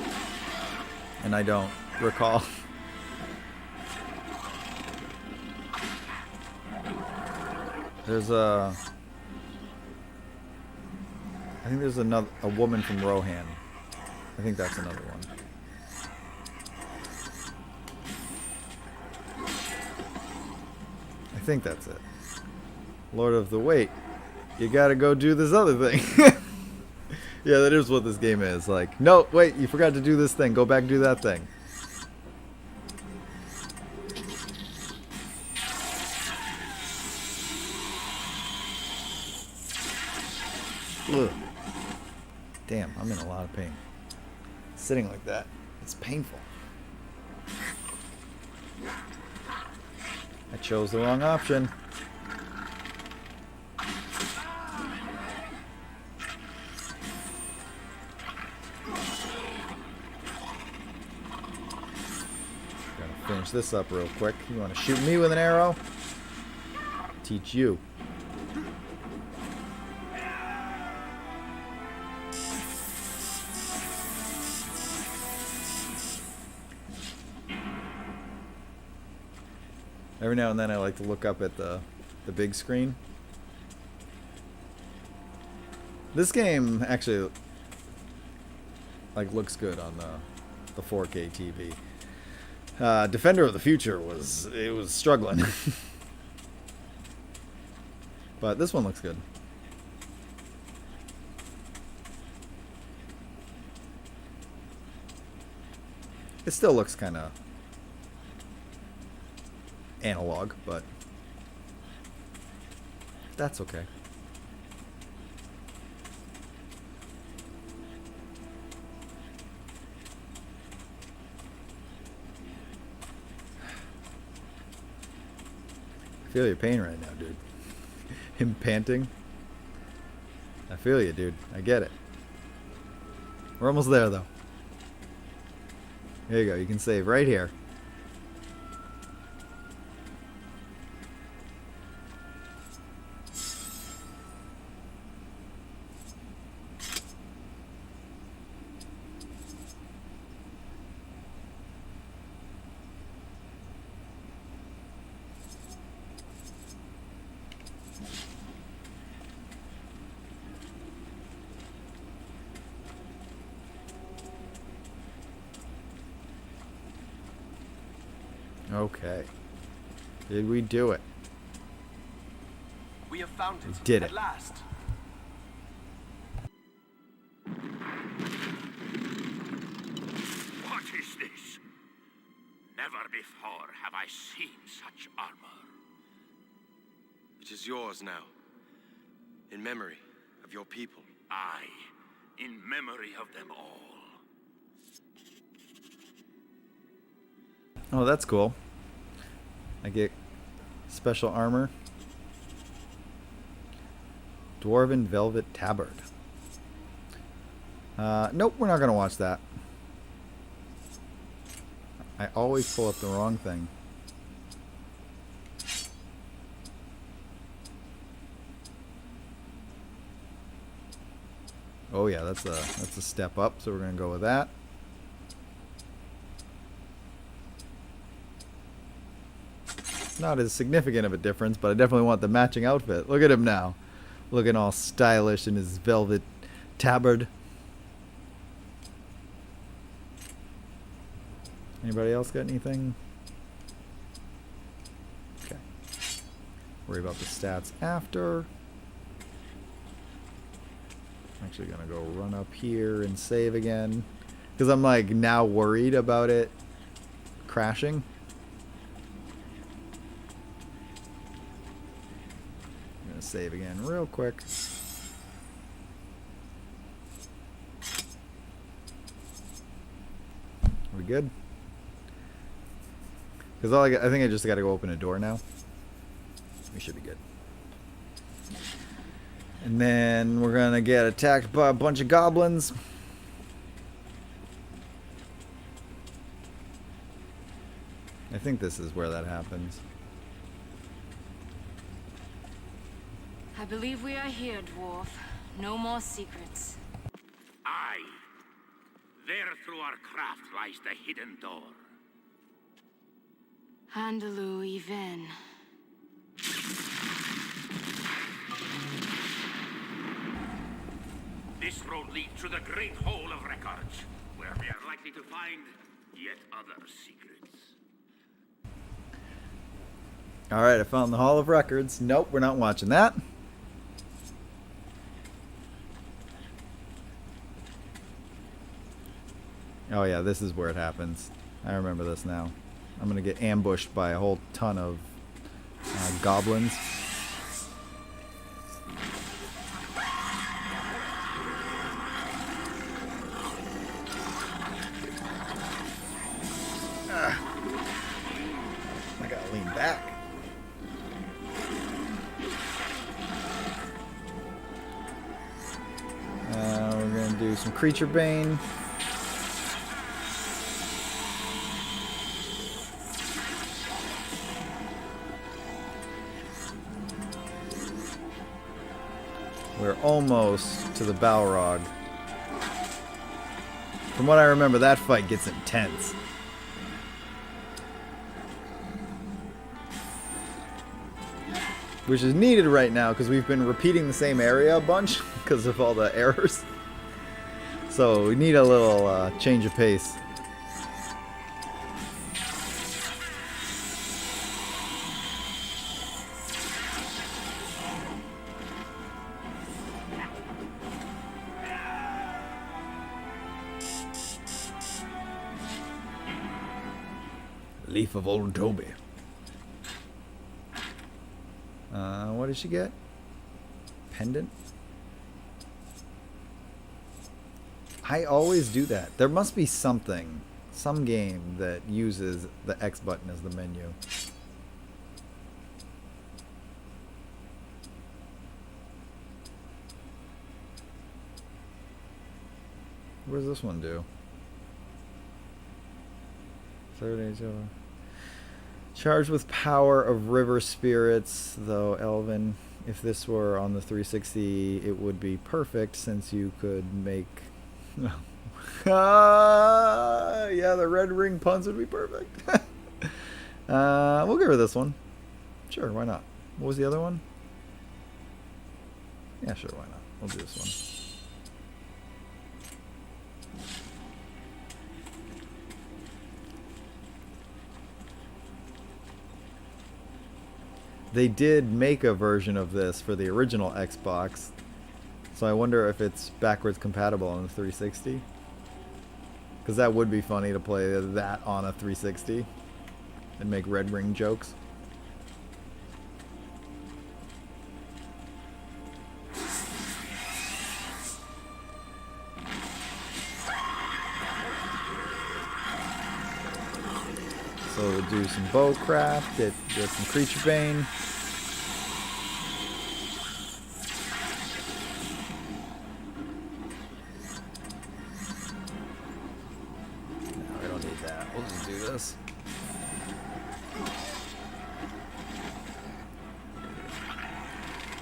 and I don't recall. There's a... I think there's a woman from Rohan. I think that's another one. I think that's it. Lord of the Wait. You gotta go do this other thing. Yeah, that is what this game is. Like, no, wait, you forgot to do this thing. Go back and do that thing. Ugh. Damn, I'm in a lot of pain. Sitting like that, it's painful. I chose the wrong option. Gotta finish this up real quick. You want to shoot me with an arrow? Teach you. Every now and then I like to look up at the big screen. This game actually like looks good on the 4K TV. Defender of the Future was struggling. But this one looks good. It still looks kind of analog, but that's okay. I feel your pain right now, dude. Him panting. I feel you, dude. I get it. We're almost there, though. Here you go. You can save right here. Okay. Did we do it? We have found it. We did it. At last. What is this? Never before have I seen such armor. It is yours now, in memory of your people. Aye, in memory of them all. Oh, that's cool. I get special armor. Dwarven Velvet Tabard. Nope, we're not going to watch that. I always pull up the wrong thing. Oh yeah, that's a step up, so we're going to go with that. Not as significant of a difference, but I definitely want the matching outfit. Look at him now. Looking all stylish in his velvet tabard. Anybody else got anything? Okay. Worry about the stats after. I'm actually going to go run up here and save again. Because I'm like now worried about it crashing. Save again real quick. Are we good? Because I think I just got to go open a door now. We should be good. And then we're gonna get attacked by a bunch of goblins. I think this is where that happens. I believe we are here, dwarf. No more secrets. Aye. There through our craft lies the hidden door. Handaloo even. road leads through the Great Hall of Records, where we are likely to find yet other secrets. Alright, I found the Hall of Records. Nope, we're not watching that. Oh yeah, this is where it happens. I remember this now. I'm gonna get ambushed by a whole ton of goblins. I gotta lean back. We're gonna do some creature bane. We're almost to the Balrog. From what I remember, that fight gets intense. Which is needed right now because we've been repeating the same area a bunch because of all the errors. So we need a little change of pace. Leaf of Old Toby. What did she get? Pendant? I always do that. There must be something, some game that uses the X button as the menu. What does this one do? Charged with power of river spirits, though Elven. If this were on the 360, it would be perfect since you could make... yeah, the red ring puns would be perfect. We'll give her this one. Sure, why not? What was the other one? Yeah, sure, why not? We'll do this one. They did make a version of this for the original Xbox, so I wonder if it's backwards compatible on the 360. Because that would be funny to play that on a 360 and make Red Ring jokes. So we'll do some bowcraft, get some creature bane. No, we don't need that. We'll just do this.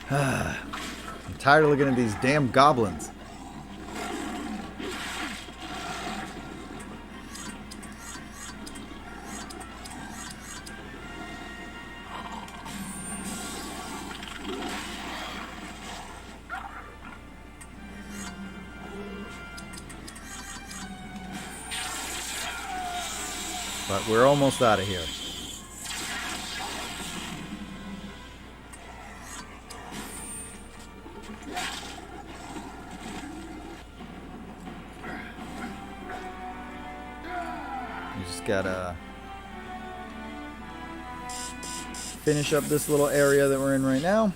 I'm tired of looking at these damn goblins. But we're almost out of here. You just gotta finish up this little area that we're in right now.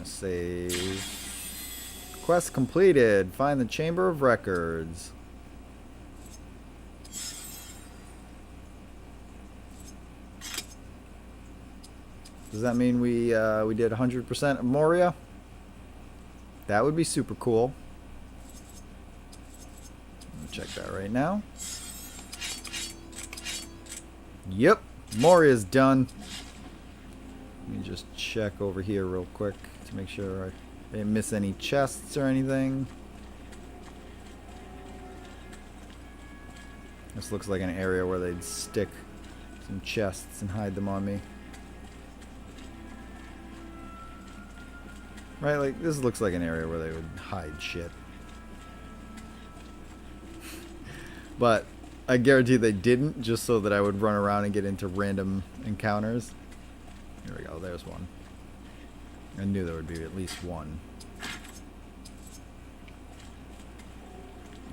Save. Quest completed. Find the Chamber of Records. Does that mean we did 100% of Moria? That would be super cool. Let me check that right now. Yep, Moria's done. Let me just check over here real quick to make sure I didn't miss any chests or anything. This looks like an area where they'd stick some chests and hide them on me. Right, like, this looks like an area where they would hide shit. But I guarantee they didn't, just so that I would run around and get into random encounters. Here we go, there's one. I knew there would be at least one.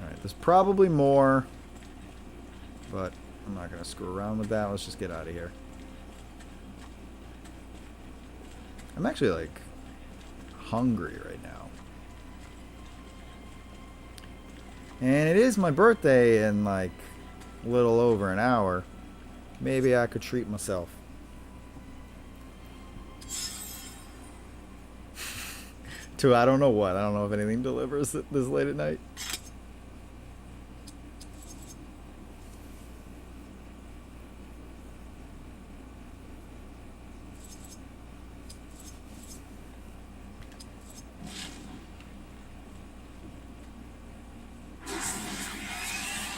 Alright, there's probably more, but I'm not going to screw around with that. Let's just get out of here. I'm actually, like, hungry right now. And it is my birthday in, like, a little over an hour. Maybe I could treat myself. To I don't know what. I don't know if anything delivers this late at night.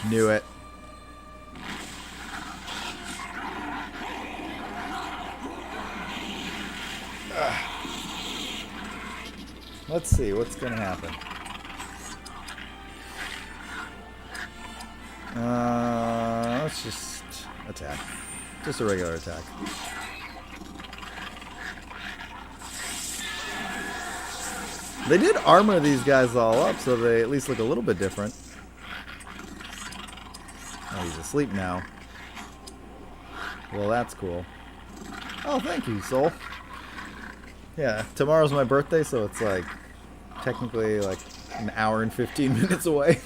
Knew it. Let's see what's gonna happen. Let's just attack. Just a regular attack. They did armor these guys all up, so they at least look a little bit different. Oh, he's asleep now. Well, that's cool. Oh, thank you, Soul. Yeah, tomorrow's my birthday, so it's like technically like an hour and 15 minutes away.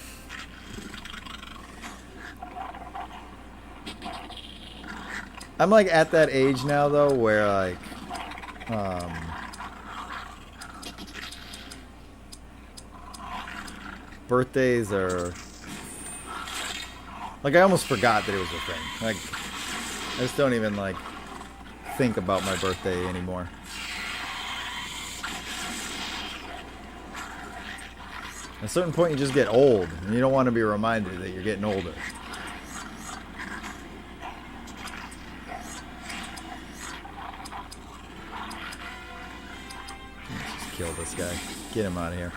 I'm like at that age now though where like birthdays are like I almost forgot that it was a thing. Like I just don't even like think about my birthday anymore. At a certain point you just get old and you don't want to be reminded that you're getting older. Let's just kill this guy. Get him out of here.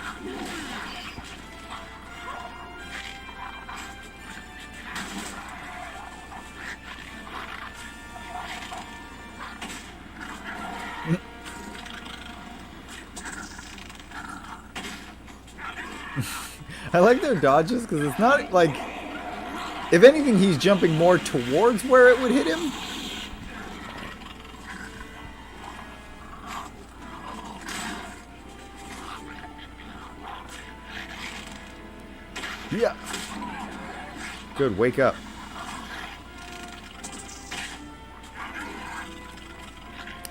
I like their dodges because it's not like, if anything, he's jumping more towards where it would hit him. Yeah. Good, wake up.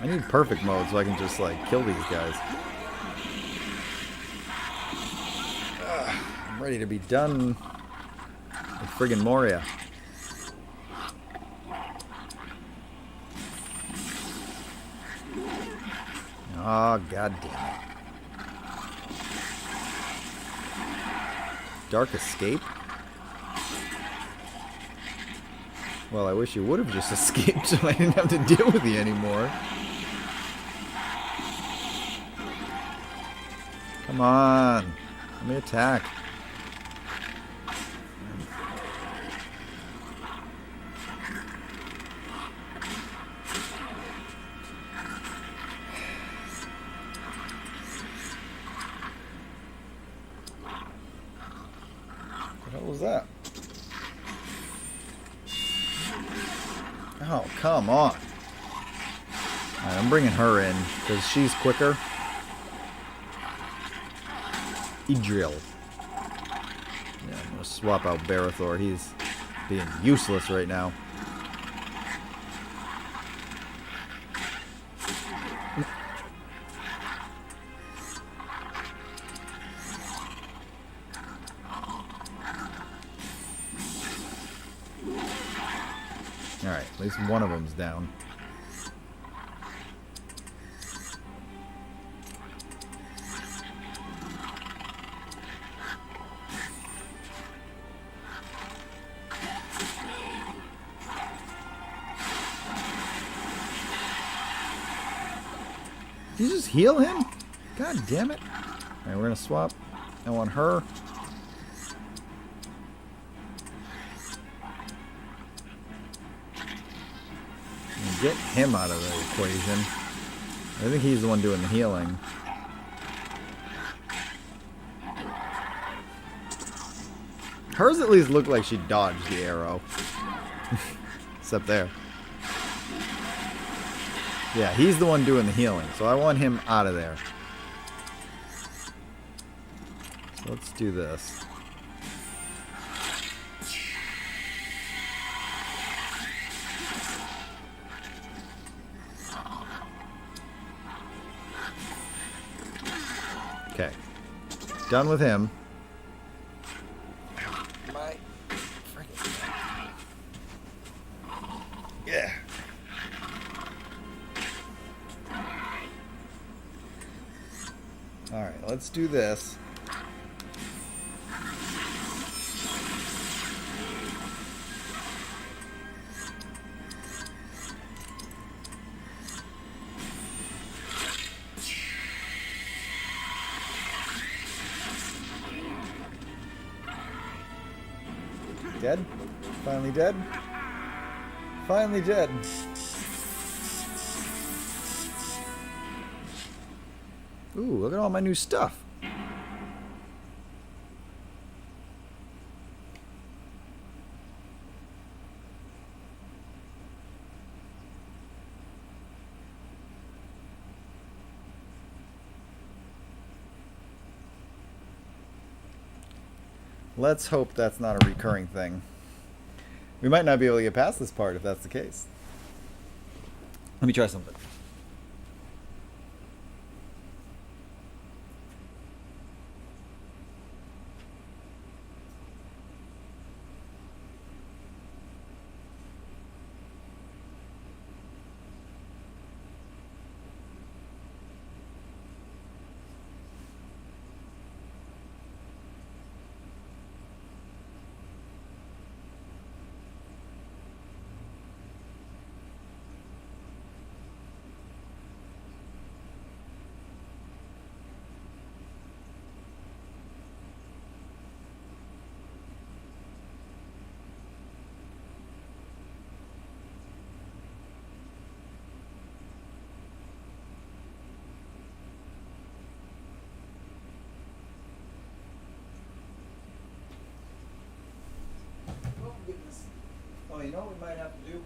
I need perfect mode so I can just like kill these guys. I'm ready to be done with friggin' Moria. Oh, god damn it. Dark escape? Well, I wish you would have just escaped so I didn't have to deal with you anymore. Come on. Let me attack. What was that? Oh, come on. Alright, I'm bringing her in because she's quicker. Idril. Yeah, I'm gonna swap out Berethor. He's being useless right now. Alright, at least one of them's down. You just heal him? God damn it. Alright, we're gonna swap. I want her. Get him out of the equation. I think he's the one doing the healing. Hers at least looked like she dodged the arrow. Except there. Yeah, he's the one doing the healing, so I want him out of there. So let's do this. Okay. Done with him. Yeah. Alright, let's do this. Dead? Finally dead? Finally dead. Ooh, look at all my new stuff. Let's hope that's not a recurring thing. We might not be able to get past this part if that's the case. Let me try something. Oh, you know what we might have to do?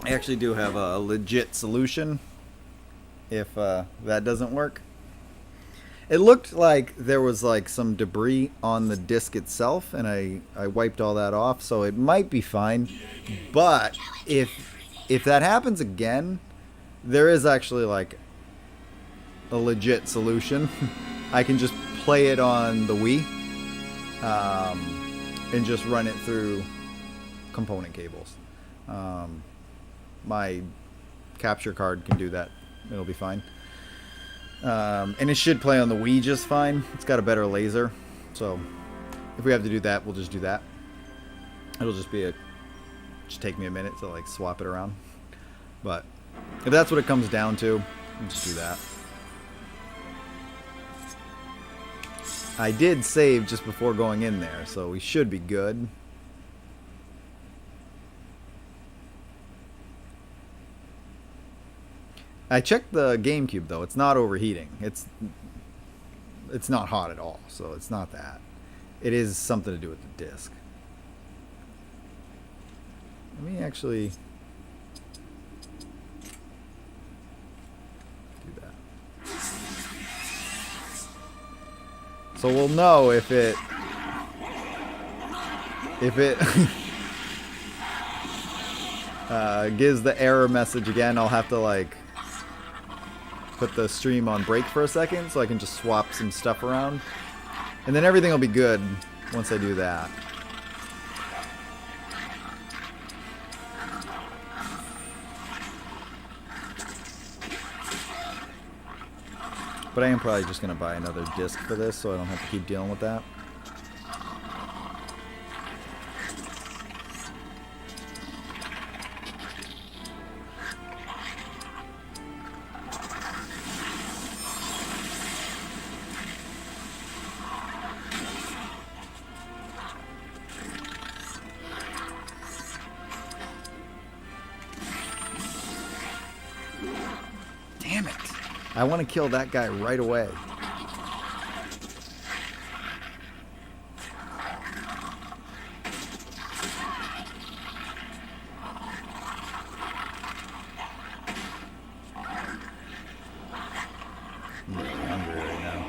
I actually do have a legit solution if that doesn't work. It looked like there was like some debris on the disc itself, and I wiped all that off, so it might be fine. But if that happens again, there is actually like a legit solution. I can just play it on the Wii and just run it through component cables. My capture card can do that. It'll be fine. And it should play on the Wii just fine. It's got a better laser. So if we have to do that, we'll just do that. It'll just take me a minute to like swap it around. But if that's what it comes down to, we'll just do that. I did save just before going in there, so we should be good. I checked the Gamecube though. It's not overheating. It's not hot at all, so it's not that. It is something to do with the disc. Let me actually do that. So we'll know if it gives the error message again. I'll have to like put the stream on break for a second so I can just swap some stuff around, and then everything will be good once I do that. But I am probably just going to buy another disc for this so I don't have to keep dealing with that. Damn it. I want to kill that guy right away. I'm really hungry right now.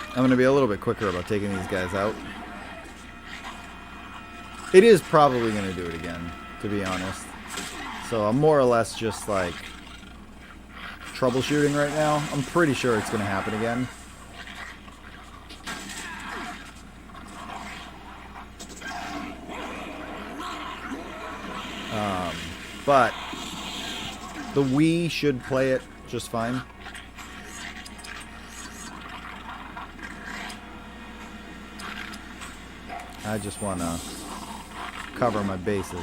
I'm going to be a little bit quicker about taking these guys out. It is probably going to do it again, to be honest. So I'm more or less just like troubleshooting right now. I'm pretty sure it's going to happen again. But the Wii should play it just fine. I just want to cover my bases.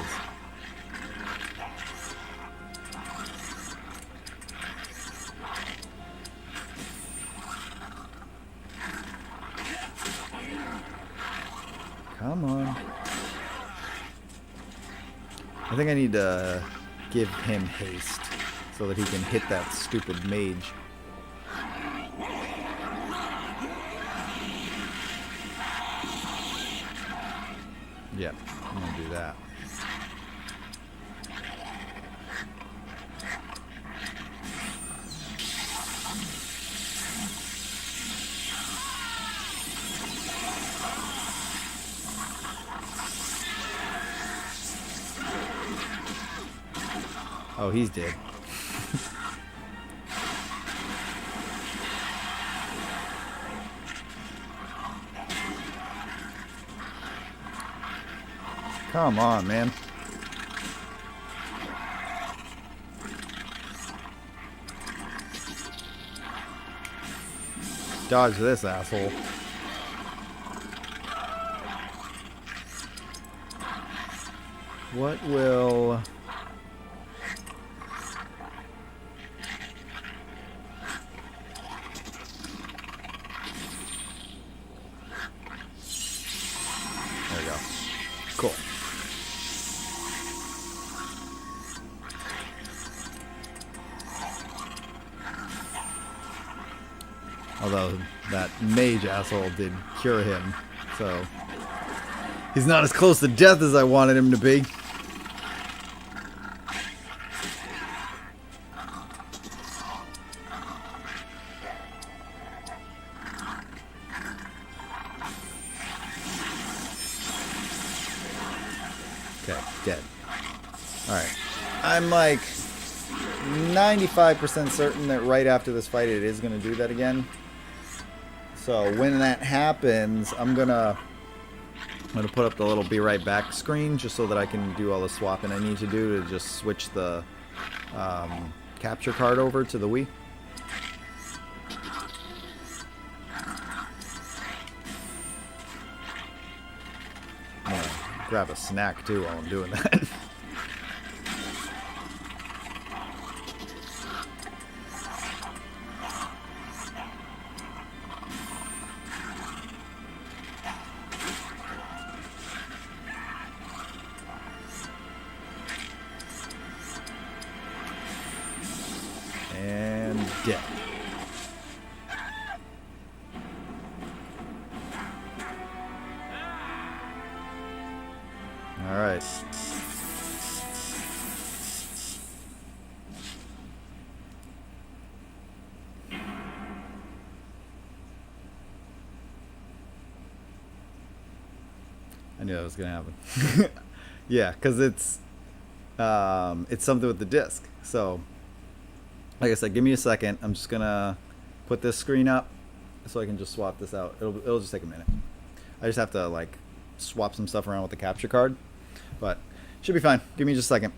Come on. I think I need to give him haste so that he can hit that stupid mage. Yep, I'm gonna do that. Oh, he's dead. Come on, man. Dodge this asshole. What will... There we go. Cool. Although that mage asshole did cure him, so he's not as close to death as I wanted him to be. Okay, dead. Alright. I'm like 95% certain that right after this fight it is going to do that again. So when that happens, I'm gonna put up the little be right back screen just so that I can do all the swapping I need to do to just switch the capture card over to the Wii. I'm gonna grab a snack too while I'm doing that. And dead. All right. I knew that was gonna happen. Yeah, because it's something with the disc. So like I said, give me a second. I'm just gonna put this screen up so I can just swap this out. It'll just take a minute. I just have to like swap some stuff around with the capture card, but should be fine. Give me just a second.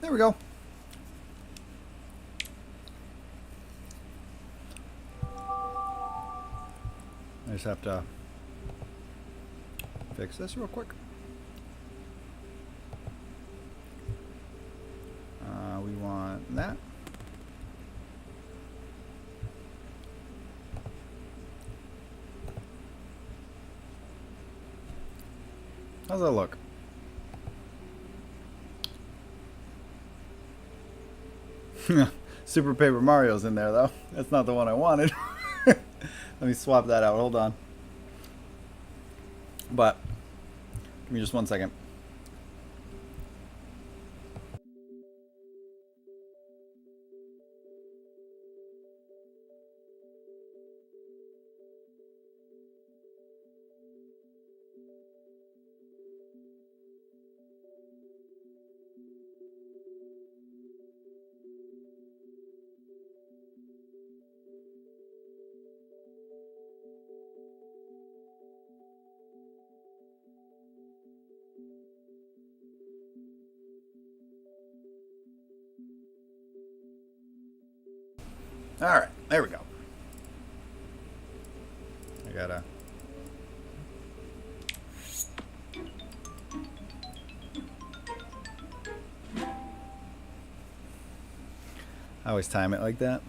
There we go. I just have to fix this real quick. We want that. How's that look? Super Paper Mario's in there though. That's not the one I wanted. Let me swap that out. Hold on. But give me just 1 second. Alright, there we go. I gotta... I always time it like that.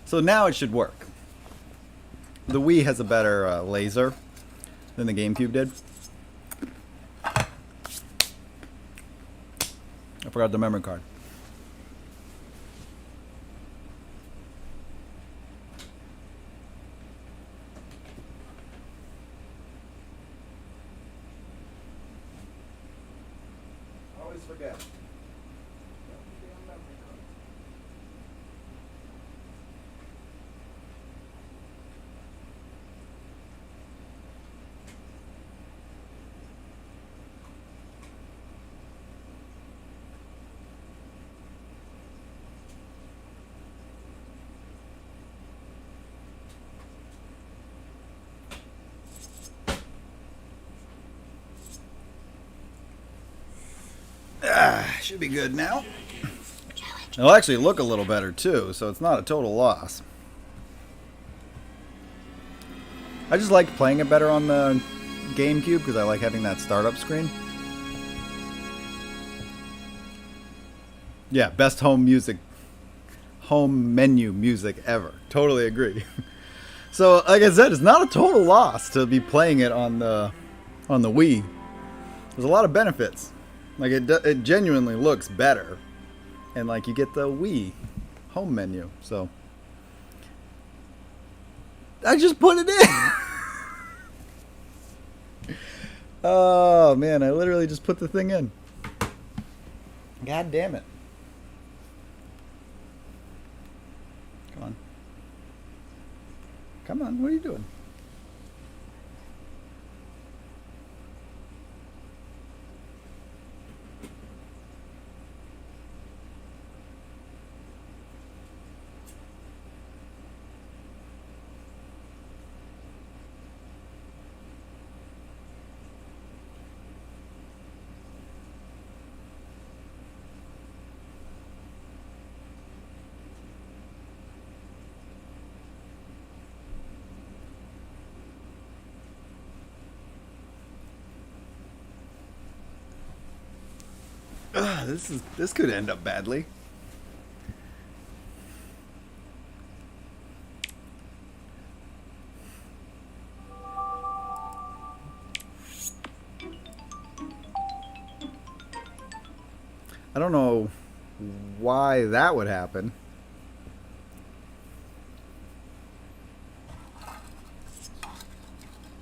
So now it should work. The Wii has a better laser than the GameCube did. I forgot the memory card. Always forget. Should be good now. It'll actually look a little better too, so it's not a total loss. I just like playing it better on the GameCube because I like having that startup screen. Yeah, best home menu music ever. Totally agree. So, like I said, it's not a total loss to be playing it on the Wii. There's a lot of benefits. Like it genuinely looks better, and like you get the Wii home menu. So I just put it in. Oh man, I literally just put the thing in. God damn it! Come on, come on! What are you doing? This could end up badly. I don't know why that would happen.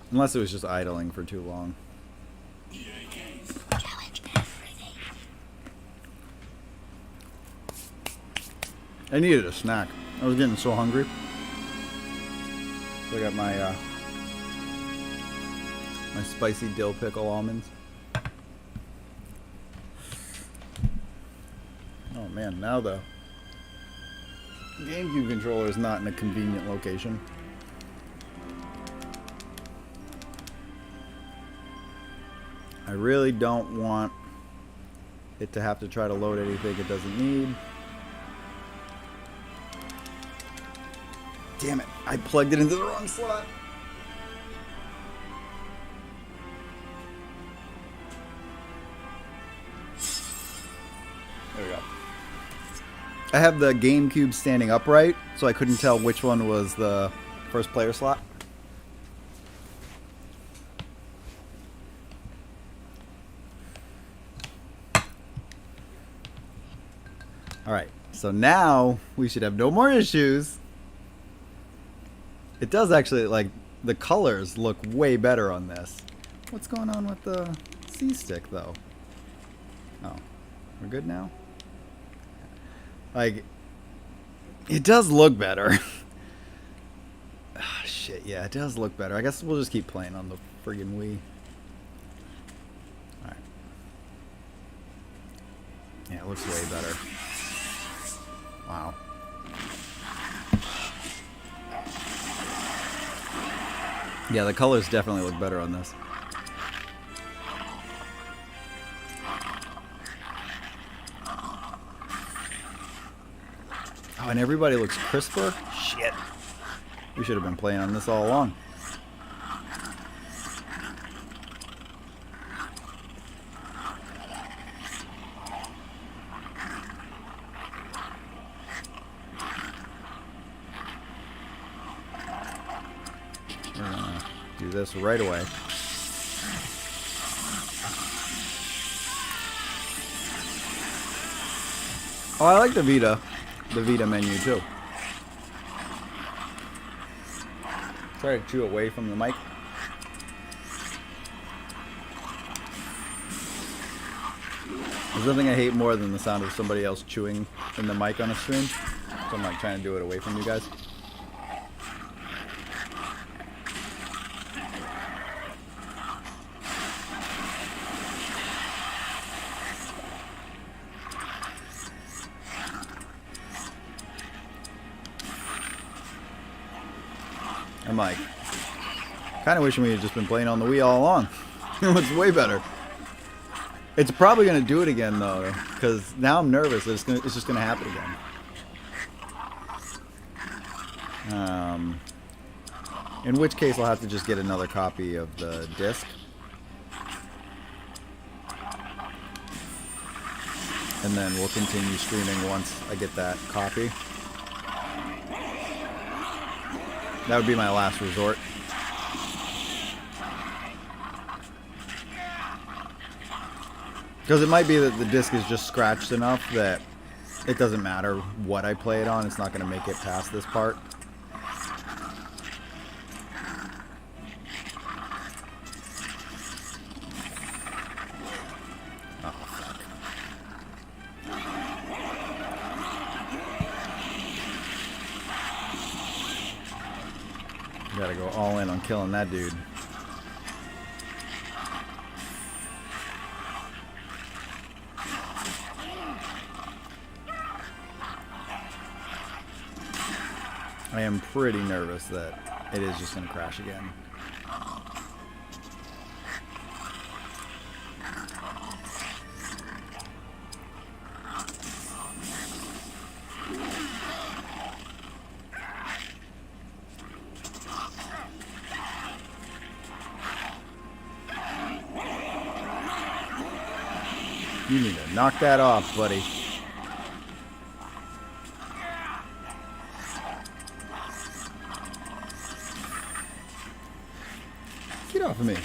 Unless it was just idling for too long. I needed a snack. I was getting so hungry. So I got my my spicy dill pickle almonds. Oh man, now the GameCube controller is not in a convenient location. I really don't want it to have to try to load anything it doesn't need. Damn it, I plugged it into the wrong slot. There we go. I have the GameCube standing upright, so I couldn't tell which one was the first player slot. Alright, so now we should have no more issues. It does actually, like, the colors look way better on this. What's going on with the C-stick, though? Oh, we're good now? Like, it does look better. Oh, shit, yeah, it does look better. I guess we'll just keep playing on the friggin' Wii. Alright. Yeah, it looks way better. Wow. Yeah, the colors definitely look better on this. Oh, and everybody looks crisper. Shit. We should have been playing on this all along. We're gonna do this right away. Oh, I like the Vita menu too. Try to chew away from the mic. There's nothing I hate more than the sound of somebody else chewing in the mic on a stream. So I'm like trying to do it away from you guys. I'm like, kind of wishing we had just been playing on the Wii all along. It's way better. It's probably going to do it again, though, because now I'm nervous that it's just going to happen again. In which case, I'll have to just get another copy of the disc. And then we'll continue streaming once I get that copy. That would be my last resort. Because it might be that the disc is just scratched enough that it doesn't matter what I play it on. It's not going to make it past this part. Oh, fuck. Gotta go all in on killing that dude. I am pretty nervous that it is just going to crash again. You need to knock that off, buddy. Get off of me.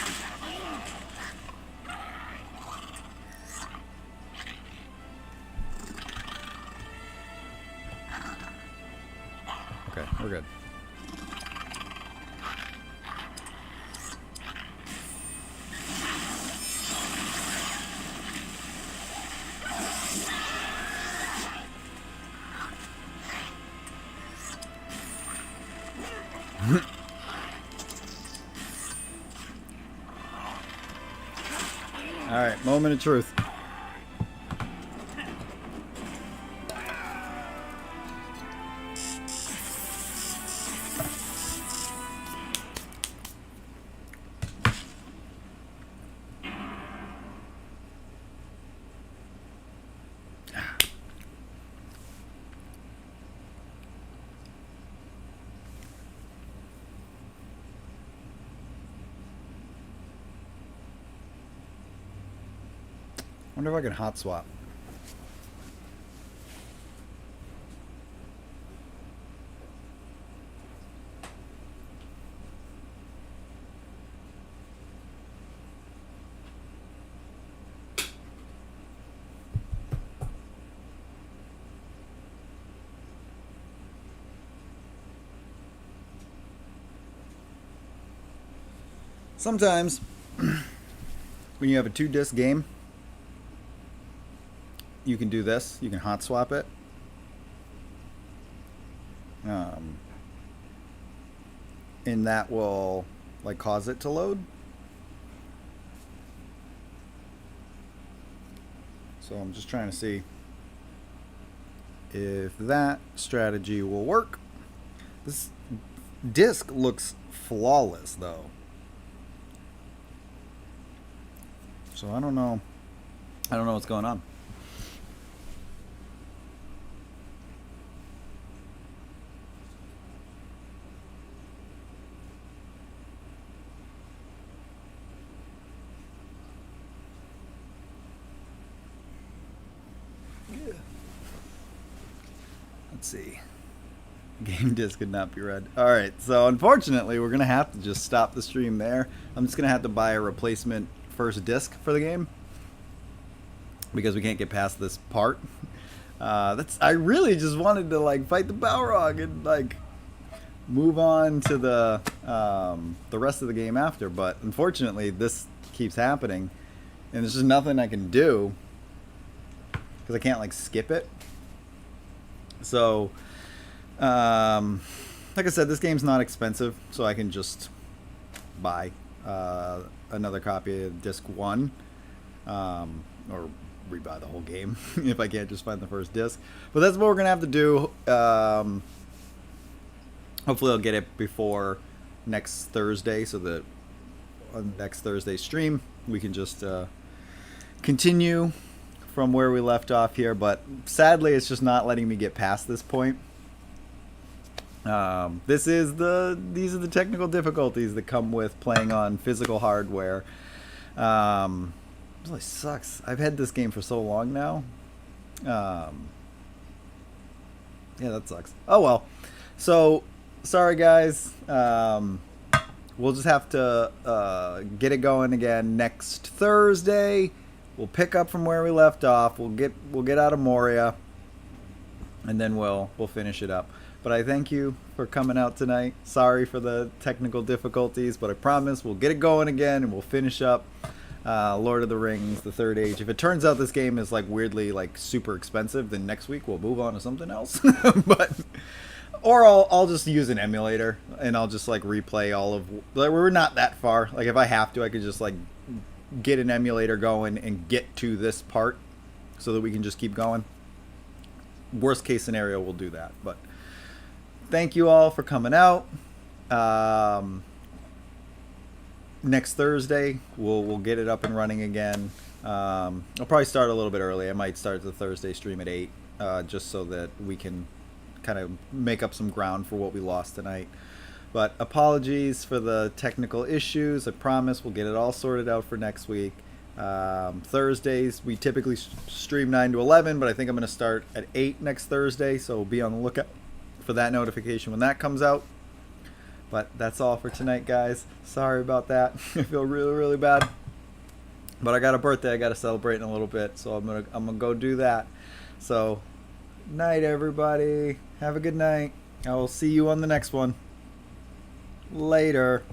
Okay, we're good. Alright, moment of truth. Wonder if I can hot swap. Sometimes when you have a 2-disc game, you can do this. You can hot swap it. And that will like cause it to load. So I'm just trying to see if that strategy will work. This disc looks flawless though. So I don't know what's going on. let's see. Game disc could not be read. Alright, so unfortunately, we're going to have to just stop the stream there. I'm just going to have to buy a replacement first disc for the game, because we can't get past this part. I really just wanted to like fight the Balrog and like move on to the rest of the game after, but unfortunately this keeps happening and there's just nothing I can do because I can't like skip it. So like I said, this game's not expensive, so I can just buy another copy of disc 1 or rebuy the whole game if I can't just find the first disc. But that's what we're gonna have to do. Hopefully I'll get it before next Thursday, so that on next Thursday's stream we can just continue from where we left off here. But sadly it's just not letting me get past this point. These are the technical difficulties that come with playing on physical hardware. It really sucks. I've had this game for so long now. Yeah, that sucks. Oh well. So sorry guys. We'll just have to get it going again next Thursday. We'll pick up from where we left off. We'll get out of Moria, and then we'll finish it up. But I thank you for coming out tonight. Sorry for the technical difficulties, but I promise we'll get it going again and we'll finish up Lord of the Rings, the Third Age. If it turns out this game is like weirdly like super expensive, then next week we'll move on to something else. Or I'll just use an emulator and I'll just like replay all of. Like, we're not that far. Like if I have to, I could just like get an emulator going and get to this part so that we can just keep going. Worst case scenario, we'll do that. But thank you all for coming out. Next Thursday we'll get it up and running again. I'll probably start a little bit early. I might start the Thursday stream at 8, just so that we can kind of make up some ground for what we lost tonight. But apologies for the technical issues. I promise we'll get it all sorted out for next week. Thursdays we typically stream 9 to 11, but I think I'm going to start at 8 next Thursday, so be on the lookout for that notification when that comes out. But that's all for tonight, guys. Sorry about that. I feel really, really bad. But I got a birthday I got to celebrate in a little bit, so I'm gonna go do that. So, night, everybody. Have a good night. I will see you on the next one. Later.